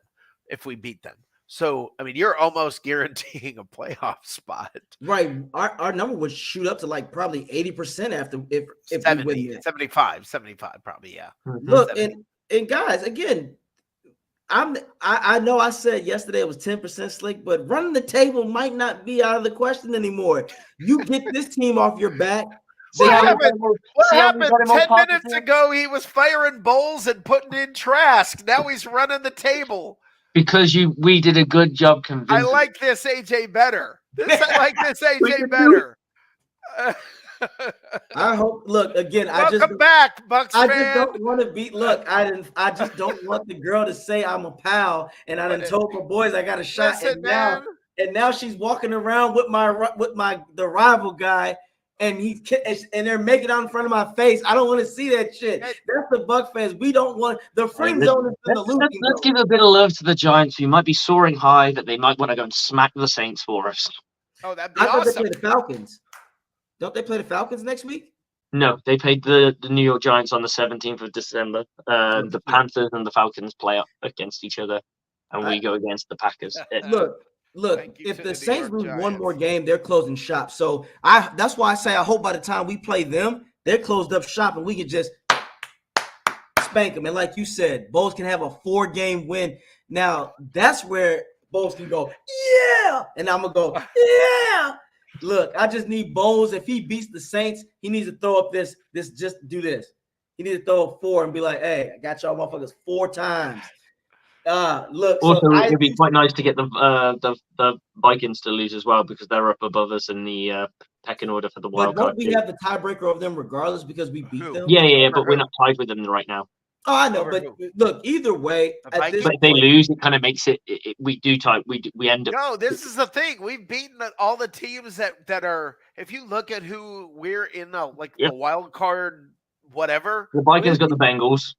if we beat them. So, I mean, you're almost guaranteeing a playoff spot. Right. Our number would shoot up to like probably 80% after if 70, we win. 75 probably, yeah. Look, and guys, again, I know I said yesterday it was 10% slick, but running the table might not be out of the question anymore. You get this team off your back. What happened 10 minutes ago? He was firing bowls and putting in Trask. Now he's running the table. Because we did a good job convincing. I like this AJ better. I like this AJ better. I hope. Look again. Welcome back, Bucs fan. I just don't want to be. Look, I just don't want the girl to say I'm a pal, and I done told my boys I got a shot, and now she's walking around with the rival guy. And they're making it out in front of my face. I don't want to see that shit. That's the Bucs fans. We don't want the friend zone. Let's give a bit of love to the Giants, who might be soaring high, that they might want to go and smack the Saints for us. Oh, that'd be awesome. I thought they play the Falcons. Don't they play the Falcons next week? No, they played the New York Giants on the 17th of December. The Panthers and the Falcons play up against each other, and we go against the Packers. Look, if the Saints lose one more game, they're closing shop. So that's why I say I hope by the time we play them, they're closed up shop and we can just spank them. And like you said, Bowles can have a 4-game win. Now that's where Bowles can go, yeah, and I'm gonna go, yeah. Look, I just need Bowles. If he beats the Saints, he needs to throw up this. Just do this. He needs to throw a 4 and be like, hey, I got y'all motherfuckers 4 times. Look. Also, it'd be quite nice to get the Vikings to lose as well because they're up above us in the pecking order for the wild card. But don't we have the tiebreaker of them regardless because we beat them? Yeah, but we're not tied with them right now. Oh, I know, but look, either way, but if they lose, it kind of makes it. We do tie. We end up. No, this is the thing. We've beaten all the teams that are. If you look at who we're in the wild card, whatever. The Vikings got the Bengals.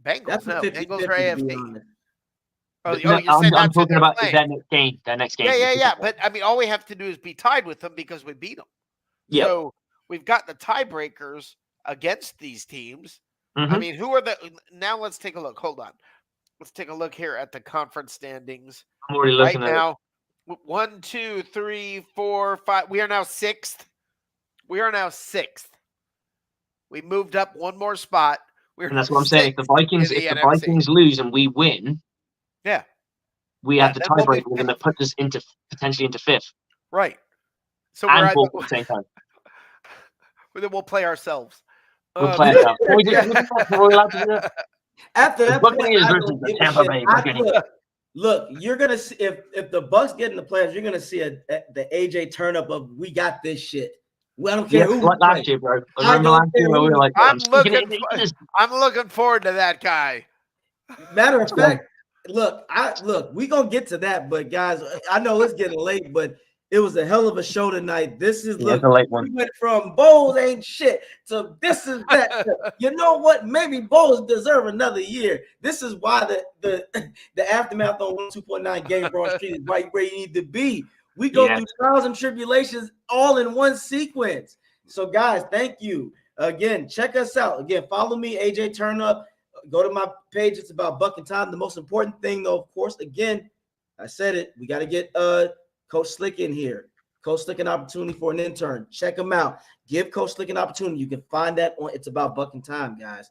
Bengals, no. 50, Bengals are AFC. I'm talking about their next game. Yeah. But I mean, all we have to do is be tied with them because we beat them. Yep. So we've got the tiebreakers against these teams. Mm-hmm. I mean, who are the? now let's take a look. Hold on. Let's take a look here at the conference standings. I'm already looking at now. 1, 2, 3, 4, 5. We are now 6th. We moved up one more spot. And that's what I'm saying. If the Vikings lose and we win, yeah, we have the then we'll be tiebreaker. We're going to put us potentially into fifth. Right. So And we're fourth at the same time. Then we'll play ourselves. We'll play ourselves. Are we allowed to do that? After that, Buccaneers versus the Tampa Bay Buccaneers. Look, you're gonna see if the Bucs get in the playoffs, you're gonna see the AJ turn up of we got this shit. Well, I don't care who. Like last year, bro. I remember last year we were like, I'm looking forward to that guy. Matter of fact, look, we gonna get to that, but guys, I know it's getting late, but it was a hell of a show tonight. This is a late one. We went from Bowles ain't shit to this is that. You know what? Maybe Bowles deserve another year. This is why the aftermath on 102.9 Game Broad Street is right where you need to be. We go through trials and tribulations all in one sequence. So, guys, thank you again. Check us out again. Follow me, AJ Turnup. Go to my page. It's about Buck and Time. The most important thing, though, of course, again, I said it. We got to get Coach Slick in here. Coach Slick an opportunity for an intern. Check him out. Give Coach Slick an opportunity. You can find that on It's About Buck and Time, guys.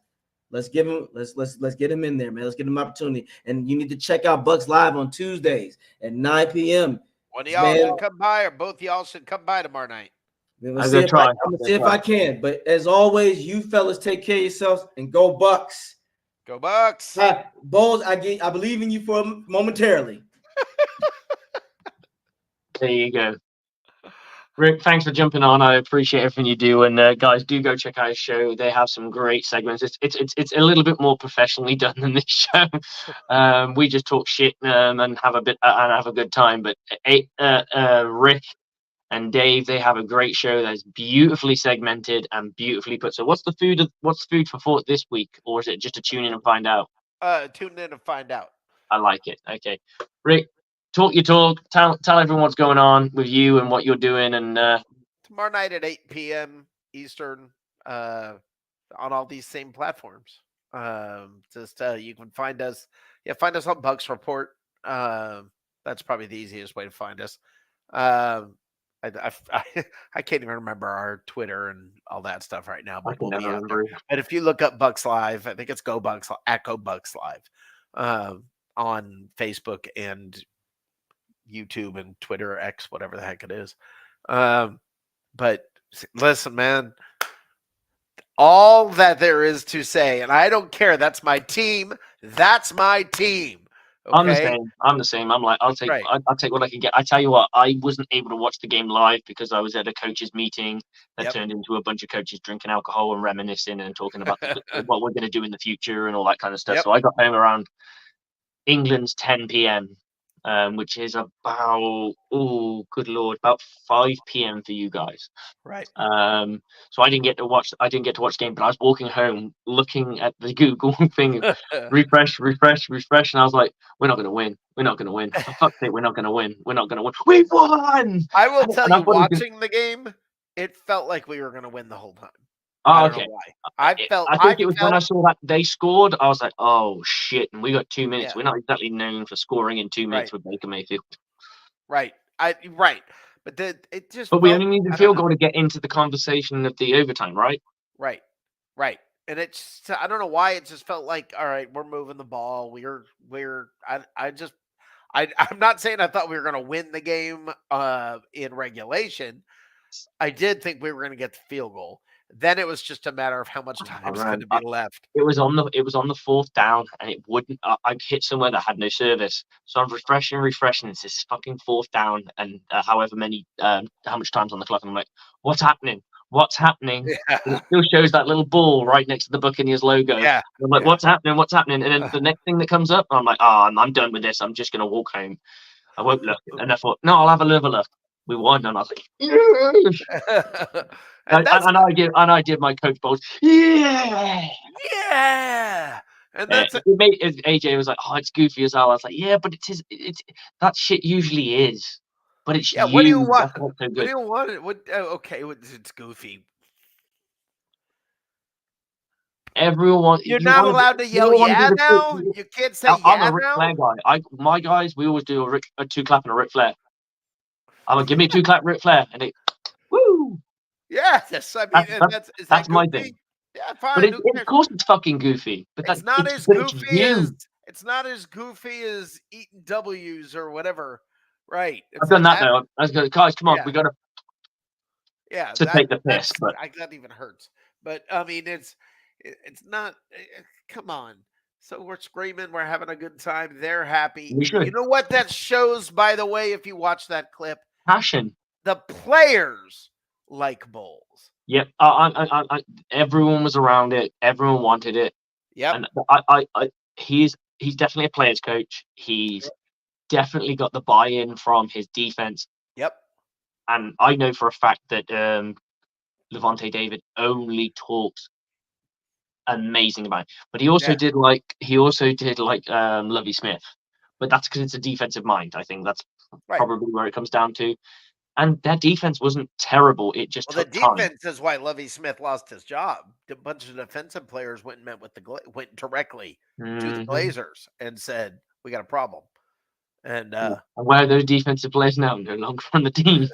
Let's get him in there, man. Let's get him an opportunity. And you need to check out Bucks Live on Tuesdays at 9 p.m. One of y'all should come by, or both of y'all should come by tomorrow night. I'm gonna see if I can. But as always, you fellas take care of yourselves and go Bucks. Go Bucks. Bowles, I believe in you for momentarily. There you go. Rick, thanks for jumping on. I appreciate everything you do. And guys, do go check out his show. They have some great segments. It's a little bit more professionally done than this show. We just talk shit and have a good time. But Rick and Dave, they have a great show that's beautifully segmented and beautifully put. So what's the food for thought this week, or is it just to tune in and find out? Tune in and find out. I like it. Okay, Rick. Talk your talk. Tell everyone what's going on with you and what you're doing. And tomorrow night at 8 p.m. Eastern on all these same platforms. You can find us. Yeah, find us on Bucs Report. That's probably the easiest way to find us. I can't even remember our Twitter and all that stuff right now. But we'll be out there. And if you look up Bucs Live, I think it's Go Bucs Live on Facebook and YouTube and Twitter, X, whatever the heck it is. But listen, man, all that there is to say, and I don't care. That's my team. That's my team. Okay? I'm the same. I'm like, I'll take what I can get. I tell you what, I wasn't able to watch the game live because I was at a coaches meeting that turned into a bunch of coaches drinking alcohol and reminiscing and talking about what we're going to do in the future and all that kind of stuff. Yep. So I got home around England's 10 p.m. Which is about about 5 p.m. for you guys, right? So I didn't get to watch the game, but I was walking home looking at the Google thing, refresh, and I was like, "We're not going to win. For fuck's sake, we're not going to win. We won!" I will tell you, watching the game, it felt like we were going to win the whole time. Oh, okay. I think it was when I saw that they scored. I was like, "Oh shit!" And we got 2 minutes. Yeah. We're not exactly known for scoring in 2 minutes with Baker Mayfield. Right. But it just. But we only need the field goal to get into the conversation of the overtime, right? Right. And it's. I don't know why it just felt like, all right, we're moving the ball. I'm not saying I thought we were going to win the game in regulation. I did think we were going to get the field goal. Then it was just a matter of how much time was going to be left. It was on the fourth down, and it wouldn't. I hit somewhere that had no service, so I'm refreshing. This is fucking fourth down, and how much time's on the clock? And I'm like, what's happening? Yeah. And it still shows that little ball right next to the Buccaneers logo. Yeah. I'm like, what's happening? And then the next thing that comes up, I'm like, I'm done with this. I'm just gonna walk home. I won't look. And I thought, no, I'll have a little look. We won, and I was like, yes! and I did my coach balls. Yeah. And that's AJ was like, oh, it's goofy as hell. I was like, yeah, but it's that shit usually is. But it's What do you want? What do you want? Okay, it's goofy. Everyone, you're not allowed to yell yeah now. You can't say yeah now. I'm a Ric Flair guy. My guys, we always do a two clap and a Ric Flair. I'm like, give me a 2 clap Ric Flair, and it, woo. Yes. I mean, that's my thing. Yeah, But fine. of course it's fucking goofy. But It's not as but it's goofy you. as eating W's or whatever. Right. I've done that now. I was going, guys, come on, Yeah. we got Yeah, to take the piss. But that even hurts. But I mean, it's not. Come on. So we're screaming, we're having a good time. They're happy. we You should. know what that shows, by the way, if you watch that clip, Passion. the players like bowls. Yep. Everyone was around it. Everyone wanted it. Yep. And he's definitely a player's coach. He's definitely got the buy-in from his defense. Yep. And I know for a fact that Levante David only talks amazing about it. But he also did like Lovie Smith. But that's because it's a defensive mind. I think that's probably where it comes down to. And their defense wasn't terrible. It just took the time. defense is why Lovie Smith lost his job. A bunch of defensive players went and met with went directly to the Glazers and said, "We got a problem." And where are those defensive players now? No longer on the team.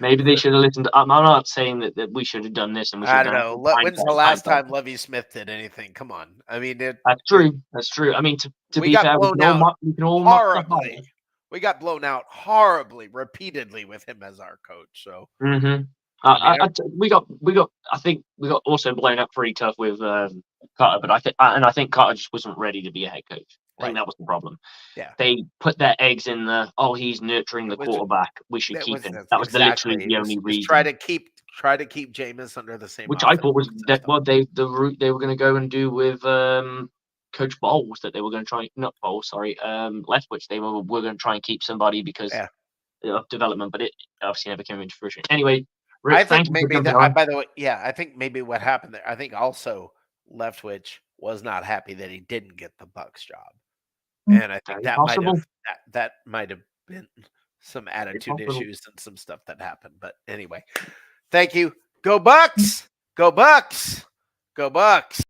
Maybe they should have listened. I'm not saying that we should have done this and we should. I don't know. When's the last time Lovie Smith did anything? Come on. I mean, that's true. That's true. I mean, to be fair, we can all horribly. We got blown out horribly, repeatedly with him as our coach. So we got. I think we got also blown up pretty tough with Carter, but I think Carter just wasn't ready to be a head coach. I think that was the problem. Yeah, they put their eggs in the he's nurturing the quarterback. We should keep him. That was literally the only reason. Try to keep Jameis under the same. Which I thought was the route they were going to go and do with Coach Bowles, that they were going to try Leftwich. They were going to try and keep somebody because of development, but it obviously never came into fruition. Anyway, Rick, I think maybe by the way, I think maybe what happened there. I think also Leftwich was not happy that he didn't get the Bucs job. And I think that might have been some attitude issues and some stuff that happened. But anyway, thank you. Go Bucs! Go Bucs! Go Bucs!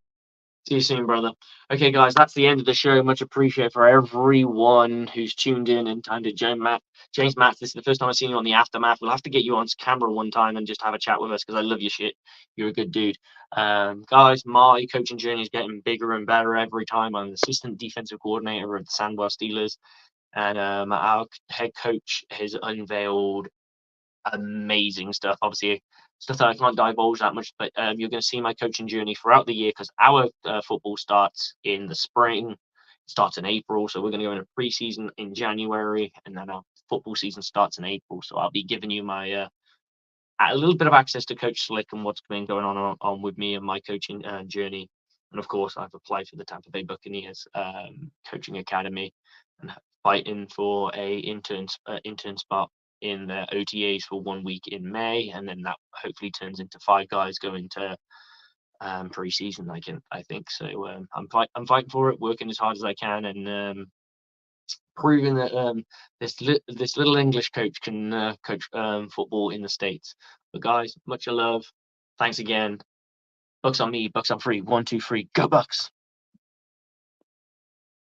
See you soon, brother. Okay, guys, that's the end of the show. Much appreciated for everyone who's tuned in and time to James Matt. This is the first time I've seen you on the Aftermath. We'll have to get you on camera one time and just have a chat with us because I love your shit. You're a good dude. Guys, my coaching journey is getting bigger and better every time. I'm assistant defensive coordinator of the Sandwell Steelers, and our head coach has unveiled amazing stuff. Obviously, stuff that I can't divulge that much, but you're going to see my coaching journey throughout the year because our football starts in the spring, it starts in April. So we're going to go into preseason in January, and then our football season starts in April. So I'll be giving you my a little bit of access to Coach Slick and what's been going on with me and my coaching journey. And of course, I've applied for the Tampa Bay Buccaneers coaching academy and fighting for a intern spot in the OTAs for 1 week in May, and then that hopefully turns into 5 guys going to preseason. I think so. I'm fighting for it, working as hard as I can, and proving that this little English coach can coach football in the States. But guys, much love. Thanks again. Bucks on me, Bucks on free. 1, 2, 3, go Bucks.